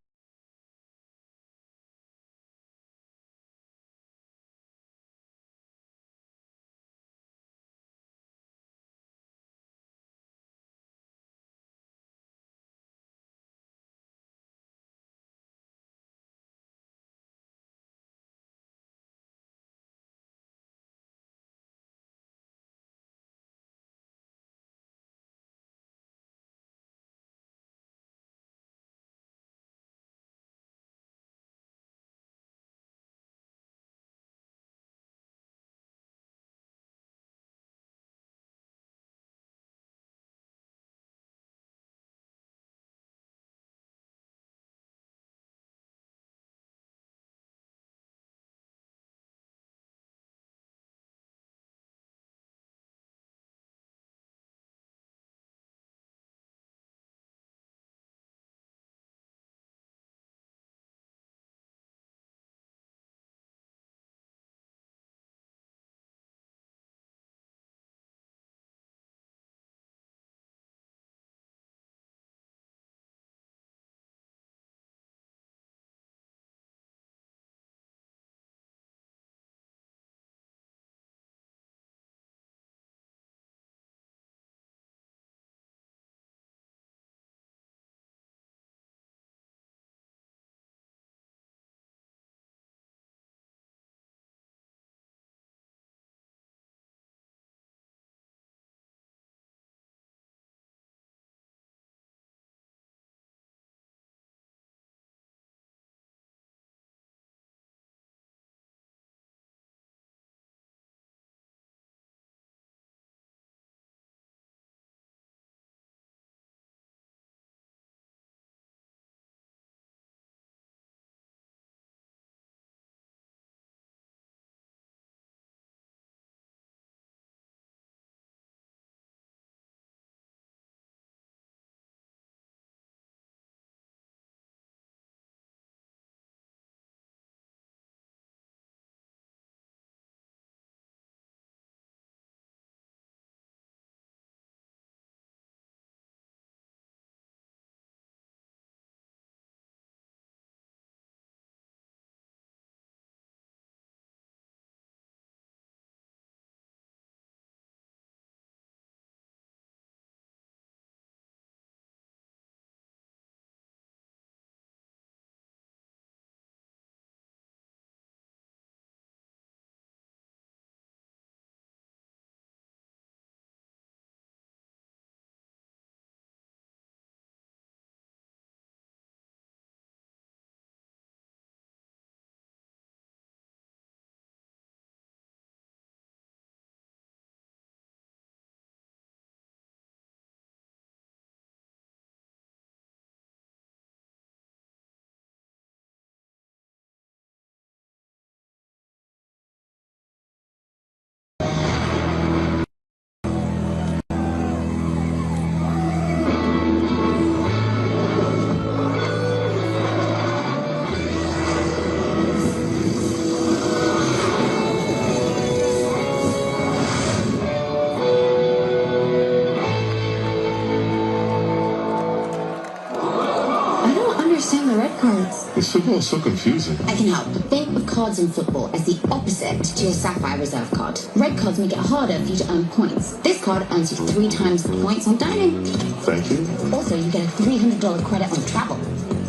Oh, so confusing. I can help. Think of cards in football as the opposite to your Sapphire Reserve card. Red cards make it harder for you to earn points. This card earns you 3 times the points on dining. Thank you. Also, you get a $300 credit on travel.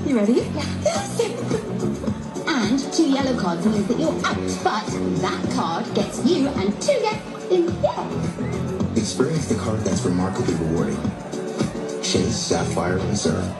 You ready? Yeah. And 2 yellow cards means that you're out, but that card gets you and 2 get in here. Experience the card that's remarkably rewarding. Chase Sapphire Reserve.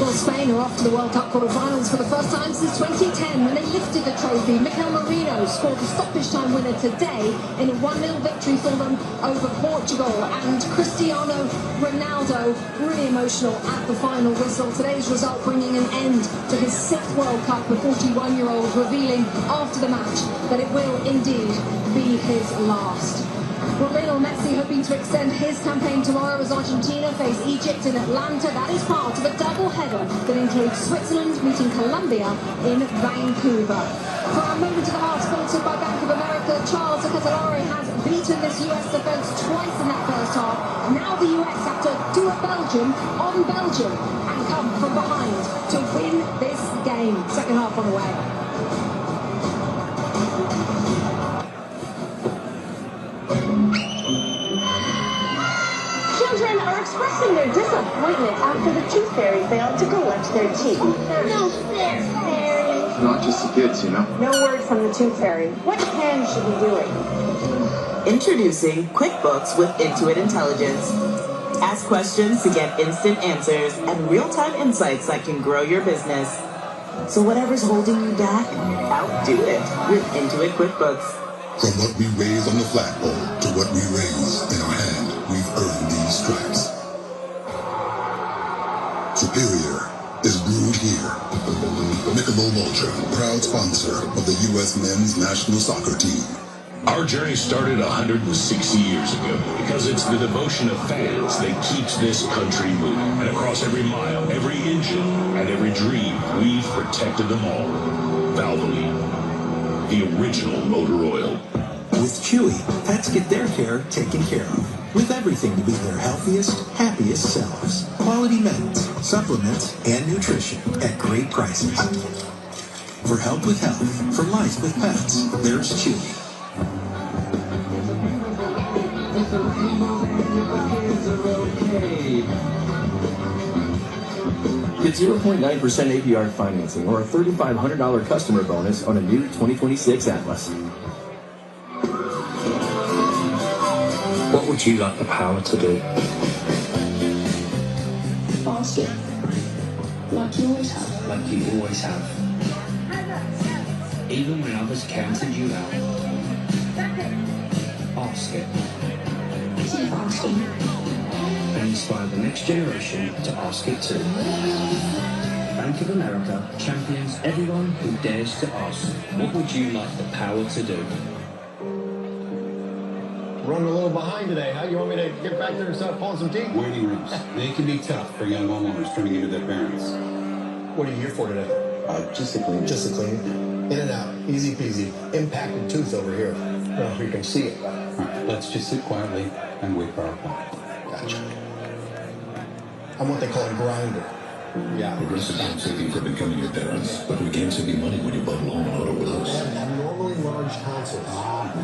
Well, Spain are off to the World Cup quarterfinals for the first time since 2010 when they lifted the trophy. Mikel Merino scored the stoppage time winner today in a 1-0 victory for them over Portugal. And Cristiano Ronaldo, really emotional at the final whistle. Today's result bringing an end to his 6th World Cup, the 41-year-old revealing after the match that it will indeed be his last. Well, Lionel Messi hoping to extend his campaign tomorrow as Argentina face Egypt in Atlanta. That is part of a double-header that includes Switzerland meeting Colombia in Vancouver. For our moment of the heart, sponsored by Bank of America, Charles Acatalari has beaten this US defence twice in that first half. Now the US have to do a Belgium on Belgium and come from behind to win this game. Second half on the way. Children are expressing their disappointment after the tooth fairy failed to collect their teeth. No fair fairy. Not just the kids, you know. No word from the tooth fairy. What can she be doing? Introducing QuickBooks with Intuit Intelligence. Ask questions to get instant answers and real-time insights that can grow your business. So whatever's holding you back, outdo it with Intuit QuickBooks. From what we raise on the flagpole to what we raise in our hand, we've earned these stripes. Superior is brewed here. Michelob Ultra, proud sponsor of the U.S. men's national soccer team. Our journey started 160 years ago because it's the devotion of fans that keeps this country moving. And across every mile, every engine, and every dream, we've protected them all. Valvoline, the original motor oil. With Chewy, pets get their care taken care of. With everything to be their healthiest, happiest selves. Quality meds, supplements, and nutrition at great prices. For help with health, for life with pets, there's Chewy. Get 0.9% APR financing or a $3,500 customer bonus on a new 2026 Atlas. What would you like the power to do? Ask it. Like you always have. Like you always have. Even when others counted you out. Ask it. Keep asking. And inspire the next generation to ask it too. Bank of America champions everyone who dares to ask. What would you like the power to do? Running a little behind today, huh? You want me to get back there and start pulling some teeth? Waiting rooms. They can be tough for young homeowners turning into their parents. What are you here for today? Just to clean. Just to clean. In and out. Easy peasy. Impacted tooth over here. I don't know if you can see it. All right, let's just sit quietly and wait for our call. Gotcha. I'm what they call a grinder. Yeah. Progressive can't save you from becoming your parents, but we can save you money when you bundle home and auto with us. I have abnormally large tonsils.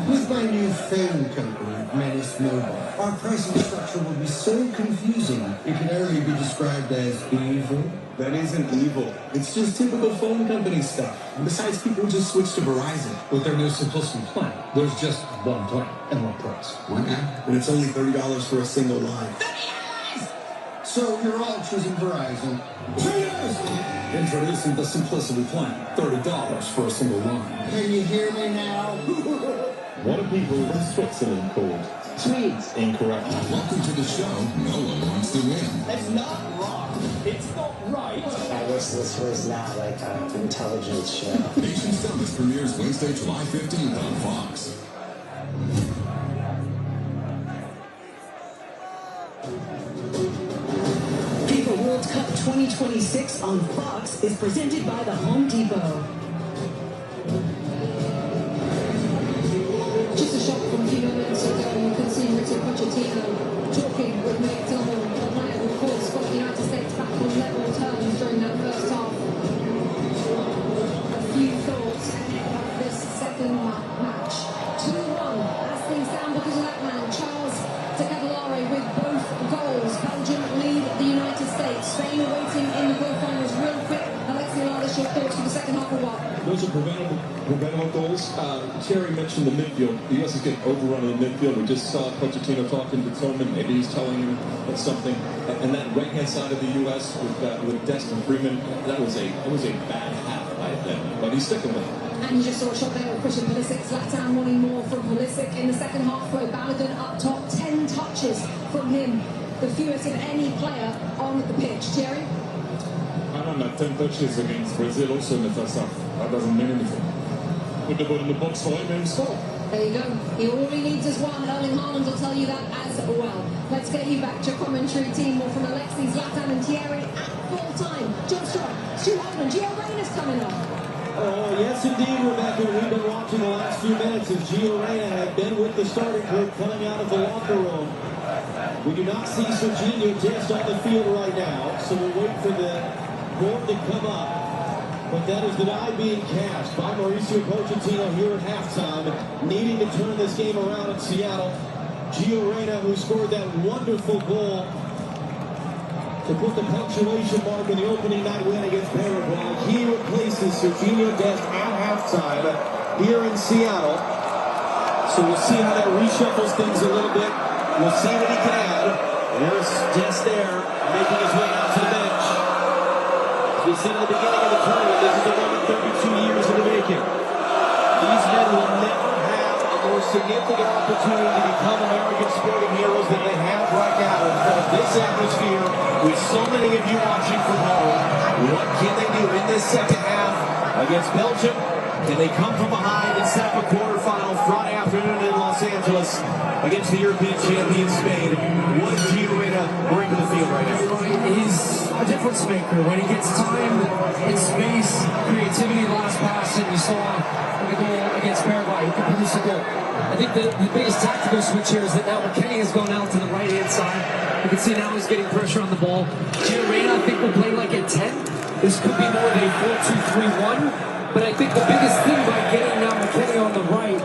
With my new phone company, Menace Mobile, our pricing structure will be so confusing it can only be described as evil. That isn't evil. It's just typical phone company stuff. Besides, people just switch to Verizon. With their new simplicity plan, there's just one plan and one price. And it's only $30 for a single line. So you're all choosing Verizon. Introducing the simplicity plan, $30 for a single line. Can you hear me now? What are people in Switzerland called? Swedes. Incorrect. Welcome to the show. No one wants to win. That's not wrong. It's not right. I wish this was not like an intelligence show. Nation's Dumbest premieres Wednesday, July 15th on Fox. FIFA World Cup 2026 on Fox is presented by the Home Depot. Just a shot from a few moments ago, you can see Mauricio Pochettino talking with Nick Tillman, the player who, of course, got the United States back on level terms during that first half. A few thoughts about this second match. 2-1 as things stand because of that man, Charles de Cavallari, with both goals. Belgium lead the United States. Spain awaiting in the quarterfinals. Real quick, Alexi Lalish, your thoughts for the second half of what? Those are preventable goals. Thierry mentioned the midfield. The U.S. is getting overrun in the midfield. We just saw Pochettino talking to Tillman. Maybe he's telling him that's something. And that right-hand side of the U.S. with Destin Freeman, that was a bad half by them. But he's sticking with it. And you just saw a shot there with Christian Pulisic. Zlatan wanting more from Pulisic in the second half. Where Balogun up top, 10 touches from him, the fewest of any player on the pitch. Thierry? I don't know, 10 touches against Brazil also in the first half. That doesn't mean anything. Put the ball in the box for him and score. There you go. All he needs is one. Erling Haaland will tell you that as well. Let's get you back to your commentary team. More from Alexi, Zlatan and Thierry at full time. Joshua, Stu Holman, Gio Reyna's coming up. Oh, yes, indeed, Rebecca. We've been watching the last few minutes as Gio Reyna had been with the starting group coming out of the locker room. We do not see Serginho just on the field right now, so we'll wait for the board to come up. But that is the die being cast by Mauricio Pochettino here at halftime, needing to turn this game around in Seattle. Gio Reyna, who scored that wonderful goal to put the punctuation mark in the opening night win against Paraguay. He replaces Serginho Dest at halftime here in Seattle. So we'll see how that reshuffles things a little bit. We'll see what he can add. There's Dest there, making his way out to the bench. As we said at the beginning of the tournament, this is a moment 32 years in the making. These men will never have a more significant opportunity to become American sporting heroes than they have right now in front of this atmosphere, with so many of you watching from home. What can they do in this second half against Belgium? Can they come from behind and set up a quarterfinal Friday afternoon in Los Angeles against the European champion Spain? What is Gio Reyna bring to the field right now? He's a difference maker. When he gets time and space, creativity, last pass, and you saw the goal against Paraguay, he can produce a goal. I think the biggest tactical switch here is that now McKennie has gone out to the right-hand side. You can see now he's getting pressure on the ball. Gio Reyna, I think, will play like a 10. This could be more of a 4-2-3-1. But I think the biggest thing by getting now McKennie on the right,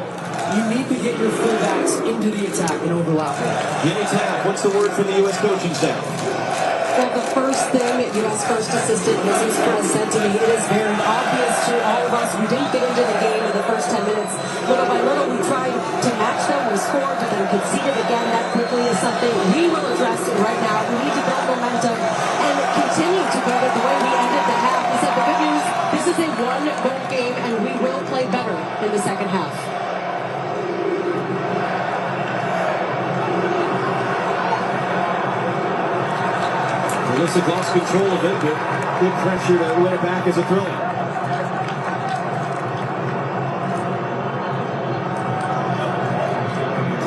you need to get your fullbacks into the attack and overlap it. Jimmy Tapp, what's the word from the U.S. coaching staff? Well, the first thing U.S. First Assistant Mrs. Press said to me, it is very obvious to all of us who didn't get into the game in the first 10 minutes. Little by little, we tried to match them. We scored, but then conceded again. That quickly is something we will address right now. We need to build momentum and continue to build it the way we ended the half. He said the good news, this is a one-goal game, and we will play better in the second half. Pulisic lost control of it, but good pressure to win it back as a throw-in.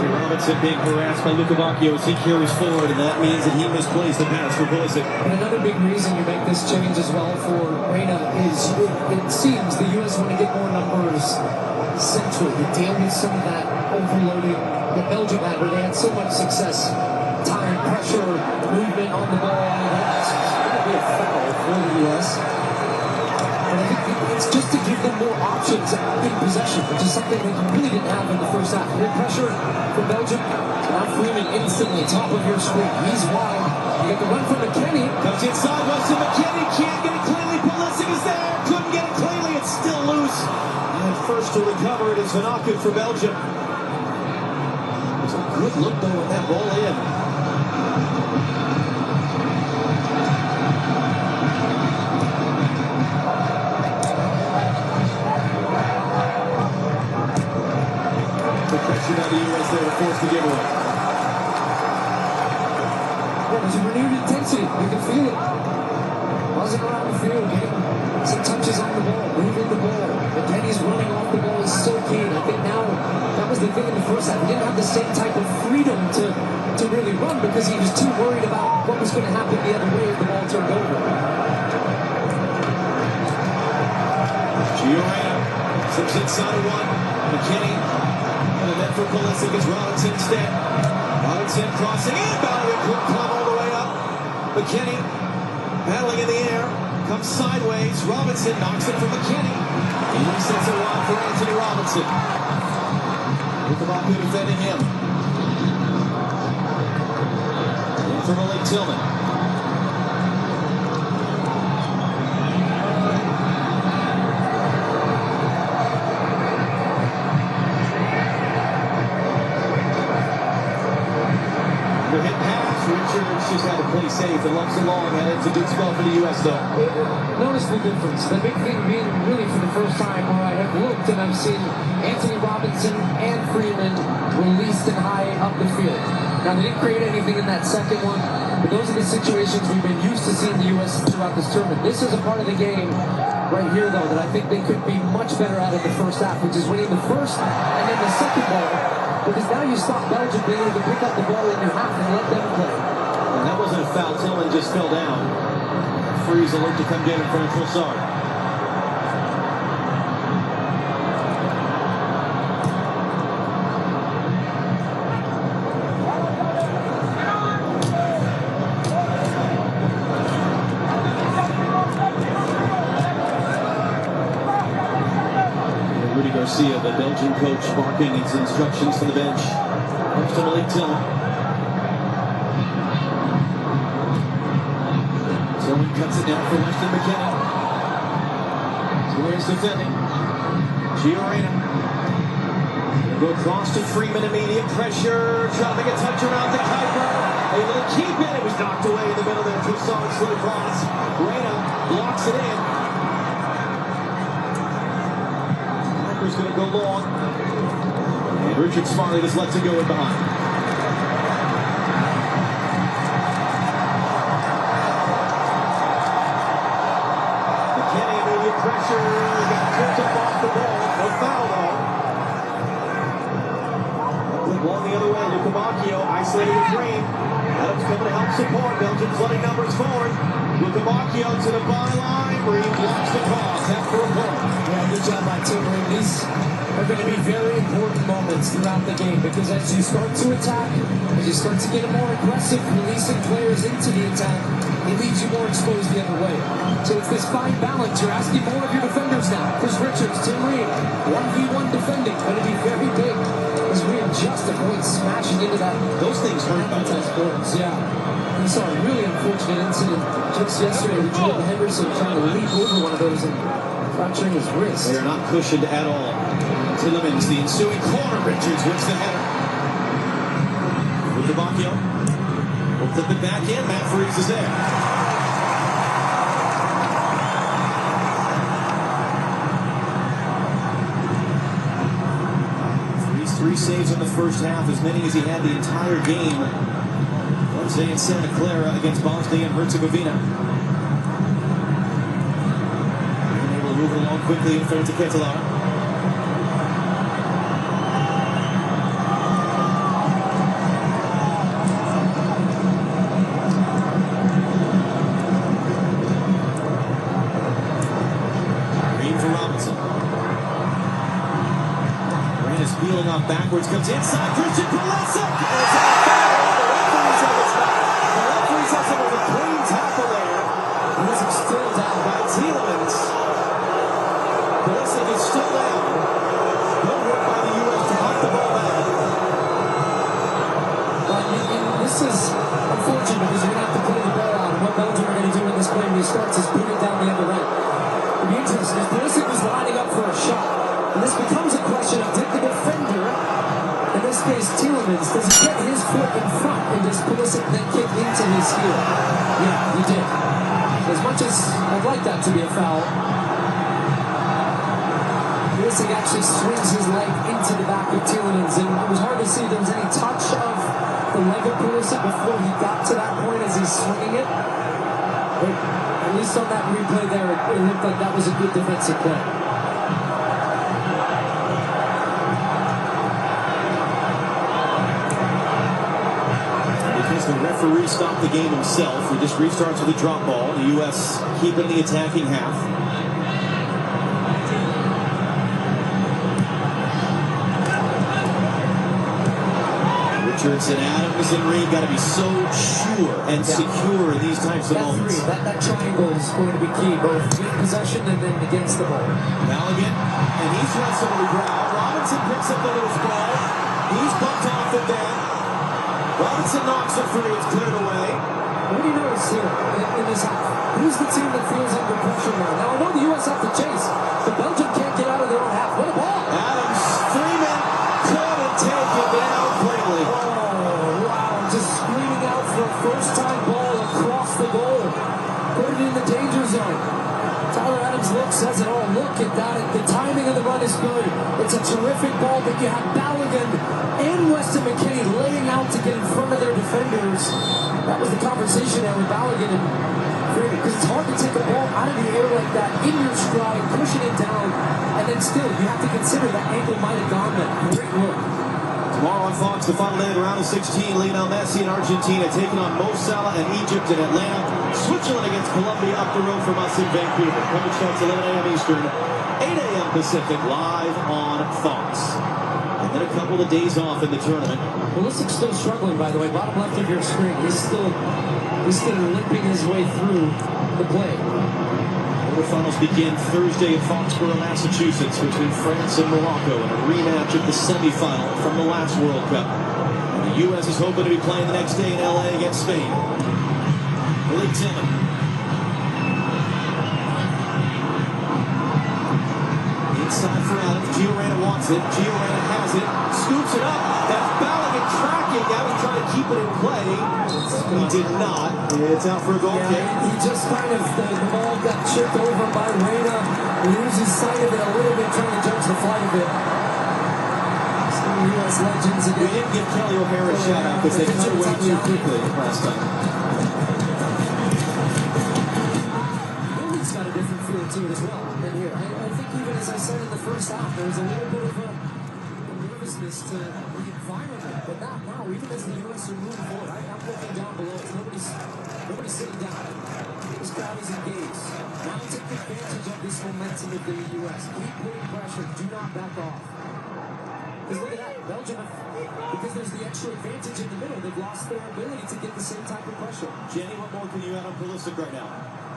Robinson being harassed by Luka Bacchio as he carries forward, and that means that he misplaced the pass for Pulisic. And another big reason you make this change as well for Reyna is it seems the U.S. want to get more numbers central to deal with some of that overloading that Belgium had, where they had so much success. Time, pressure, movement on the ball. That's going to be a foul for the U.S. And I think it's just to give them more options in possession, which is something that you really didn't have in the first half. More pressure for Belgium. Now Freeman instantly top of your screen. He's wide. You got the run from McKennie. Comes inside, Weston McKennie can't get it cleanly. Pulisic is there. Couldn't get it cleanly. It's still loose. And first to recover it is Vanaku for Belgium. It's a good look though with that ball in. Now the U.S. they were forced to give away. Yeah, there's a renewed intensity. You can feel it. Buzzing around the field, getting some touches on the ball, moving the ball. McKennie's running off the ball is so keen. I think now that was the thing in the first half. He didn't have the same type of freedom to really run because he was too worried about what was going to happen the other way if the ball turned over. Gio Reyna slips inside of one. McKennie. And then for Pulisic is Robinson instead. Robinson crossing in, Belgium club all the way up. McKinney paddling in the air, comes sideways. Robinson knocks it from McKinney. He resets it wide for Anthony Robinson. Lukabaku defending him. In for Malik Tillman. Richards just had to play safe and lumps along, and it's a good spell for the U.S. though. Notice the difference. The big thing being really for the first time where I have looked and I've seen Anthony Robinson and Freeman released and high up the field. Now they didn't create anything in that second one, but those are the situations we've been used to seeing the U.S. throughout this tournament. This is a part of the game right here though that I think they could be much better at in the first half, which is winning the first and then the second ball. Because now you stop Belgium being able to pick up the ball in your half and let them play. And that wasn't a foul. Tillman just fell down. Freeze alert to come down in front of Trossard. Rudy Garcia, the Belgian coach, barking his instructions from the bench. Comes to Malik Tillman. Tillman cuts it down for Weston McKinney. So there's defending. Gio Reyna. Go across to Freeman, immediate pressure. Trying to make a touch around to Kuiper. Able to keep it. It was knocked away in the middle there. Trossard slid across. Reyna blocks it in. Kuiper's going to go long. And Richard Smalley just lets it go in behind. Pressure, got tripped up off the ball. No foul though. Quick ball the other way. Lukabaku isolated with Green. Adams coming to help support. Belgium flooding numbers forward. Lukabaku to the byline. Green blocks the cross. That's for a goal. Yeah, good job by Tim Green. These are going to be very important moments throughout the game because as you start to attack, as you start to get more aggressive, releasing players into the attack, it leaves you more exposed the other way. So it's this fine balance. You're asking more of your defenders now. Chris Richards, Tim Reed, 1v1 defending. Going to be very big as we adjust the points smashing into that. Those things hurt by the points. Yeah. We saw a really unfortunate incident just yesterday with Jordan Henderson trying to leap over one of those and fracturing his wrist. They are not cushioned at all. Tillemans, the ensuing corner. Richards wins the header. Lukabaku will flip it back in. Matt Freeze is there. Three saves in the first half, as many as he had the entire game Wednesday in Santa Clara against Bosnia and Herzegovina. Able to move it along quickly in front of Ketelar. Peeling off backwards, comes inside, Christian Pulisic! The referee says it was a clean tackle there. Pulisic still down by Tillemans. Pulisic is still down. Good work by the U.S. to knock the ball back. This is unfortunate because you're going to have to play the ball out. And what Belgium are going to do in this play when he starts is boot it down the other end. It'll be interesting. Pulisic was lining up for a shot. And this becomes a question of did the defender, in this case Tillemans, does he get his foot in front and does Pulisic then kick into his heel? Yeah, he did. As much as I'd like that to be a foul, Pulisic actually swings his leg into the back of Tillemans, and it was hard to see if there was any touch of the leg of Pulisic before he got to that point as he's swinging it. But at least on that replay there, it looked like that was a good defensive play. The referee stopped the game himself. He just restarts with a drop ball. The U.S. keeping the attacking half. Richards and Adams and Reed got to be so sure and secure in these types of moments. That triangle is going to be key, both in possession and then against the ball. Maligan, and he's wrestled to the ground. Robinson picks up the loose ball. He's bumped off the net. Robinson knocks it free. It's cleared away. What do you notice here in this half? Who's the team that feels under pressure now? Now, I know the U.S. have to chase, but Belgium can't get out of their own half. What a ball! Adams, Freeman couldn't take it down cleanly. Oh, wow. Just screaming out for a first-time ball across the goal. Put it in the danger zone. Tyler Adams says it all. Look at that. The timing of the run is good. It's a terrific ball, but you have Balogun and Weston McKinney laying out to get in front of their defenders. That was the conversation there with Balogun and Freeman, because it's hard to take a ball out of the air like that in your stride, pushing it down, and then still you have to consider that ankle might have gone there. Great look. Tomorrow on Fox, the final day of the round of 16, Lionel Messi and Argentina taking on Mo Salah and Egypt in Atlanta. Switzerland against Colombia up the road from us in Vancouver. Coverage starts 11 a.m. Eastern, 8 a.m. Pacific, live on Fox. And then a couple of days off in the tournament. Pulisic's still struggling, by the way. Bottom left of your screen. He's still limping his way through the play. Quarterfinals begin Thursday in Foxborough, Massachusetts, between France and Morocco in a rematch of the semifinal from the last World Cup. And the U.S. is hoping to be playing the next day in L.A. against Spain. Willie Tillman. Inside for Adams. Gio Reyna wants it. Gio Reyna has it. Scoops it up. That's Balogun tracking. That was trying to keep it in play. He did not. It's out for a goal kick. He just kind of, the ball got chipped over by Reyna. He loses sight of it a little bit, trying to judge the flight of it. Some U.S. legends again. We didn't give Kelly O'Hara a shout out because they cut away too quickly last time. Willie's got a different feel to it as well than here. I think even as I said in the first half, there was a little bit of a nervousness to the environment, but not now. Even as the U.S. are moving forward, I'm looking down below. Nobody's sitting down. This crowd is engaged. Now take advantage of this momentum of the U.S. Keep putting pressure. Do not back off. Because look at that, Belgium, because there's the extra advantage in the middle, they've lost their ability to get the same type of pressure. Jenny, what more can you add on Pulisic right now?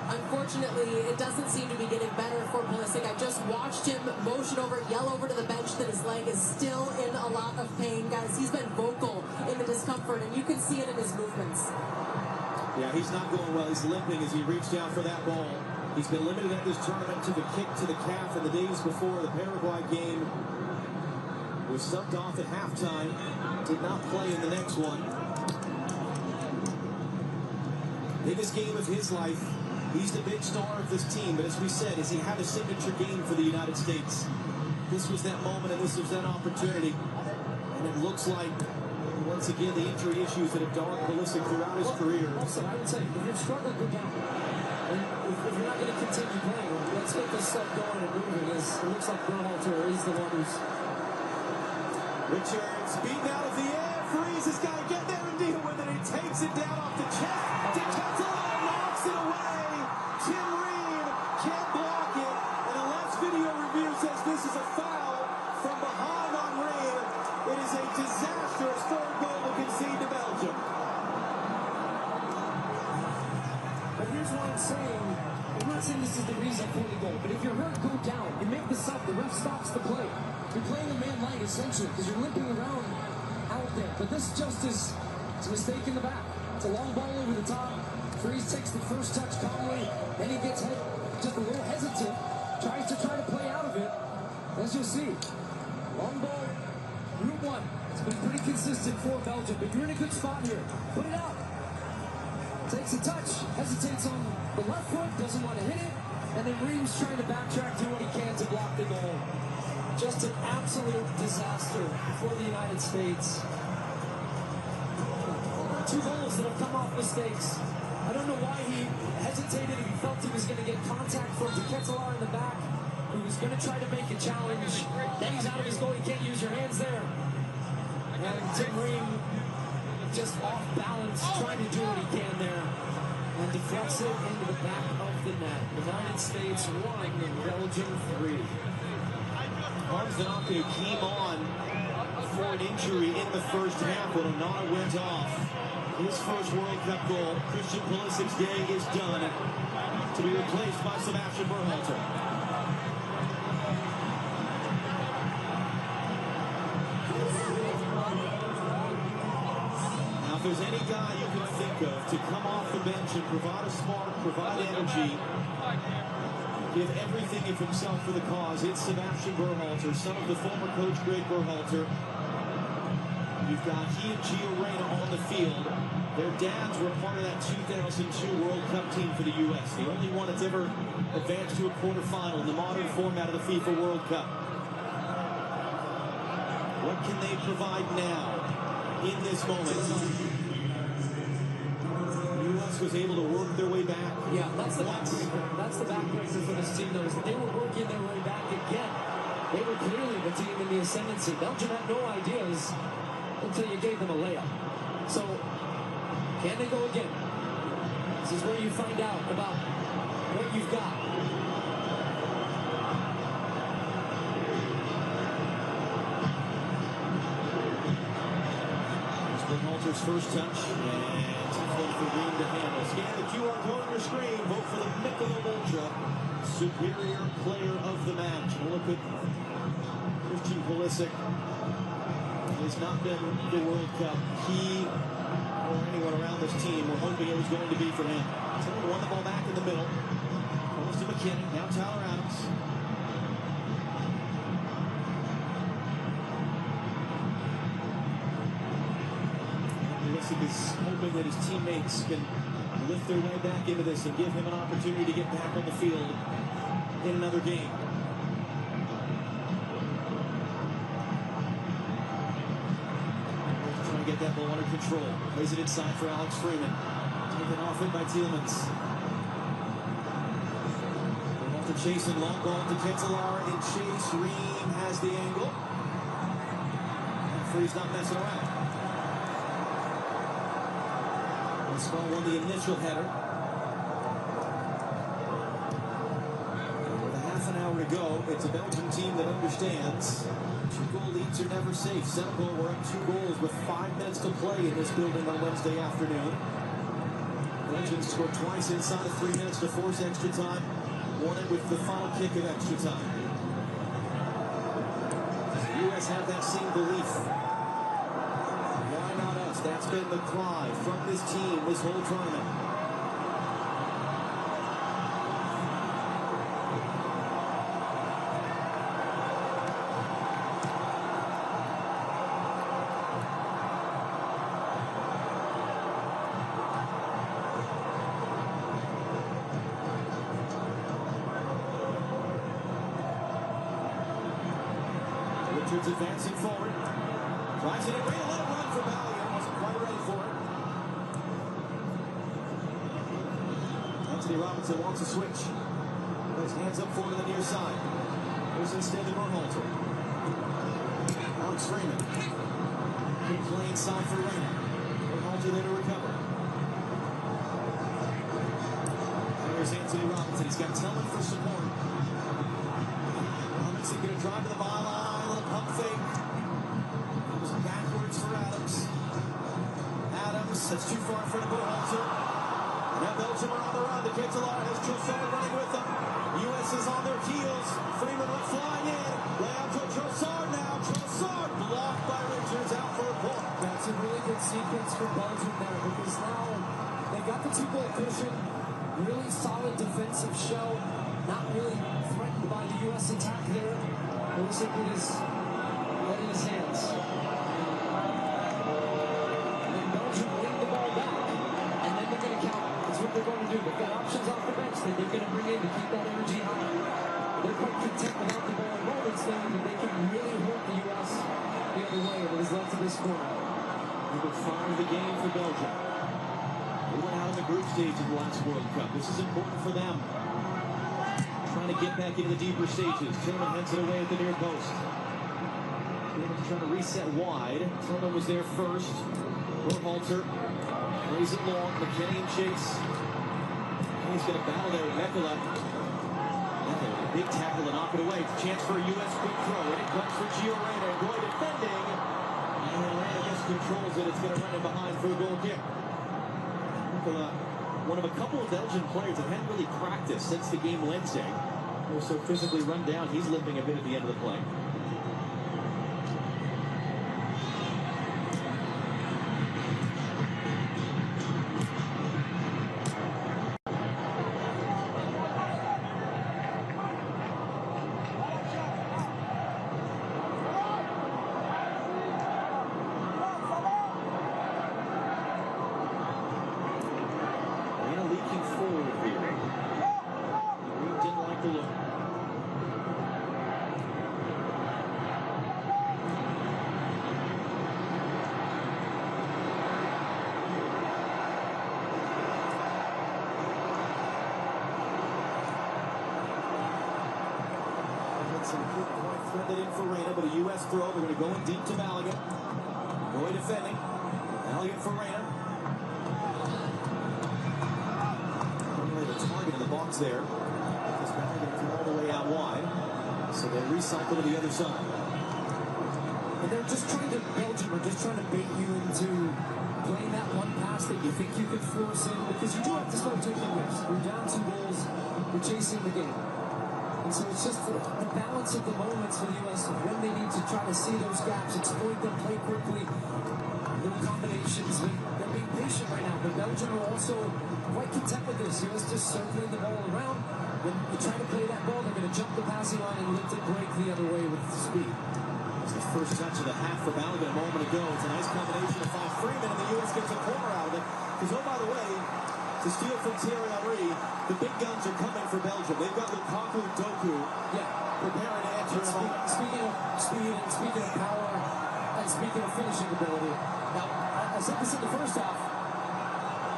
Unfortunately, it doesn't seem to be getting better for Pulisic. I just watched him motion over, yell over to the bench that his leg is still in a lot of pain. Guys, he's been vocal in the discomfort, and you can see it in his movements. Yeah, he's not going well. He's limping as he reached out for that ball. He's been limited at this tournament to the kick to the calf in the days before the Paraguay game. Was subbed off at halftime. Did not play in the next one. Biggest game of his life. He's the big star of this team, but as we said, he had a signature game for the United States. This was that moment, and this was that opportunity. And it looks like, once again, the injury issues that have dogged Pulisic throughout his career. Also, I would say, if you're struggling, go down. And if you're not going to continue playing, let's get this stuff going and moving. It looks like Berhalter is the one who's... Richards beaten out of the air. Freeze has got to get there and deal with it. He takes it down off the chest. DeCatalo knocks it away. Tim Reed can't block it. And unless video review says this is a foul from behind on Reed, it is a disastrous third goal to concede to Belgium. But here's what I'm saying. I'm not saying this is the reason for the goal, but if you're hurt, go down. You make the sub, the ref stops the play. You're playing a man light, essentially, because you're limping around out there. But this just is a mistake in the back. It's a long ball over the top. Freeze takes the first touch calmly, then he gets hit, just a little hesitant, tries to play out of it. As you'll see, long ball, route one. It's been pretty consistent for Belgium, but you're in a good spot here. Put it out. Takes a touch, hesitates on the left foot, doesn't want to hit it, and then Reeves trying to backtrack, do what he can to block the goal. Just an absolute disaster for the United States. Two goals that have come off mistakes. I don't know why he hesitated. He felt he was going to get contact from DeCatalo in the back, who was going to try to make a challenge. Then he's out of his goal. You can't use your hands there. And Tim Ream just off balance, trying to do what he can there. And deflects it into the back of the net. United States 1, Belgium 3. Armzanoku came on for an injury in the first half when Onana went off. His first World Cup goal. Christian Pulisic's day is done, to be replaced by Sebastian Berhalter. Now, if there's any guy you can think of to come off the bench and provide a spark, provide energy, give everything of himself for the cause, it's Sebastian Berhalter, son of the former coach Greg Berhalter. You've got he and Gio Reyna on the field. Their dads were part of that 2002 World Cup team for the U.S. The only one that's ever advanced to a quarterfinal in the modern format of the FIFA World Cup. What can they provide now in this moment? The U.S. was able to work their way back. Yeah, that's the backbreaker for this team, though, is that they were working their way back again. They were clearly the team in the ascendancy. Belgium had no ideas until you gave them a layup. So, can they go again? This is where you find out about what you've got. It's Berhalter's first touch, and tough one for Green to handle. Scan the QR code on your screen. Vote for the Michelob Ultra Superior Player of the Match. We'll look at Christian Pulisic. Has not been the World Cup. He or anyone around this team were hoping it was going to be for him. Taylor won the ball back in the middle. Goes to McKinney. Now Tyler Adams. Pulisic is hoping that his teammates can lift their way back into this and give him an opportunity to get back on the field in another game. Get that ball under control. Plays it inside for Alex Freeman. Taken off it by Tielemans. They're off to Chase and long ball to Ketelaar and Chase. Ream has the angle. And Free's not messing around. Spell won the initial header. And with a half an hour to go, it's a Belgian team that understands 2-goal leads are never safe. Senegal were up 2 goals with 5 minutes to play in this building on Wednesday afternoon. Belgium scored twice inside of 3 minutes to force extra time. Won it with the final kick of extra time. The U.S. have that same belief. Why not us? That's been the cry from this team this whole tournament. Richards advancing forward. Tries it in. Great little run for Belgium. Wasn't quite ready for it. Anthony Robinson wants a switch. Puts hands up forward to the near side. Goes instead to Berhalter. Alex Freeman. Good play inside for Reyna. Berhalter there to recover. There's Anthony Robinson. He's got Tillman for support. Robinson going to drive to the byline. Pump fake. Goes backwards for Adams. Adams, that's too far for the Berhalter. Now Belgium are on the run. The Ketelaar has Trossard running with them. U.S. is on their heels. Freeman went flying in. Lay out to Trossard now. Trossard blocked by Richards out for a point. That's a really good sequence for Belgium there, because now they've got the 2-goal cushion. Really solid defensive show. Not really threatened by the U.S. attack there. Pulisic with his head in his hands. And Belgium win the ball back, and then they're going to count. That's what they're going to do. They've got options off the bench that they're going to bring in to keep that energy high. They're quite content without the ball in moments, though, that they can really hurt the U.S. the other way that is left to this corner. Number 5 of the game for Belgium. They went out in the group stage of the last World Cup. This is important for them. Trying to get back into the deeper stages. Tillman heads it away at the near post. Tillman's trying to reset wide. Tillman was there first. Berhalter plays it long. McKinney and Chase. He's going to battle there with Mekala. Big tackle to knock it away. Chance for a U.S. quick throw. And it comes for Gio Reyna. Boy defending. Arena just controls it. It's going to run it behind for a goal kick. One of a couple of Belgian players that hadn't really practiced since the game Wednesday. They're so physically run down, he's limping a bit at the end of the play. Leaking forward here. Reed didn't like the look. Some good point threaded in for Reyna, but a U.S. throw. They're going to go in deep to Maligan. Roy defending. Maligan for Reyna. The target in the box there. Because Maligan threw all the way out wide. So they recycle to the other side. And they're just trying to, Belgium are just trying to bait you into playing that one pass that you think you could force in. Because you do have to start taking risks. You're down 2 goals. You're chasing the game. And so it's just the balance of the moments for the U.S. when they need to try to see those gaps, exploit them, play quickly, little combinations. They're being patient right now, but Belgium are also quite content with this. U.S. just circling the ball around. When you try to play that ball, they're going to jump the passing line and lift it, break the other way with speed. It's the first touch of the half for Maligan a moment ago. It's a nice combination to find Freeman, and the U.S. gets a corner out of it. Because, oh, by the way, to steal from Thierry Henry, the big guns are coming for Belgium. They've got Lukaku and Doku preparing to enter him on. Speaking of speed and speaking of power and speaking of finishing ability, now, I said this in the first half,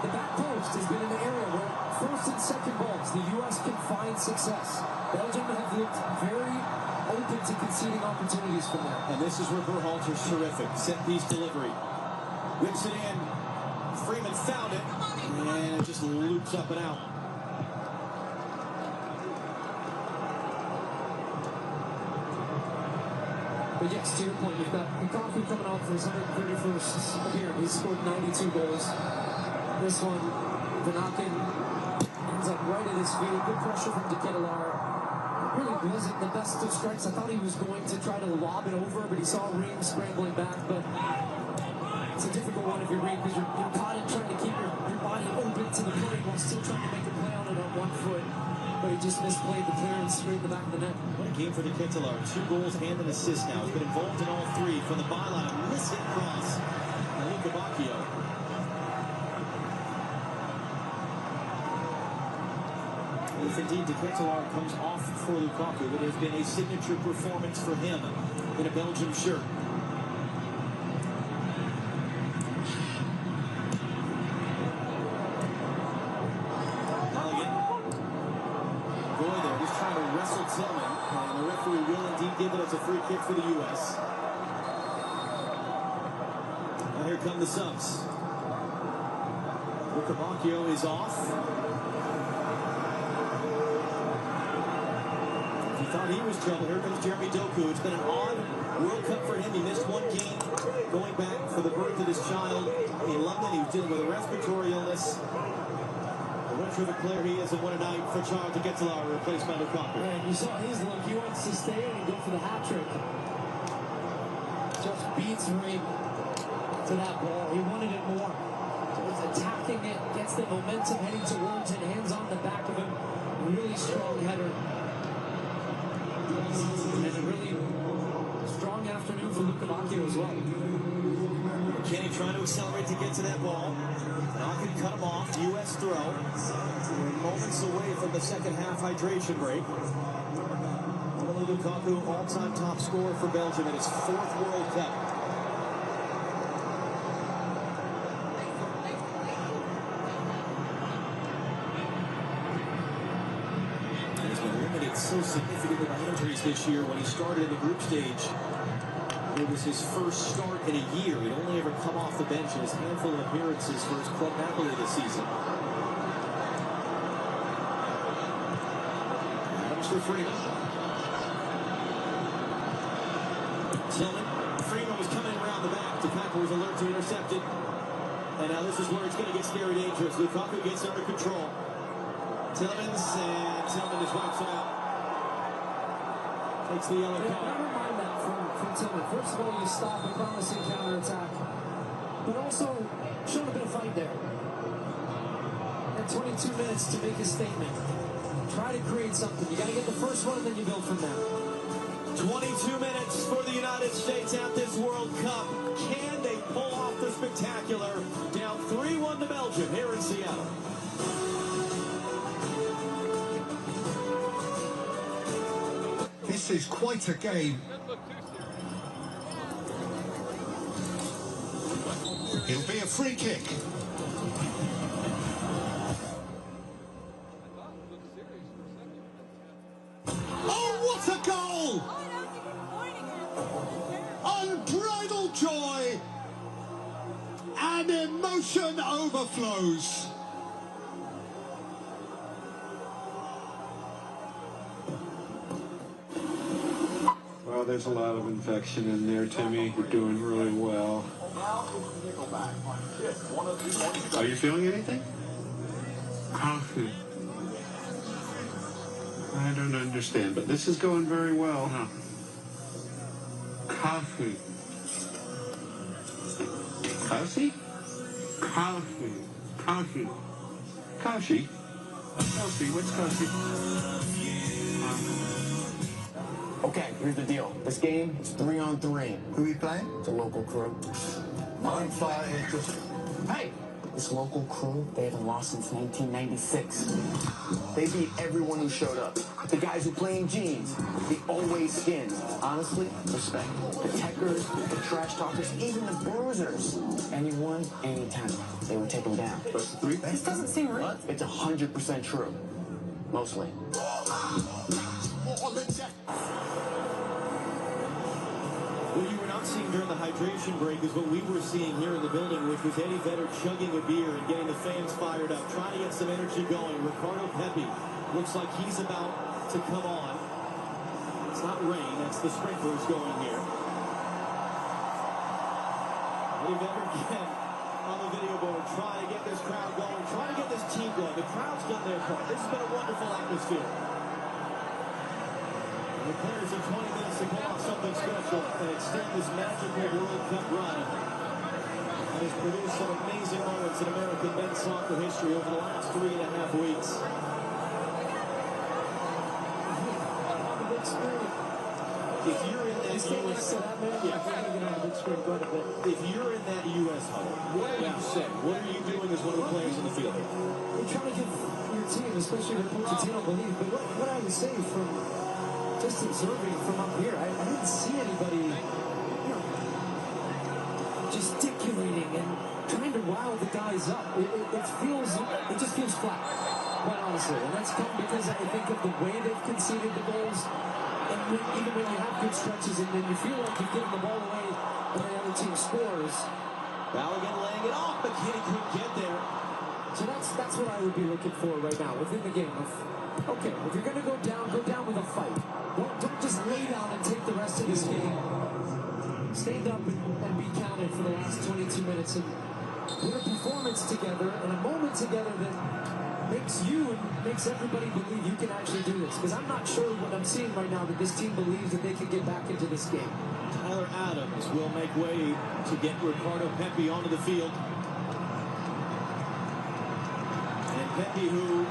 the back post has been an area where first and second balls, the U.S. can find success. Belgium have looked very open to conceding opportunities from there. And this is where Berhalter's terrific. Set-piece delivery. Whips it in. Freeman found it. And it just loops up and out. But yes, to your point, you've got Lukaku coming off for his 131st appearance. He's scored 92 goals. This one, Vanaken ends up right at his feet. Good pressure from De Ketelaere. It really wasn't the best of strikes. I thought he was going to try to lob it over, but he saw Ream scrambling back. But it's a difficult one if you're Ream because you're caught in trying to keep your body open to the play while still trying to make a play on it on one foot. But he just misplayed the clearance straight in the back of the net. What a game for De Ketelaere. 2 goals and an assist now. He's been involved in all 3 from the byline. A missing cross. And Luca Bacchio. If indeed De Ketelaere comes off for Lukaku, it has been a signature performance for him in a Belgium shirt. Wrestle Tillman, and the referee will indeed give it as a free kick for the U.S. Now here come the subs. Luca Bacchio is off. If you thought he was trouble, here comes Jeremy Doku. It's been an odd World Cup for him. He missed 1 game going back for the birth of his child in London. He was dealing with a respiratory illness. What a terrific player he is, and what a night for Charles De Ketelaere, replaced by Lukaku. And you saw his look. He wants to stay and go for the hat trick. Just beats Ream to that ball. He wanted it more. So he's attacking it, gets the momentum heading towards it, hands on the back of him. Really strong header. And a really strong afternoon for Luca Bacchio as well. Kenny trying to accelerate to get to that ball. Knock and cut him off. U.S. throw. We're moments away from the second half hydration break. Romelu Lukaku, all-time top scorer for Belgium in his 4th World Cup. He's been limited so significantly by injuries this year. When he started in the group stage, it was his first start in a year. He'd only ever come off the bench in his handful of appearances for his club Napoli this season. Comes for Freeman. Tillman. Freeman was coming around the back. Lukaku was alert to intercept it. And now this is where it's going to get scary dangerous. Lukaku gets under control. Tillmans, and Tillman just wipes him out. Takes the yellow card. Never mind that from Tillman. First of all, you stop a promising counterattack, but also showing a bit of fight there. And 22 minutes to make a statement. Try to create something. You got to get the first one, and then you build from there. 22 minutes for the United States at this World Cup. Can they pull off the spectacular? Down 3-1 to Belgium here in Seattle. This is quite a game. It'll be a free kick. Oh, what a goal! Unbridled joy and emotion overflows. Well, there's a lot of infection in there, Timmy. You're doing really well. Are you feeling anything? Coffee. I don't understand, but this is going very well, huh? Coffee. Coffee? Coffee. Coffee. Coffee? Coffee? What's coffee? Okay, here's the deal. This game is 3-on-3. Who we playing? It's a local crew. I'm flying. Hey! This local crew, they haven't lost since 1996. They beat everyone who showed up. The guys who play in jeans, the always skins. Honestly, respect. The techers, the trash talkers, even the bruisers. Anyone, anytime. They would take them down. First three? This doesn't seem right. It's 100% true. Mostly. What you were not seeing during the hydration break is what we were seeing here in the building, which was Eddie Vedder chugging a beer and getting the fans fired up, trying to get some energy going. Ricardo Pepi looks like he's about to come on. It's not rain, that's the sprinklers going here. Eddie Vedder again on the video board, trying to get this crowd going, trying to get this team going. The crowd's done their part. This has been a wonderful atmosphere. The players have 20 minutes to pull off something special and extend this magical World Cup run. And has produced some amazing moments in American men's soccer history over the last 3.5 weeks. If you're in that US huddle, what do you say? What are you doing as one of the players in the field? You're trying to give your team, especially the Pochettino, believe. But what I would say from just observing from up here, I didn't see anybody, gesticulating and trying to rile the guys up. It just feels flat, quite honestly. And that's come because I think of the way they've conceded the goals. And even when you have good stretches and then you feel like you've given the ball away and the other team scores. Balogun laying it off, but Kenny couldn't get there. So that's what I would be looking for right now within the game. Okay, if you're going to go down with a fight. Don't just lay down and take the rest of this game. Stand up and be counted for the last 22 minutes and put a performance together and a moment together that makes you and makes everybody believe you can actually do this. Because I'm not sure what I'm seeing right now that this team believes that they can get back into this game. Tyler Adams will make way to get Ricardo Pepi onto the field. And Pepi, who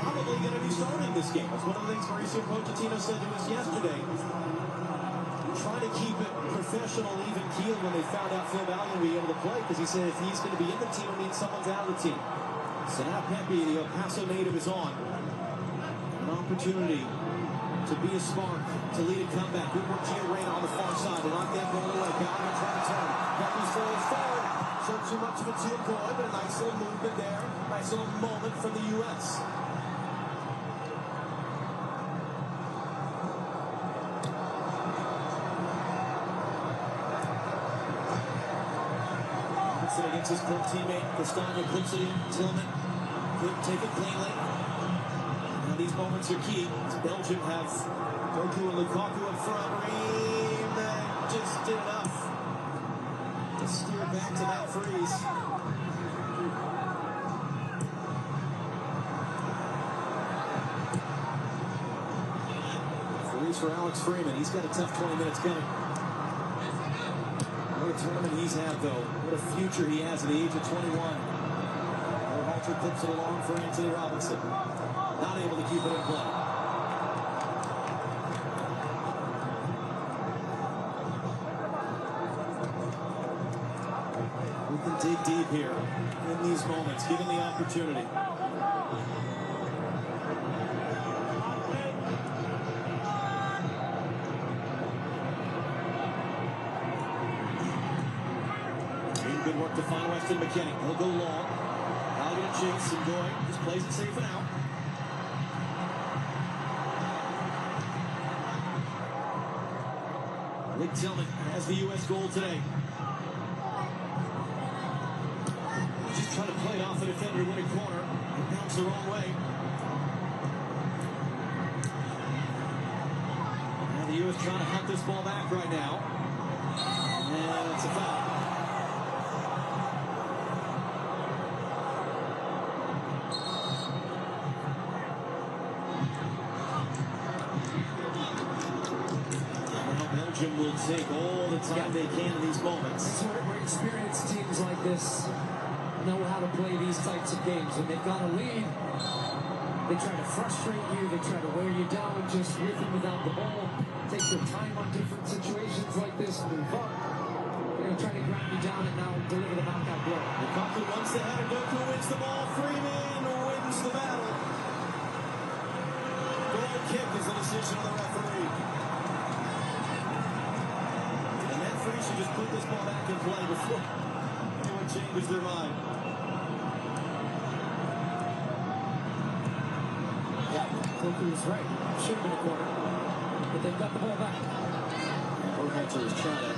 probably going to be starting this game. That's one of the things Mauricio Pochettino said to us yesterday. Trying to keep it professional, even keeled when they found out Phil Balogun would be able to play, because he said if he's going to be in the team, it means someone's out of the team. So now Pepi, the El Paso native, is on. An opportunity to be a spark, to lead a comeback. Good work, Gio Reyna on the far side to knock that ball away. Balogun trying to turn. Pepi's forward. Showed too much of it to avoid, but a nice little movement there. Nice little moment from the U.S. Against his club teammate, Castano puts it in. Tillman couldn't take it cleanly. Now these moments are key. Belgium have Doku and Lukaku up front. Reem just did enough. steer back to that freeze. Freeze for Alex Freeman. He's got a tough 20 minutes coming. What a tournament he's had, though. What a future he has at the age of 21. Halter clips it along for Anthony Robinson. Not able to keep it in play. We can dig deep here in these moments, given the opportunity. Good work to find Weston McKennie. He'll go long. Now going to chase and going. Just plays it safe and out. Nick Tillman has the U.S. goal today. Just trying to play it off the defender, win a corner. It bounced the wrong way. Now the U.S. trying to hunt this ball back right now. And it's a foul. Belgium will take all the time they can in these moments. That's where experienced teams like this know how to play these types of games. When they've got a lead, they try to frustrate you, they try to wear you down just with and without the ball. Take your time on different situations like this, move up. They're going to try to grind you down and now deliver the knockout blow. Lukaku wants the header, Goku wins the ball, Freeman wins the battle. Goal kick is the decision of the referee. Should just put this ball back in play before anyone changes their mind. Yeah, Goku was right. Should have been a corner, but they've got the ball back. Burhalter is trying to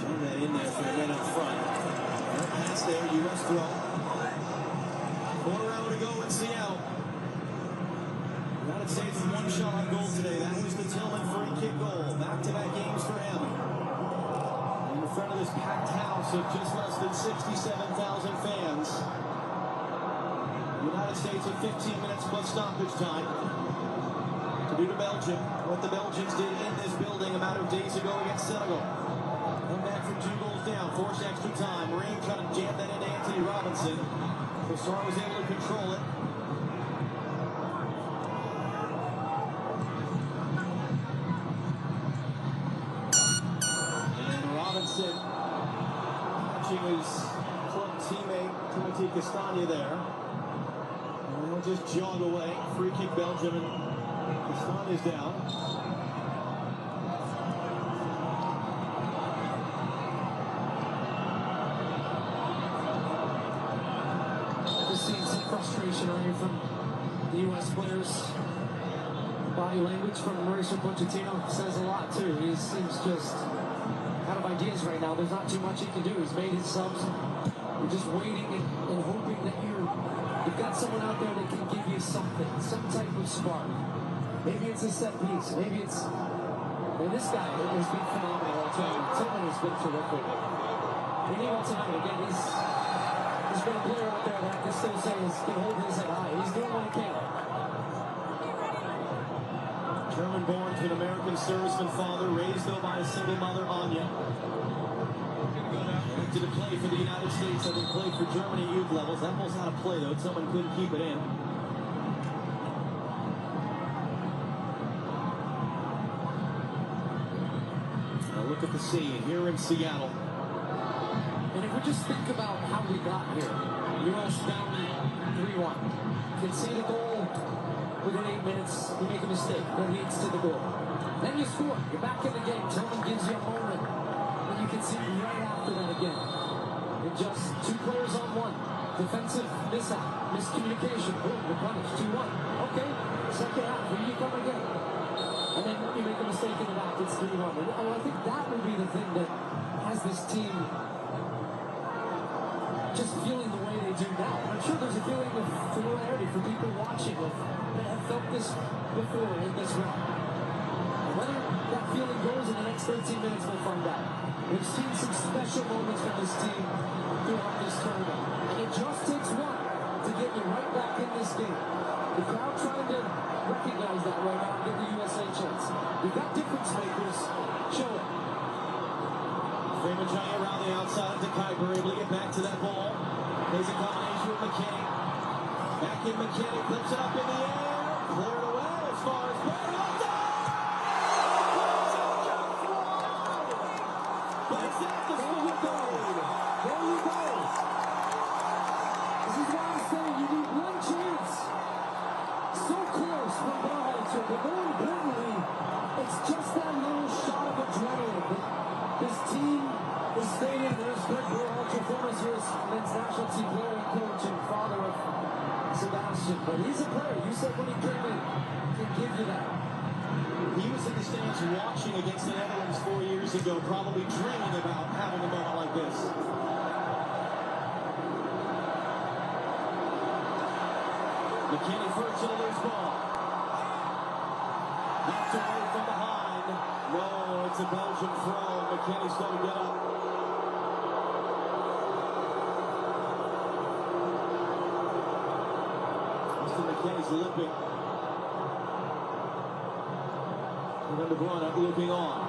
jam that in there for the men up front. That pass there, U.S. throw. Quarter hour to go in Seattle. United States with one shot on goal today. That was the Tillman free kick goal. Back-to-back games for him. In front of this packed house of just less than 67,000 fans. The United States with 15 minutes plus stoppage time to do to Belgium what the Belgians did in this building a matter of days ago against Senegal. Come back from 2 goals down, forced extra time. Marine trying to jam that into Anthony Robinson. Brassard was able to control it. Robinson catching his club teammate Timothy Castagna there. And they'll just jog away. Free kick Belgium and Castagna's down. Just seeing some frustration on here from the U.S. players. Body language from Mauricio Pochettino says a lot too. He seems just out of ideas right now. There's not too much he can do. He's made his subs. We're just waiting and hoping that you've got someone out there that can give you something, some type of spark. Maybe it's a set piece. Maybe it's... this guy has been phenomenal all time. Tillman has been terrific. We need him tonight. Again, he's been a player out there that I can still say can hold his head high. He's doing what he can. German-born to an American serviceman father, raised though by a single mother, Anya. Elected to play for the United States, having played for Germany youth levels. That ball's out of play though. Someone couldn't keep it in. Now look at the scene here in Seattle. And if we just think about how we got here, U.S. down 3-1, concede a goal. Within 8 minutes, you make a mistake that leads to the goal. Then you score. You're back in the game. Tillman gives you a moment. And you can see right after that again. And just 2 players on 1. Defensive mishap. Miscommunication. Boom. You're punished. 2-1. Okay. Second half. Here you come again. And then you make a mistake in the back. It's 3-1. And I think that would be the thing that has this team just feeling the way they do now. I'm sure there's a feeling of familiarity for people watching that have felt this before in this round. And whether that feeling goes in the next 13 minutes, we'll find out. We've seen some special moments from this team throughout this tournament. And it just takes one to get you right back in this game. The crowd trying to recognize that right now and give the USA a chance. We've got difference makers. Show it. Freeman trying around the outside to Kuiper, able to get back to that ball. There's a combination with McKinney. Back in McKinney, flips it up in the air. Cleared away as far as Barry up there. But it's at the there you go. There you go. This is why I'm saying you need one chance. So close from Berhalter, but more importantly, it's just that little shot of adrenaline. This team is staying. There's Greg Berhalter, former U.S. men's national team player and coach and father of Sebastian. But he's a player. You said when he came in, he can give you that. He was in the stands watching against the Netherlands 4 years ago, probably dreaming about having a moment like this. McKinney first to the loose ball. Knocked away from behind. No, it's a Belgian throw. McKinney's going to get up. Mr. McKinney's limping. And De Bruyne looping on.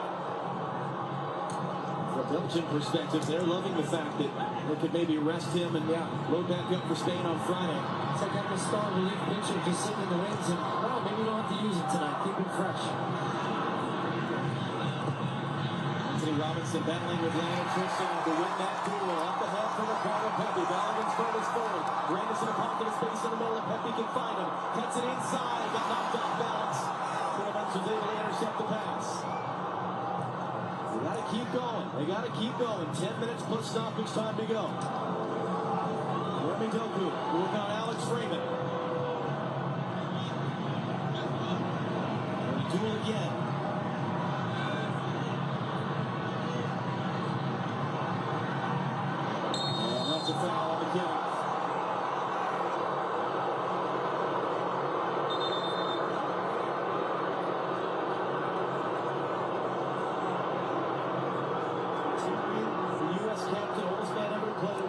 From a Belgian perspective, they're loving the fact that they could maybe rest him and load back up for Spain on Friday. It's like having a star relief pitcher just sitting in the wings and, wow, maybe we don't have to use him tonight. Keep him fresh. Anthony Robinson battling with Leonard Tristan to win that duel. Up ahead from Ricardo Pepi. Bellingham throws forward. Randers in a pocket of space in the middle, and Pepi can find him. Cuts it inside. Got knocked off balance. Was able to intercept the pass. They got to keep going. They got to keep going. 10 minutes plus stoppage time to go. Remy Doku working on Alex Freeman. And duel again. And that's a foul on McKinney.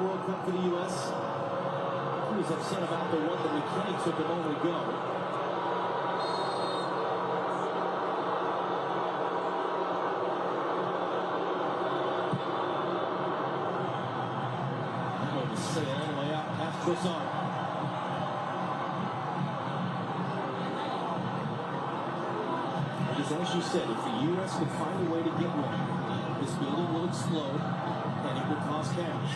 World Cup for the U.S. He was upset about the one that McKinney took a moment ago. I'm going to sail all the way out past Trossard. Because as you said, if the U.S. could find a way to get one, this building will explode and it will cause chaos.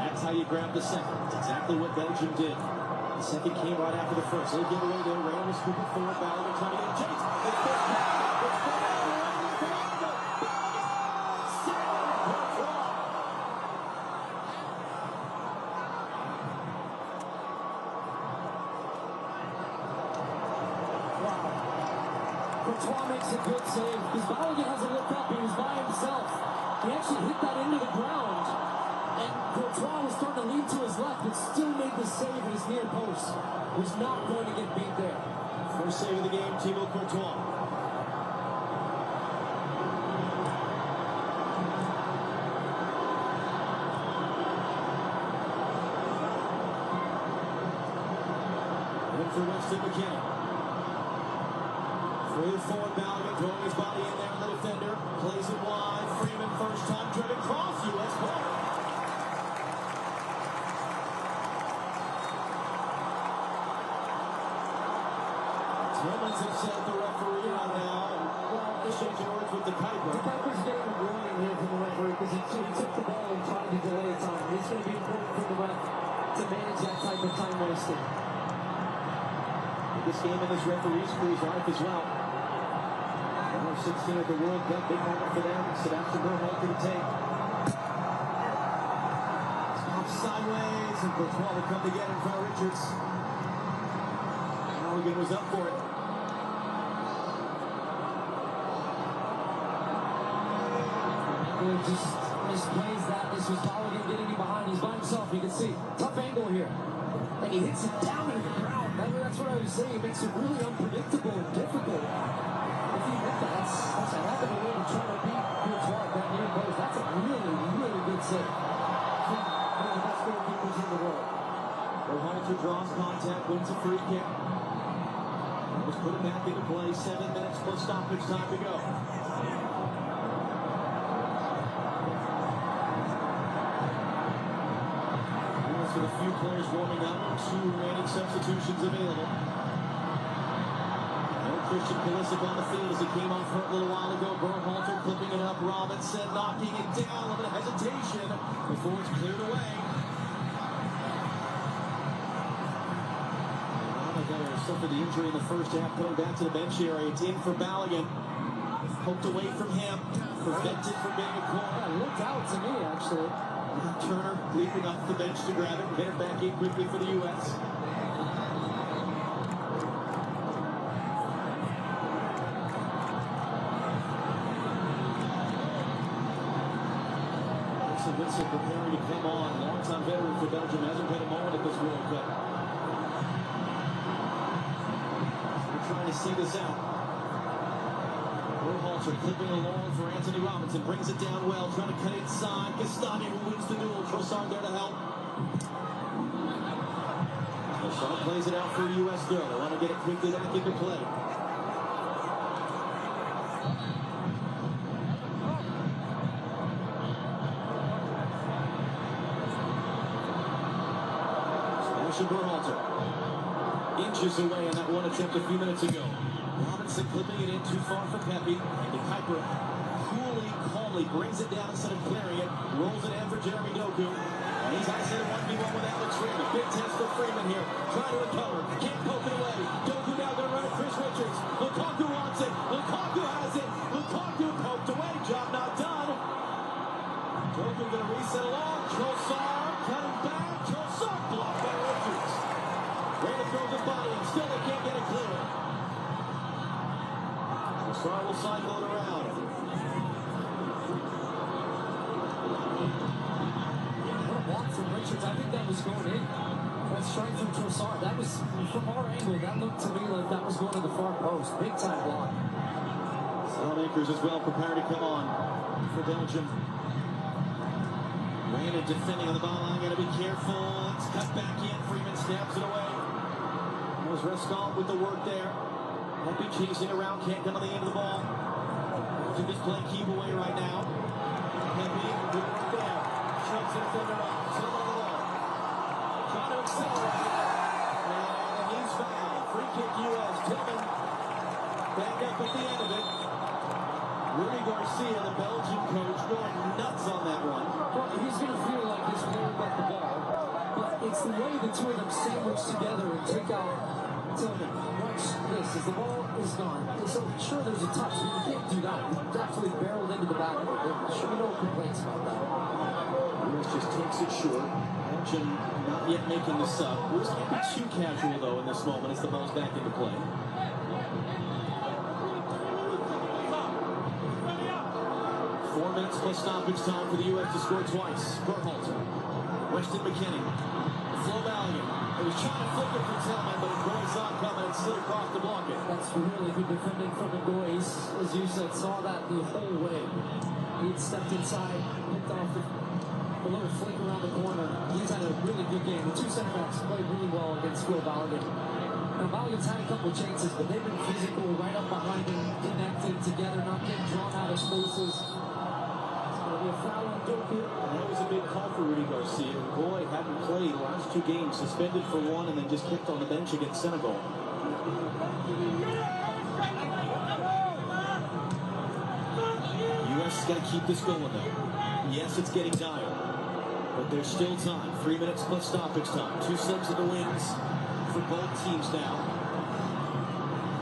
That's how you grab the second. That's exactly what Belgium did. The second came right after the first. They'll get away there. Randall scooping forward. Bellingham coming in. Chase. It's first down. It's first down. Courtois makes a good save. Because Bellingham has a look up. He was by himself. He actually hit that into the ground. And Courtois was starting to lean to his left, but still made the save at his near post. Was not going to get beat there. First save of the game, Thibaut Courtois. In for Winston McKinney. Through forward, Bellingham throwing his body in there on the defender. Plays it wide. Freeman first time driven cross. U.S. ball. Timmons himself the referee right now. Well, exchanging words with the Kuiper. The Kuiper's getting a warning here from the referee because he took the ball and tried to delay time. It's going to be important for the ref to manage that type of time wasting. This game in this referee's crew's life as well. Number 16 at the World Cup, big moment for them. Sebastian Berhalter to take. Stop sideways, and Courtois will come to get in front of Richards. Halligan was up for it. He just misplays that. This was Halligan getting him behind. He's by himself. You can see tough angle here, and he hits it down in the ground. That's what I was saying. It makes it really unpredictable and difficult. If you hit that, that's a hell of a way to try to beat Courtois that near post. That's a really wins a free kick. Let's put it back into play. 7 minutes plus stoppage time to go. With a few players warming up, 2 remaining substitutions available. No Christian Pulisic on the field as he came off hurt a little while ago. Berhalter clipping it up. Robinson knocking it down. A little hesitation before it's cleared away. There suffered the injury in the first half, coming back to the bench area. It's in for Balogun. Poked away from him. Prevented from being a corner. Yeah, looked out to me, actually. Turner leaping off the bench to grab it and get it back in quickly for the U.S. Vincent preparing to come on. Long-time veteran for Belgium. Hasn't had a moment at this World Cup. We're trying to see this out. Berhalter clipping along for Anthony Robinson. Brings it down well. Trying to cut inside. Castani who wins the duel. Trossard there to help. Trossard plays it out for a U.S. throw. They want to get it quickly back into play. Berhalter inches away on that one attempt a few minutes ago. Robinson clipping it in too far for Pepe. And Kuiper coolly, calmly brings it down instead of clearing it. Rolls it in for Jeremy Doku. And he's outside 1v1 with Alex Freeman. Big test for Freeman here. Trying to recover. Can't poke it away. Doku now going to run at Chris Richards. Lukaku wants it. Lukaku has it. Lukaku poked away. Job not done. Doku going to reset along. Trossard cutting back. Trossard blocked by Richards. Ready to throw the body and still they can't get it clear. Trossard will cycle it around. What a block from Richards. I think that was going in. That strike from Trossard. That was, from our angle, that looked to me like that was going to the far post. Big time block. Salmakers as well preparing to come on for Belgium. Raymond defending on the ball line. Got to be careful. It's cut back in. Freeman snaps it away. That was Rescott with the work there. Pepe chasing around. Can't come on the end of the ball. Belgium just playing keep away right now. Pepe good work there. Shoves the defender off. Still on the wall. Trying to accelerate. And he's fouled. Free kick U.S. Tillman back up at the end of it. Rudy Garcia, the Belgian coach, going nuts on that one. Well, he's going to feel like this player got the ball, but it's the way the two of them sandwich together and take out Tillman. Watch this, as the ball is gone. So sure, there's a touch, but you can't do that. He definitely barreled into the back of it. There should be no complaints about that. Lewis just takes it short. Belgium not yet making the sub. Lewis can't be too casual, though, in this moment as the ball's back into play. 4 minutes plus stoppage time for the U.S. to score twice. Berhalter, Weston McKennie, Flo Balogun. He was trying to flick it for Tillman, but Ngoy saw it coming and slid across to block it. That's really good defending from Ngoy. As you said, saw that the whole way. He had stepped inside, picked off the little flick around the corner. He's had a really good game. The two center backs played really well against Flo Balogun. Now, Balogun's had a couple of chances, but they've been physical, right up behind him, connected together, not getting drawn out of spaces. That was a big call for Rudy Garcia. Boy hadn't played the last 2 games, suspended for 1 and then just kicked on the bench against Senegal. U.S. got to keep this going though. Yes, it's getting dire, but there's still time. 3 minutes plus stoppage time. 2 subs of the wings for both teams now.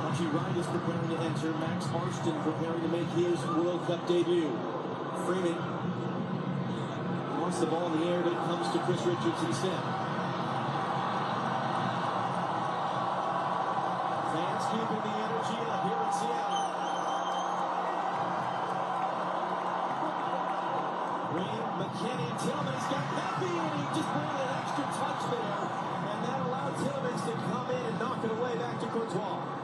Archie Wright is preparing to enter. Max Marston preparing to make his World Cup debut. Freeman wants the ball in the air, but it comes to Chris Richards instead. Fans keeping the energy up here in Seattle. Green, McKennie, Tillman's got Pepe, and he just brought an extra touch there, and that allowed Tillman's to come in and knock it away back to Courtois.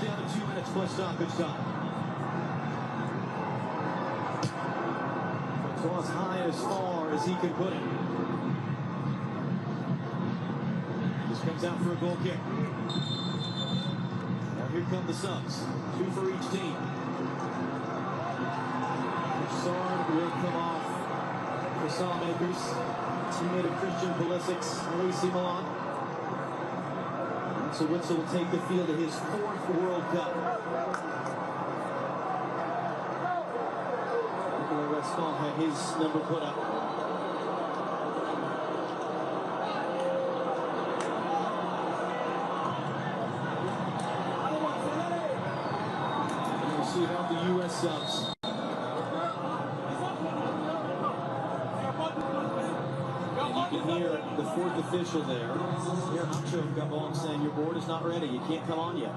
Down to 2 minutes plus stoppage time. So as high as far as he can put it. This comes out for a goal kick. Now here come the subs. 2 for each team. Sard will come off for Salamakers. Teammate of Christian Pulisic's AC Milan. So Witzel will take the field to his 4th World Cup. Nicolas Rescon had his number put up. And we'll see about the U.S. subs. You can hear the 4th official there. Here, Hacho Gabon saying your board is not ready. You can't come on yet.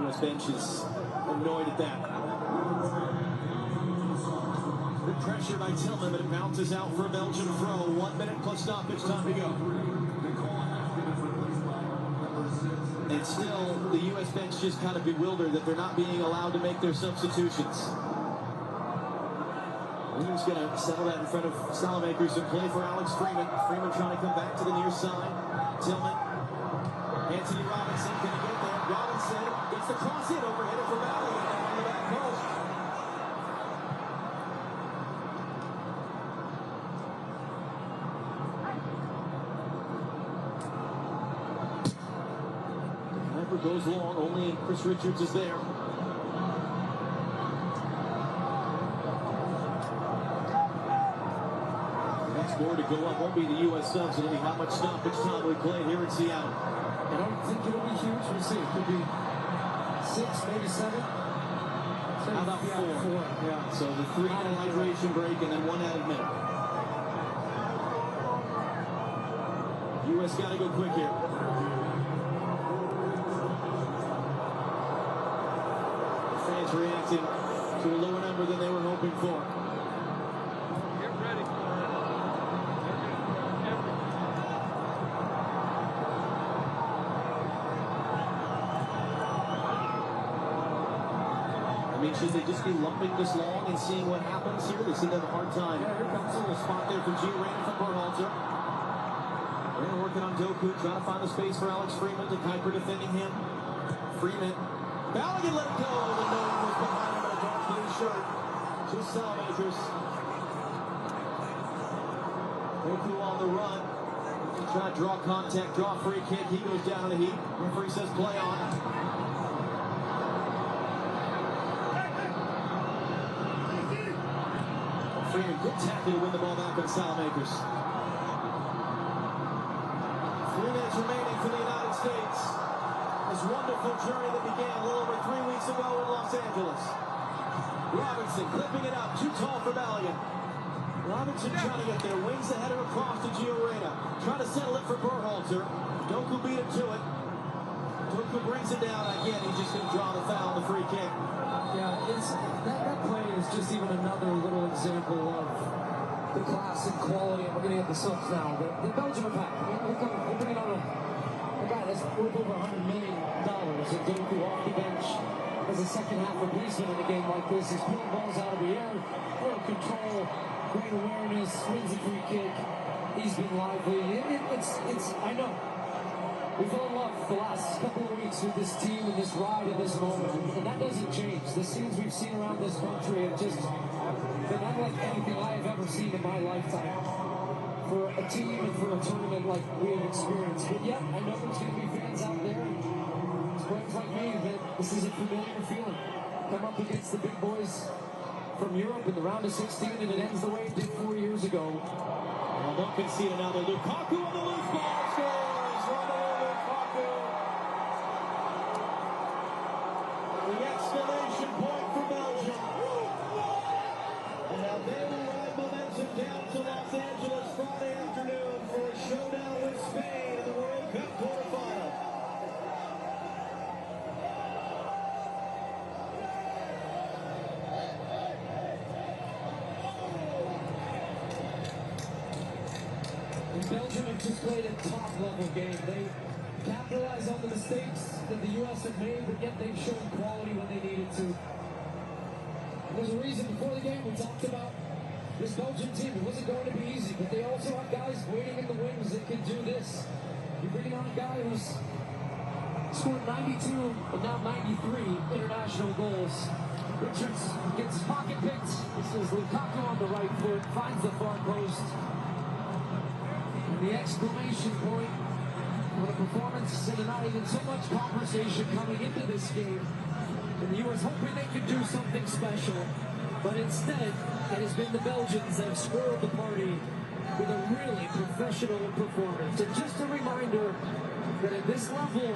U.S. bench is annoyed at that. Good pressure by Tillman, but it bounces out for a Belgian throw. 1 minute plus stoppage time to go. And still, the U.S. bench just kind of bewildered that they're not being allowed to make their substitutions. He's going to settle that in front of Salamakers and play for Alex Freeman. Freeman trying to come back to the near side. Tillman. Anthony Robinson going to get there. Robinson gets the cross in overhead for Valley on the back post. The sniper goes long. Only Chris Richards is there. More to go up won't be the U.S. subs. It'll be how much stoppage time we play here in Seattle. I don't think it'll be huge. We'll see. It could be 6, maybe 7. How about 4? Yeah. So the 3-minute hydration break and then 1 added minute. U.S. got to go quick here. The fans reacting to a lower number than they were hoping for. I mean, should they just be lumping this long and seeing what happens here? They seem to have a hard time. Yeah, here comes a spot there for Gio Reyna from Berhalter. Reyna working on Doku, trying to find the space for Alex Freeman. to Kuiper defending him. Freeman. Balogun let it go, but no one was behind him in a dark blue shirt. 2 Salamakers. Doku on the run. Trying to draw contact, draw free kick. He goes down in the heat. Referee says play on. Freeman, good tackle to win the ball back on Salamakers. 3 minutes remaining for the United States. This wonderful journey that began a little over 3 weeks ago in Los Angeles. Robinson clipping it up, too tall for Balogun. Robinson trying to get there, wings the header across to Gio Reyna. Trying to settle it for Berhalter. Doku beat him to it. Doku brings it down again. He just didn't draw the foul, the free kick. Yeah, that play is just even another little example of the class and quality. And we're going to get the subs now. The Belgium attack. We're bringing on a guy that's worth over $100 million. And Doku off the bench as a second half replacement in a game like this. He's pulling balls out of the air, great control, great awareness, wins a free kick. He's been lively. I know. We fell in love the last couple of weeks with this team and this ride and this moment, and that doesn't change. The scenes we've seen around this country have just been unlike anything I have ever seen in my lifetime for a team and for a tournament like we have experienced. But yeah, I know there's going to be fans out there, friends like me, that this is a familiar feeling. Come up against the big boys from Europe in the round of 16, and it ends the way it did 4 years ago. Well, don't concede another. Lukaku on the loose ball scores. The exclamation point for Belgium. And now they will ride momentum down to Los Angeles Friday afternoon for a showdown with Spain in the World Cup quarterfinal. And Belgium have just played a top-level game. They capitalize on the mistakes that the U.S. have made, but yet they've shown quality when they needed to. There's a reason before the game we talked about this Belgian team. It wasn't going to be easy, but they also have guys waiting in the wings that can do this. You're bringing on a guy who's scored 92 and now 93 international goals. Richards gets his pocket picked. This is Lukaku on the right foot, finds the far post. And the exclamation point, what a performance tonight, and so much conversation coming into this game. And the U.S. hoping they could do something special, but instead, it has been the Belgians that have spoiled the party with a really professional performance. And just a reminder that at this level,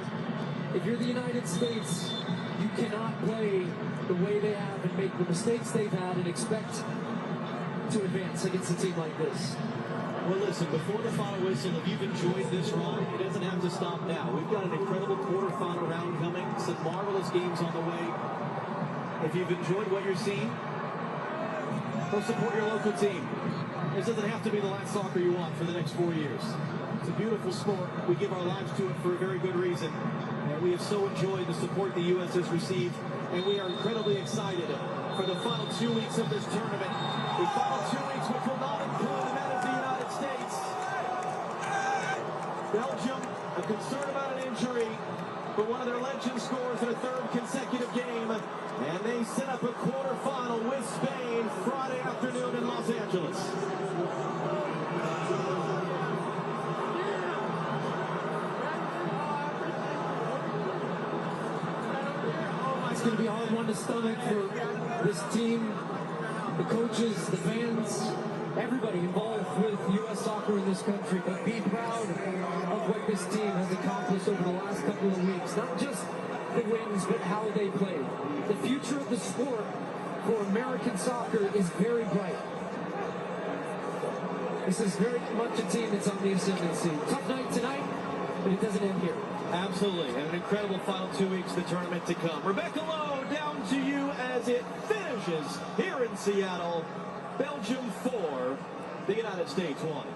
if you're the United States, you cannot play the way they have and make the mistakes they've had and expect to advance against a team like this. Well, listen, before the final whistle, if you've enjoyed this run, it doesn't have to stop now. We've got an incredible quarterfinal round coming, some marvelous games on the way. If you've enjoyed what you're seeing, go support your local team. This doesn't have to be the last soccer you want for the next 4 years. It's a beautiful sport. We give our lives to it for a very good reason. And we have so enjoyed the support the U.S. has received. And we are incredibly excited for the final 2 weeks of this tournament. The final 2 weeks, which will not include the men of the United States. Belgium, a concern about an injury, but one of their legends scores in a third consecutive game. And they set up a quarterfinal with Spain Friday afternoon in Los Angeles. It's going to be a hard one to stomach for this team, the coaches, the fans, everybody involved with U.S. soccer in this country. But be proud of what this team has accomplished over the last couple of weeks. Not just the wins, but how they play. The future of the sport for American soccer is very bright. This is very much a team that's on the ascendancy. Tough night tonight, but it doesn't end here. Absolutely, and an incredible final 2 weeks of the tournament to come. Rebecca Lowe, down to you as it finishes here in Seattle. Belgium 4, the United States 1.